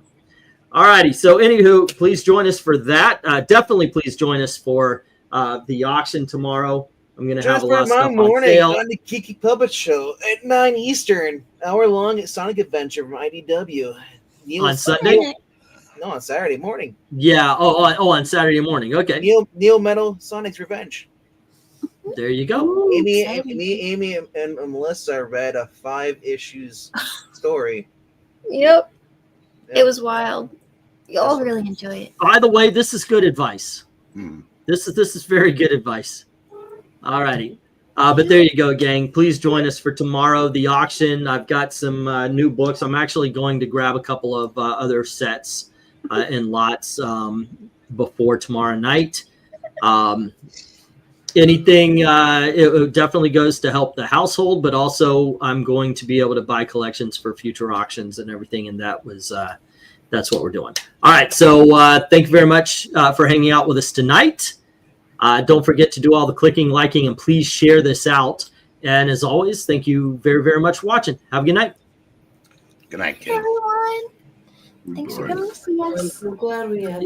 Alrighty. So anywho, please join us for that. Definitely please join us for the auction tomorrow. I'm going to have a lot of stuff on sale. On the Kiki Puppet Show at 9 Eastern, hour-long Sonic Adventure from IDW. On Sunday? No, on Saturday morning. Yeah. On Saturday morning. Okay. Neil Metal, Sonic's Revenge. There you go. Amy and Melissa read a 5 issues story. Yep. It was wild. Y'all really enjoy it. By the way, this is good advice. This is very good advice. All righty. But there you go, gang. Please join us for tomorrow, the auction. I've got some new books. I'm actually going to grab a couple of other sets and lots before tomorrow night. Anything, it definitely goes to help the household, but also I'm going to be able to buy collections for future auctions and everything. And that's what we're doing. All right. So thank you very much for hanging out with us tonight. Don't forget to do all the clicking, liking, and please share this out. And as always, thank you very, very much for watching. Have a good night. Good night, Hey, kid. everyone. Thanks for coming to see I'm us. so glad we had